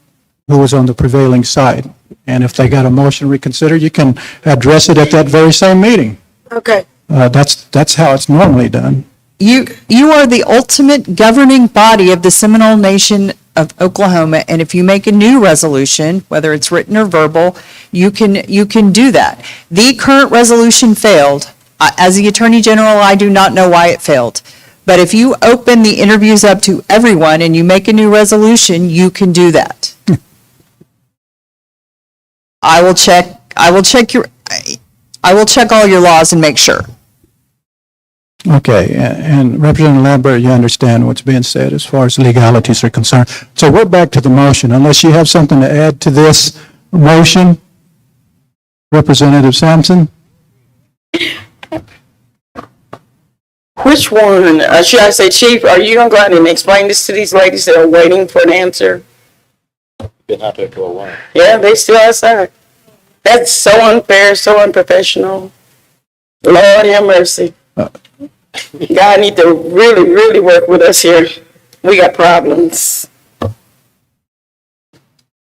who was on the prevailing side. And if they got a motion reconsider, you can address it at that very same meeting. Okay. That's how it's normally done. You are the ultimate governing body of the Seminole Nation of Oklahoma, and if you make a new resolution, whether it's written or verbal, you can do that. The current resolution failed. As the Attorney General, I do not know why it failed. But if you open the interviews up to everyone and you make a new resolution, you can do that. I will check all your laws and make sure. Okay, and Representative Lambert, you understand what's being said as far as legalities are concerned. So we're back to the motion, unless you have something to add to this motion. Representative Sampson? Which one, should I say, Chief, are you gonna go out and explain this to these ladies that are waiting for an answer? Been out there for a while. Yeah, they still outside. That's so unfair, so unprofessional. Lord have mercy. God need to really, really work with us here. We got problems. Well,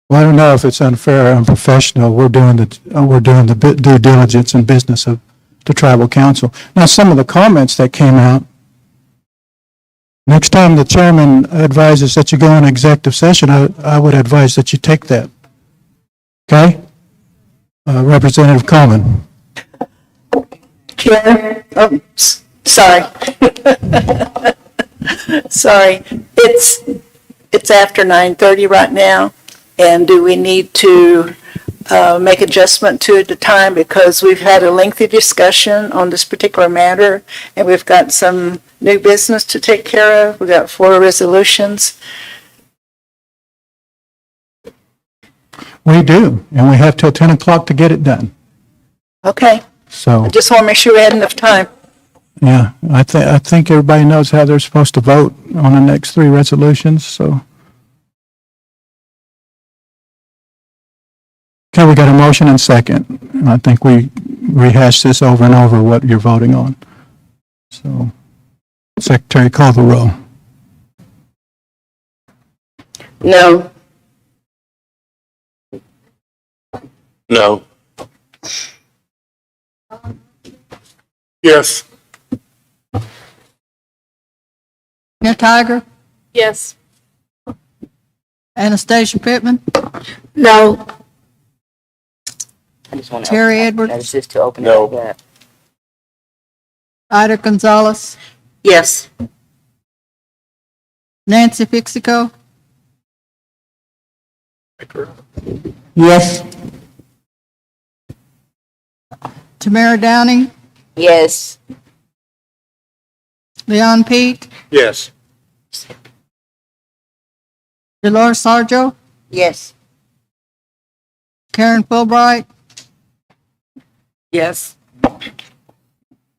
I don't know if it's unfair or unprofessional. We're doing the due diligence and business of the tribal council. Now, some of the comments that came out, next time the chairman advises that you go in executive session, I would advise that you take that. Okay? Representative Coleman. Chair, sorry. Sorry, it's after 9:30 right now, and do we need to make adjustment to the time because we've had a lengthy discussion on this particular matter, and we've got some new business to take care of. We've got 4 resolutions. We do, and we have till 10 o'clock to get it done. Okay, So, I just want to make sure we had enough time. yeah, I think everybody knows how they're supposed to vote on the next 3 resolutions, so. Okay, we got a motion and second. And I think we rehashed this over and over, what you're voting on. So, Secretary, call the roll. No. No. Yes. Mayor Tiger, Yes. Anastasia Pittman, No. I just want Terry Edwards, That's just to open No. it up. Ida Gonzalez, Yes. Nancy Fixico, Yes. Tamara Downing, Yes. Leon Pete, Yes. Dolores Sarjo, Yes. Karen Fulbright, Yes.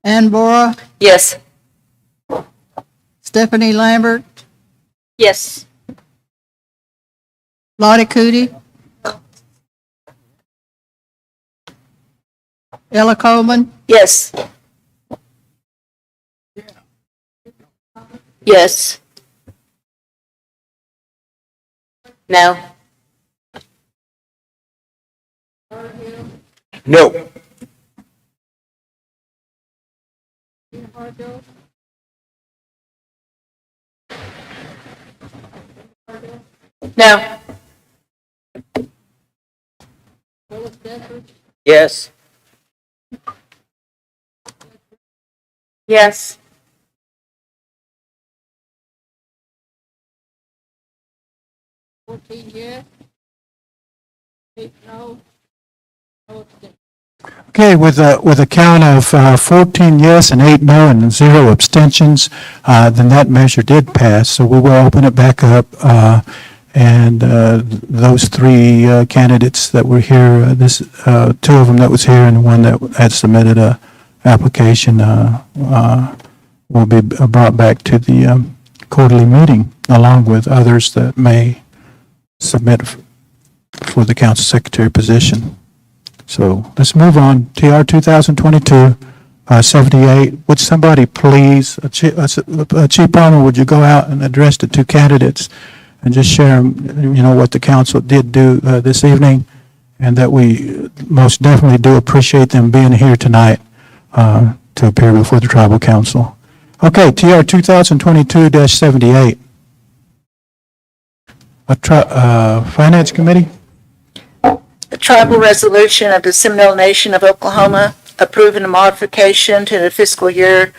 Ann Bora, Yes. Stephanie Lambert, Yes. Lottie Cootie, Ella Coleman, Yes. Yes. No. No. No. Yes. Yes. Okay, with a count of 14 yes and 8 no and 0 abstentions, then that measure did pass. So we will open it back up, and those 3 candidates that were here, 2 of them that was here and one that had submitted a application, will be brought back to the quarterly meeting, along with others that may submit for the council secretary position. So let's move on. TR 2022-78. Would somebody please, Chief Palmer, would you go out and address the 2 candidates and just share, what the council did do this evening, and that we most definitely do appreciate them being here tonight to appear before the tribal council. Okay, TR 2022-78. Finance Committee? A tribal resolution of the Seminole Nation of Oklahoma approving a modification to the fiscal year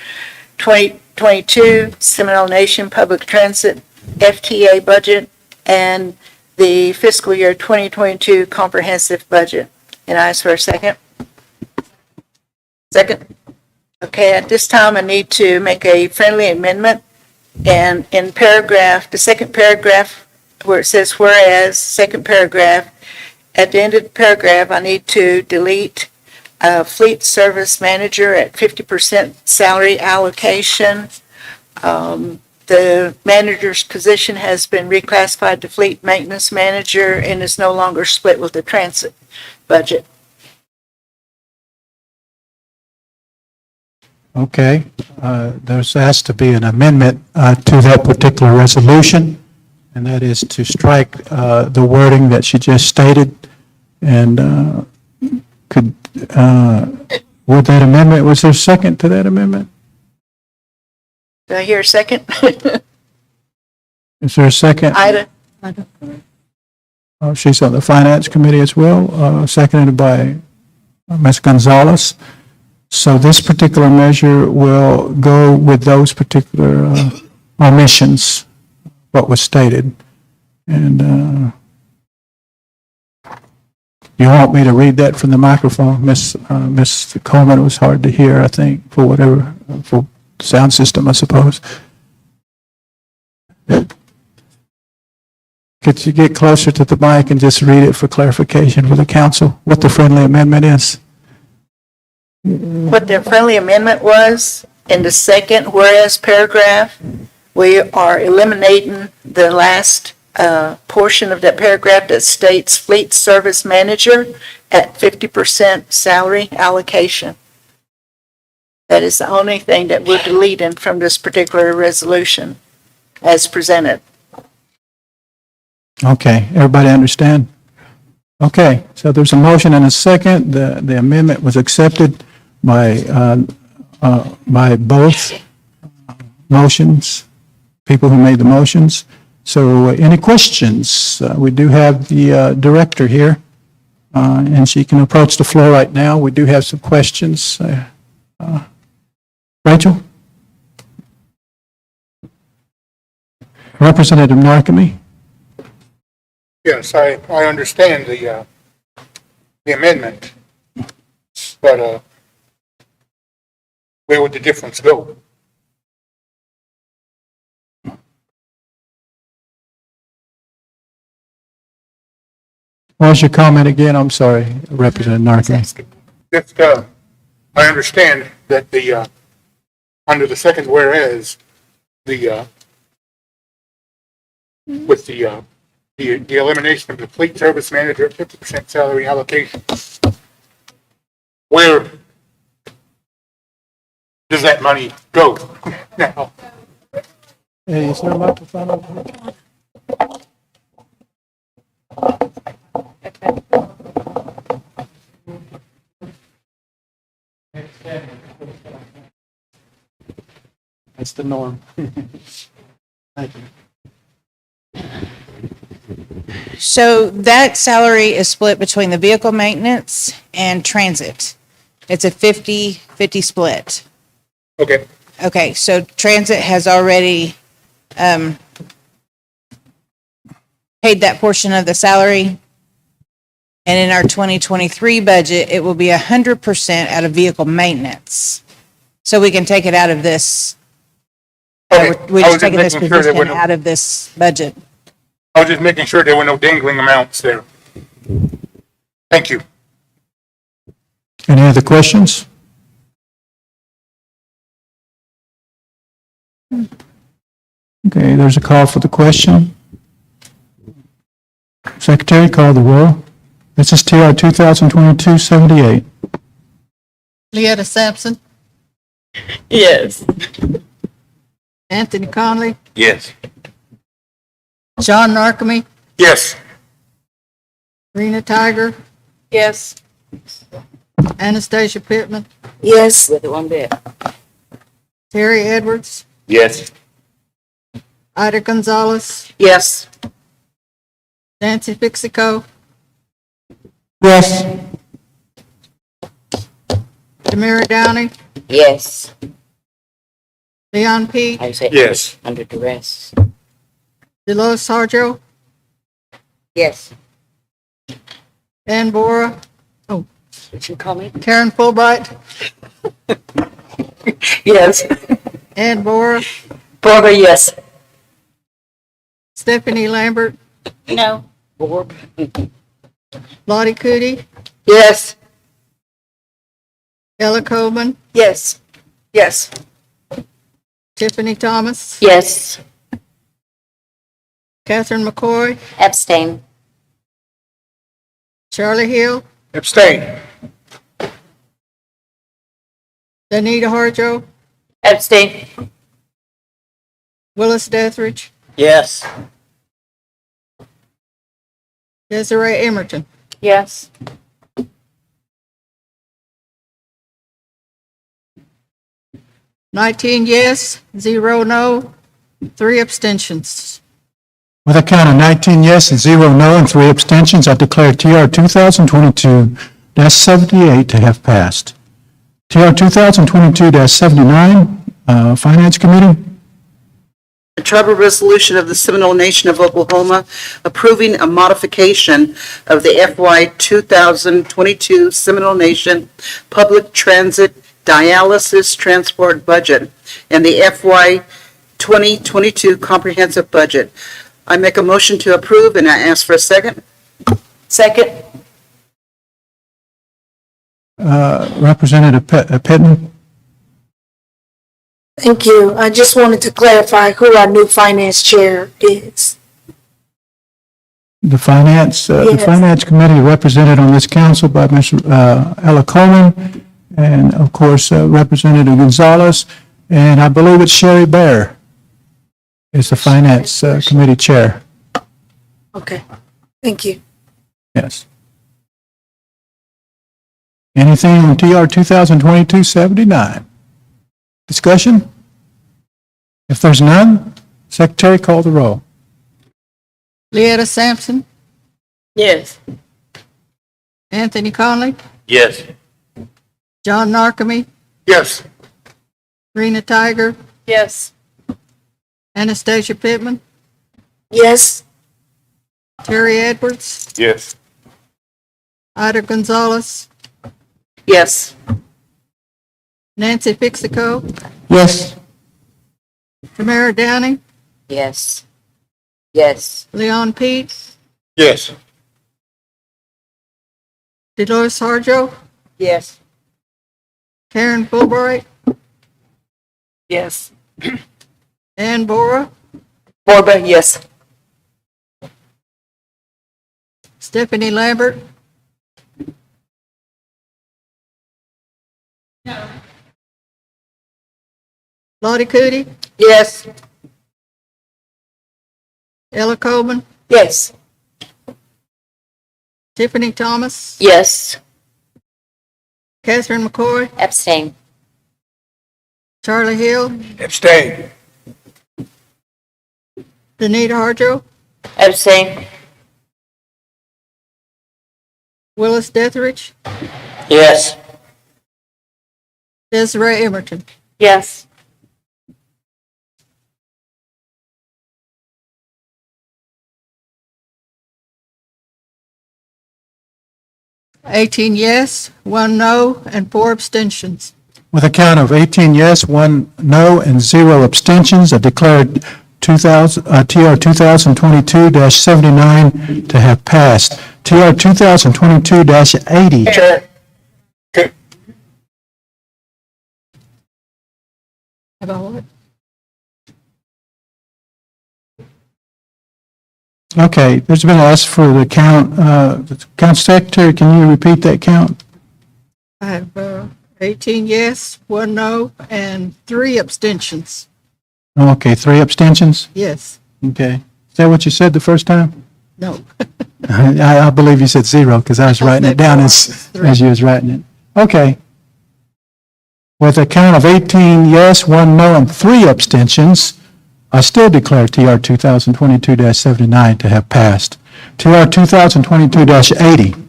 2022 Seminole Nation Public Transit FTA budget and the fiscal year 2022 comprehensive budget. And I ask for a second. Second. Okay, at this time, I need to make a friendly amendment. And in the second paragraph, where it says whereas, second paragraph, at the end of the paragraph, I need to delete fleet service manager at 50% salary allocation. The manager's position has been reclassified to fleet maintenance manager and is no longer split with the transit budget. Okay, there's has to be an amendment to that particular resolution, and that is to strike the wording that she just stated. And with that amendment, was there a second to that amendment? Do I hear a second? Is there a second? Ida? Oh, she's on the Finance Committee as well, seconded by Ms. Gonzalez. So this particular measure will go with those particular omissions, what was stated. And you want me to read that from the microphone, Ms. Coleman? It was hard to hear, I think, for sound system, I suppose. Could you get closer to the mic and just read it for clarification for the council, what the friendly amendment is? What the friendly amendment was, in the second whereas paragraph, we are eliminating the last portion of that paragraph that states fleet service manager at 50% salary allocation. That is the only thing that we're deleting from this particular resolution as presented. Okay, everybody understand? Okay, so there's a motion and a second. The amendment was accepted by both motions, people who made the motions. So any questions? We do have the director here, and she can approach the floor right now. We do have some questions. Rachel? Representative Narkemy? Yes, I understand the amendment, but where would the difference go? What was your comment again? I'm sorry, Representative Narkemy. Just, I understand that the, under the second whereas, with the elimination of the fleet service manager at 50% salary allocation, where does that money go now? Hey, is there a microphone over here? That's the norm. Thank you. So that salary is split between the vehicle maintenance and transit. It's a 50-50 split. Okay. Okay, so transit has already paid that portion of the salary. And in our 2023 budget, it will be 100% out of vehicle maintenance. So we can take it out of this. Okay. We're I was just taking this making sure there position were no- out of this budget. I was just making sure there were no dangling amounts there. Thank you. Any other questions? Okay, there's a call for the question. Secretary, call the roll. This is TR 2022-78. Leetta Sampson, Yes. Anthony Conley, Yes. John Narkemy, Yes. Rena Tiger, Yes. Anastasia Pittman, Yes. With one bit. Terry Edwards, Yes. Ida Gonzalez, Yes. Nancy Fixico, Yes. Tamara Downey, Yes. Leon Pete, I say. Yes. Under duress. Delos Sarjo, Yes. Ann Bora, What you call me? Karen Fulbright, Yes. Ann Bora, Barbara, yes. Stephanie Lambert, No. Borb. Lottie Cootie, Yes. Ella Coleman, Yes. Yes. Tiffany Thomas, Yes. Catherine McCoy, Abstain. Charlie Hill, Abstain. Danita Harjo, Abstain. Willis Dethridge, Yes. Desiree Emerton. Yes. Nineteen yes, 0 no, 3 abstentions. With a count of 19 yes and 0 no and 3 abstentions, I declare TR 2022-78 to have passed. TR 2022-79, Finance Committee. A tribal resolution of the Seminole Nation of Oklahoma approving a modification of the FY 2022 Seminole Nation Public Transit Dialysis Transport Budget and the FY 2022 Comprehensive Budget. I make a motion to approve, and I ask for a second. Second. Representative Pittman. Thank you. I just wanted to clarify who our new finance chair is. The Finance Yes. Committee represented on this council by Ms. Ella Coleman, and of course, Representative Gonzalez, and I believe it's Sherry Bear is the Finance Committee Chair. Okay. Thank you. Yes. Anything on TR 2022-79? Discussion? If there's none, Secretary, call the roll. Leetta Sampson, Yes. Anthony Conley, Yes. John Narkemy, Yes. Rena Tiger, Yes. Anastasia Pittman, Yes. Terry Edwards, Yes. Ida Gonzalez, Yes. Nancy Fixico, Yes. Tamara Downey, Yes. Yes. Leon Pete, Yes. Delois Sarjo, Yes. Karen Fulbright, Yes. Ann Bora, Barbara, yes. Stephanie Lambert, Lottie Cootie, Yes. Ella Coleman, Yes. Tiffany Thomas, Yes. Catherine McCoy, Abstain. Charlie Hill, Abstain. Danita Harjo, Abstain. Willis Dethridge, Yes. Desiree Emerton. Yes. Eighteen yes, 1 no, and 4 abstentions. With a count of 18 yes, 1 no, and 0 abstentions, I declare TR 2022-79 to have passed. TR 2022-80. Chair. About what? Okay, there's been a ask for the count. Council Secretary, can you repeat that count? I have 18 yes, 1 no, and 3 abstentions. Okay, 3 abstentions? Yes. Okay. Is that what you said the first time? No. I believe you said 0 because I was writing it down as you was writing it. Okay. With a count of 18 yes, 1 no, and 3 abstentions, I still declare TR 2022-79 to have passed. TR 2022-80.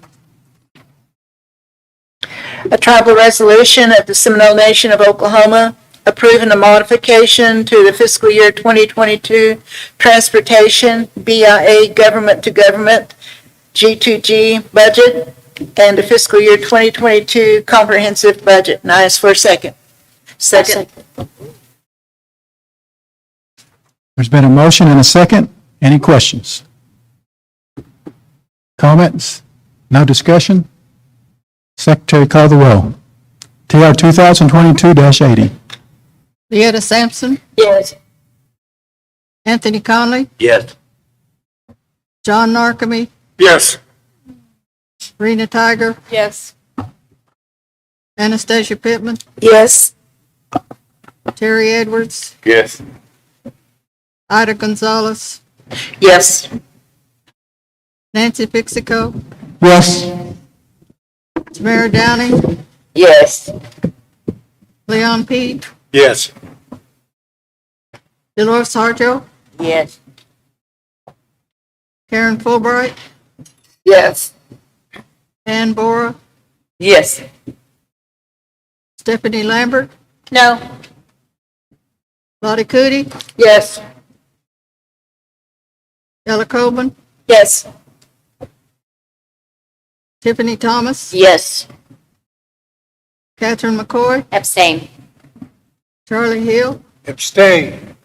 A tribal resolution of the Seminole Nation of Oklahoma approving a modification to the fiscal year 2022 transportation BIA government to government G2G budget and the fiscal year 2022 comprehensive budget. And I ask for a second. Second. There's been a motion and a second. Any questions? Comments? No discussion? Secretary, call the roll. TR 2022-80. Leota Sampson, Yes. Anthony Conley, Yes. John Narcome, Yes. Rena Tiger, Yes. Anastasia Pittman, Yes. Terry Edwards, Yes. Ida Gonzalez, Yes. Nancy Pixico, Yes. Tamara Downing, Yes. Leon Pete, Yes. Dolores Harjo, Yes. Karen Fulbright, Yes. Ann Bora, Yes. Stephanie Lambert, No. Lottie Cootie, Yes. Ella Coleman, Yes. Tiffany Thomas, Yes. Catherine McCoy, Abstain. Charlie Hill, Abstain.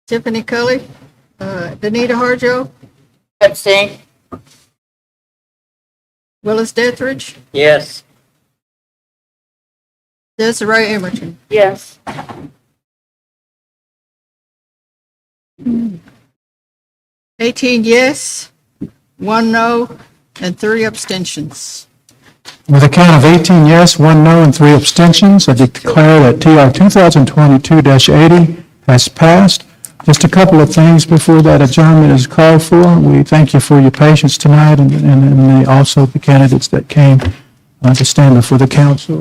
Tiffany Cully, Danita Harjo, Abstain. Willis Dethridge, Yes. Desiree Emerson. Yes. 18 yes, 1 no, and 3 abstentions. With a count of 18 yes, 1 no, and 3 abstentions, I declare that TR 2022-80 has passed. Just a couple of things before that adjournment is called for. We thank you for your patience tonight and also the candidates that came to stand before the council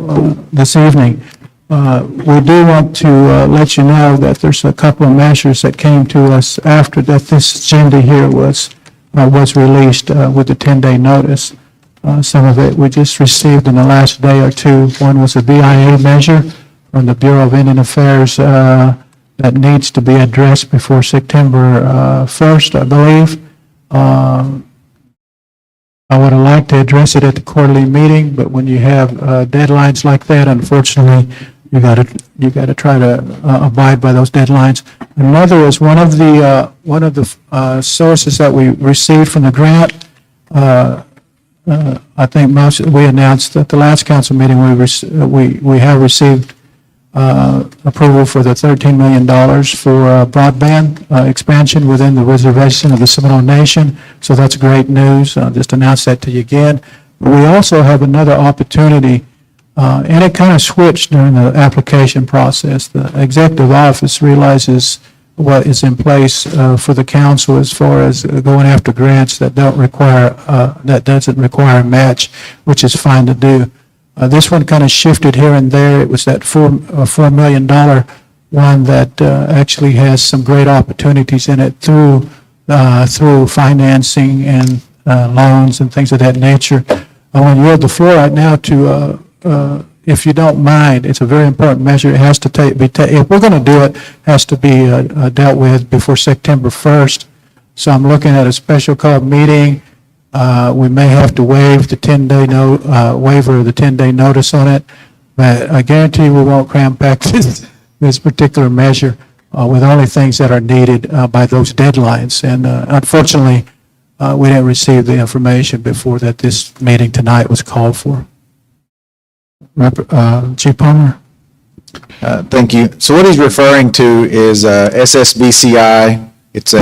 this evening. We do want to let you know that there's a couple of measures that came to us after that this agenda here was released with the 10-day notice. Some of it we just received in the last day or two. One was a BIA measure from the Bureau of Indian Affairs that needs to be addressed before September 1st, I believe. I would have liked to address it at the quarterly meeting, but when you have deadlines like that, unfortunately, you got to try to abide by those deadlines. Another is one of the sources that we received from the grant. I think we announced at the last council meeting we have received approval for the $13 million for broadband expansion within the reservation of the Seminole Nation. So that's great news. I'll just announce that to you again. We also have another opportunity, and it kind of switched during the application process. The executive office realizes what is in place for the council as far as going after grants that doesn't require a match, which is fine to do. This one kind of shifted here and there. It was that $4 million one that actually has some great opportunities in it through financing and loans and things of that nature. I want to yield the floor right now to, if you don't mind, it's a very important measure. It has to if we're going to do it, has to be dealt with before September 1st. So I'm looking at a special called meeting. We may have to waive the 10-day waiver of the 10-day notice on it, but I guarantee we won't cram back this particular measure with only things that are needed by those deadlines. And unfortunately, we didn't receive the information before that this meeting tonight was called for. Chief Palmer? Thank you. So what he's referring to is SSBCI. It's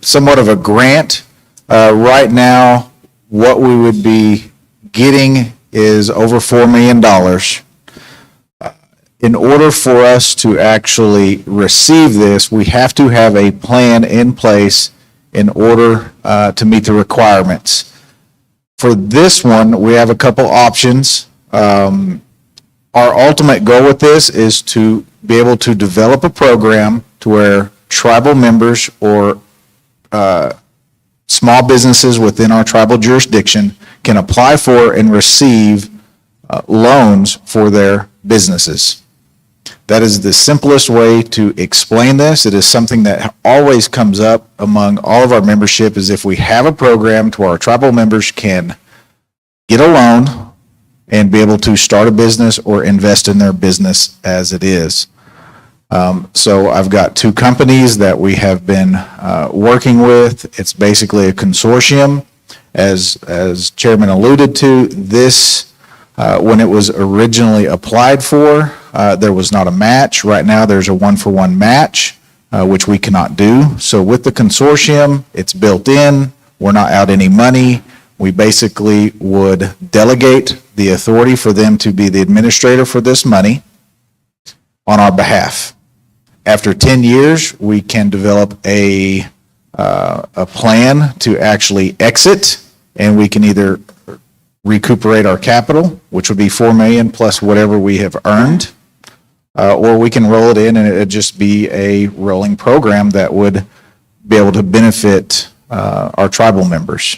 somewhat of a grant. Right now, what we would be getting is over $4 million. in order for us to actually receive this, we have to have a plan in place in order to meet the requirements. For this one, we have a couple options. Our ultimate goal with this is to be able to develop a program to where tribal members or small businesses within our tribal jurisdiction can apply for and receive loans for their businesses. That is the simplest way to explain this. It is something that always comes up among all of our membership, is if we have a program to where our tribal members can get a loan and be able to start a business or invest in their business as it is. So I've got two companies that we have been working with. It's basically a consortium. As Chairman alluded to, this, when it was originally applied for, there was not a match. Right now, there's a one-for-one match, which we cannot do. So with the consortium, it's built in. We're not out any money. We basically would delegate the authority for them to be the administrator for this money on our behalf. After 10 years, we can develop a plan to actually exit, and we can either recuperate our capital, which would be $4 million plus whatever we have earned, or we can roll it in and it'd just be a rolling program that would be able to benefit our tribal members.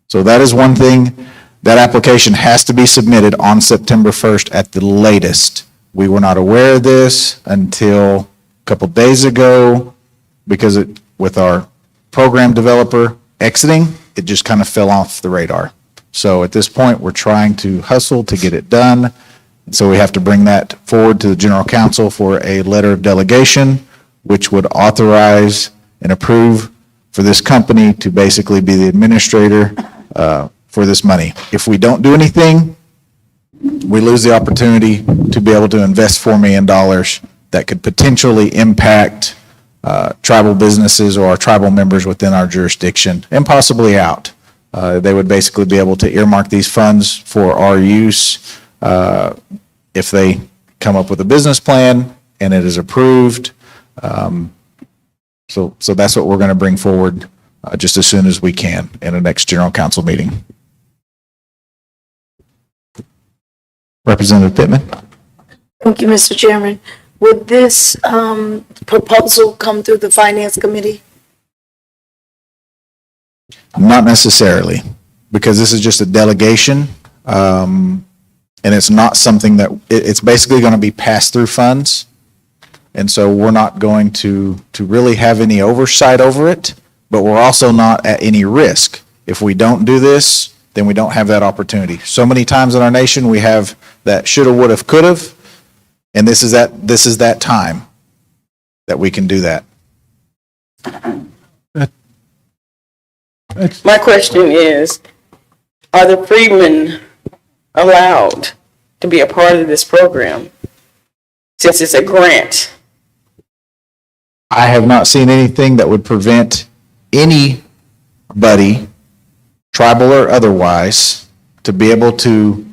So that is one thing. That application has to be submitted on September 1st at the latest. We were not aware of this until a couple days ago because with our program developer exiting, it just kind of fell off the radar. So at this point, we're trying to hustle to get it done. So we have to bring that forward to the General Counsel for a letter of delegation, which would authorize and approve for this company to basically be the administrator for this money. If we don't do anything, we lose the opportunity to be able to invest $4 million that could potentially impact tribal businesses or our tribal members within our jurisdiction and possibly out. They would basically be able to earmark these funds for our use if they come up with a business plan and it is approved. So that's what we're going to bring forward just as soon as we can in the next General Counsel meeting. Representative Pittman? Thank you, Mr. Chairman. Would this proposal come through the Finance Committee? Not necessarily, because this is just a delegation, and it's not something that, it's basically going to be pass-through funds, and so we're not going to really have any oversight over it, but we're also not at any risk. If we don't do this, then we don't have that opportunity. So many times in our nation, we have that shoulda, woulda, coulda, and this is that time that we can do that. My question is, are the freedmen allowed to be a part of this program since it's a grant? I have not seen anything that would prevent anybody, tribal or otherwise, to be able to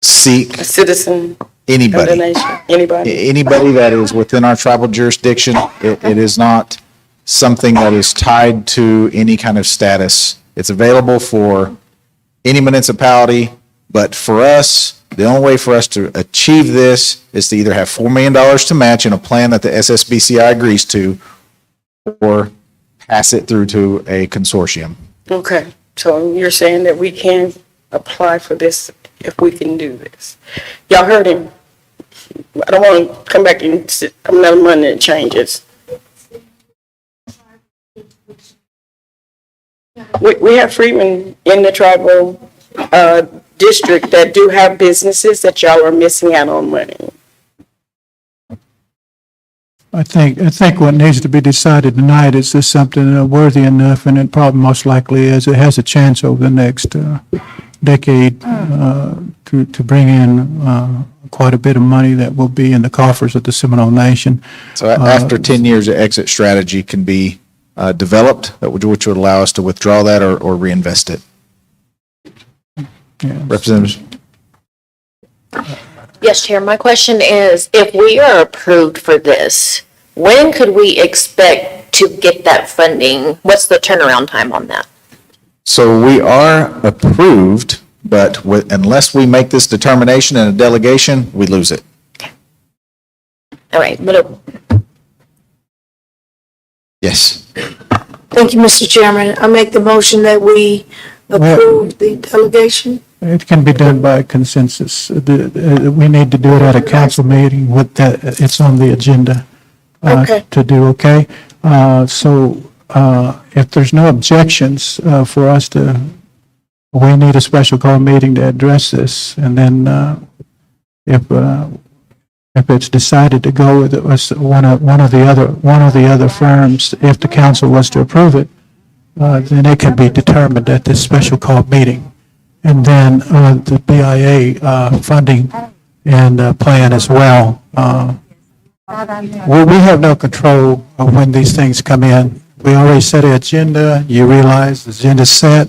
seek A citizen anybody. of the nation? Anybody? Anybody that is within our tribal jurisdiction. It is not something that is tied to any kind of status. It's available for any municipality, but for us, the only way for us to achieve this is to either have $4 million to match in a plan that the SSBCI agrees to, or pass it through to a consortium. Okay, so you're saying that we can apply for this if we can do this. Y'all heard him. I don't want to come back and sit another month and it changes. We have freedmen in the tribal district that do have businesses that y'all are missing out on money. I think what needs to be decided tonight is this something worthy enough, and it probably most likely is. It has a chance over the next decade to bring in quite a bit of money that will be in the coffers of the Seminole Nation. So after 10 years, an exit strategy can be developed, which would allow us to withdraw that or reinvest it. Yes. Representatives? Yes, Chair, my question is, if we are approved for this, when could we expect to get that funding? What's the turnaround time on that? So we are approved, but unless we make this determination in a delegation, we lose it. All right, but Yes. Thank you, Mr. Chairman. I make the motion that we approve the delegation. It can be done by consensus. We need to do it at a council meeting with that, it's on the agenda Okay. to do, okay? So if there's no objections for us to, we need a special call meeting to address this. And then if it's decided to go with one of the other firms, if the council was to approve it, then it can be determined at this special call meeting. And then the BIA funding and plan as well. We have no control of when these things come in. We already set an agenda. You realize the agenda's set.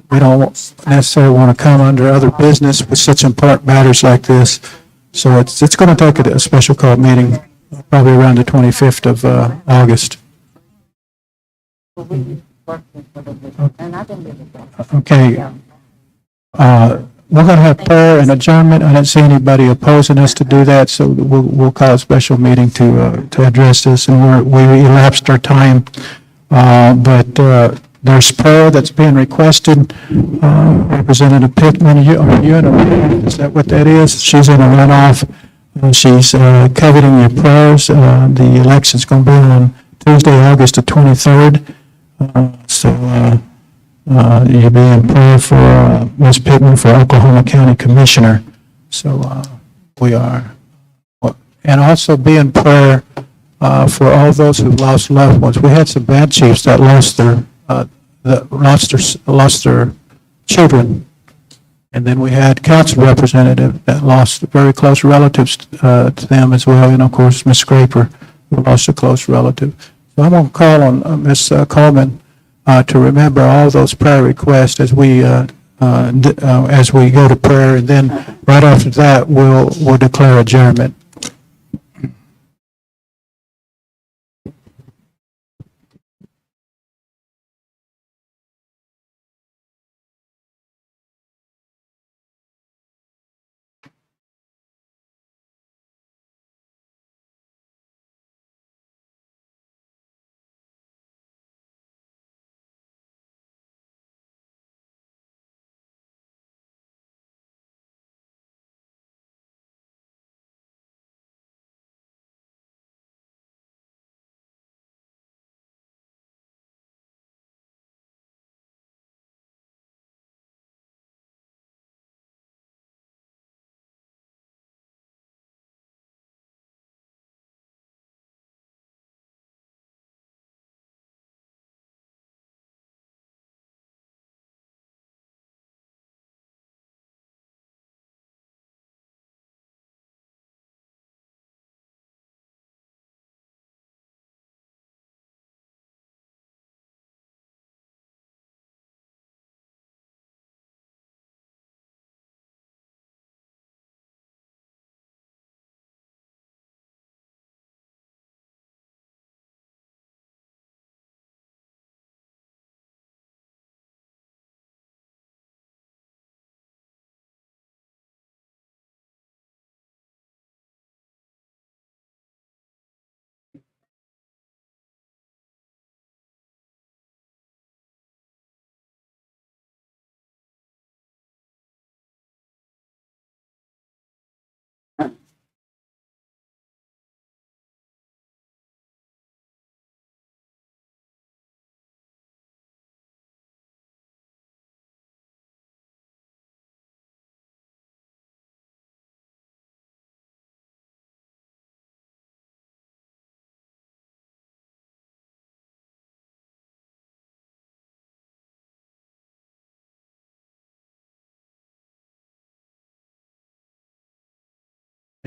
We don't necessarily want to come under other business with such important matters like this. So it's going to take a special call meeting, probably around the 25th of August. Okay. We're going to have prayer and adjournment. I don't see anybody opposing us to do that, so we'll call a special meeting to address this, and we elapsed our time. But there's prayer that's being requested. Representative Pittman, are you in a runoff? Is that what that is? She's in a runoff. She's coveting your prayers. The election's going to be on Tuesday, August the 23rd. You'll be in prayer for Ms. Pittman for Oklahoma County Commissioner. So we are. And also be in prayer for all those who've lost loved ones. We had some bad chiefs that lost their children. And then we had council representative that lost very close relatives to them as well. And of course, Ms. Scraper, who lost a close relative. So I'm going to call on Ms. Coleman to remember all those prayer requests as we go to prayer, and then right after that, we'll declare adjournment.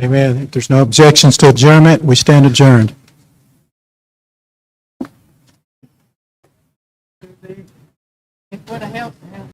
Amen. If there's no objections to adjournment, we stand adjourned. It would have helped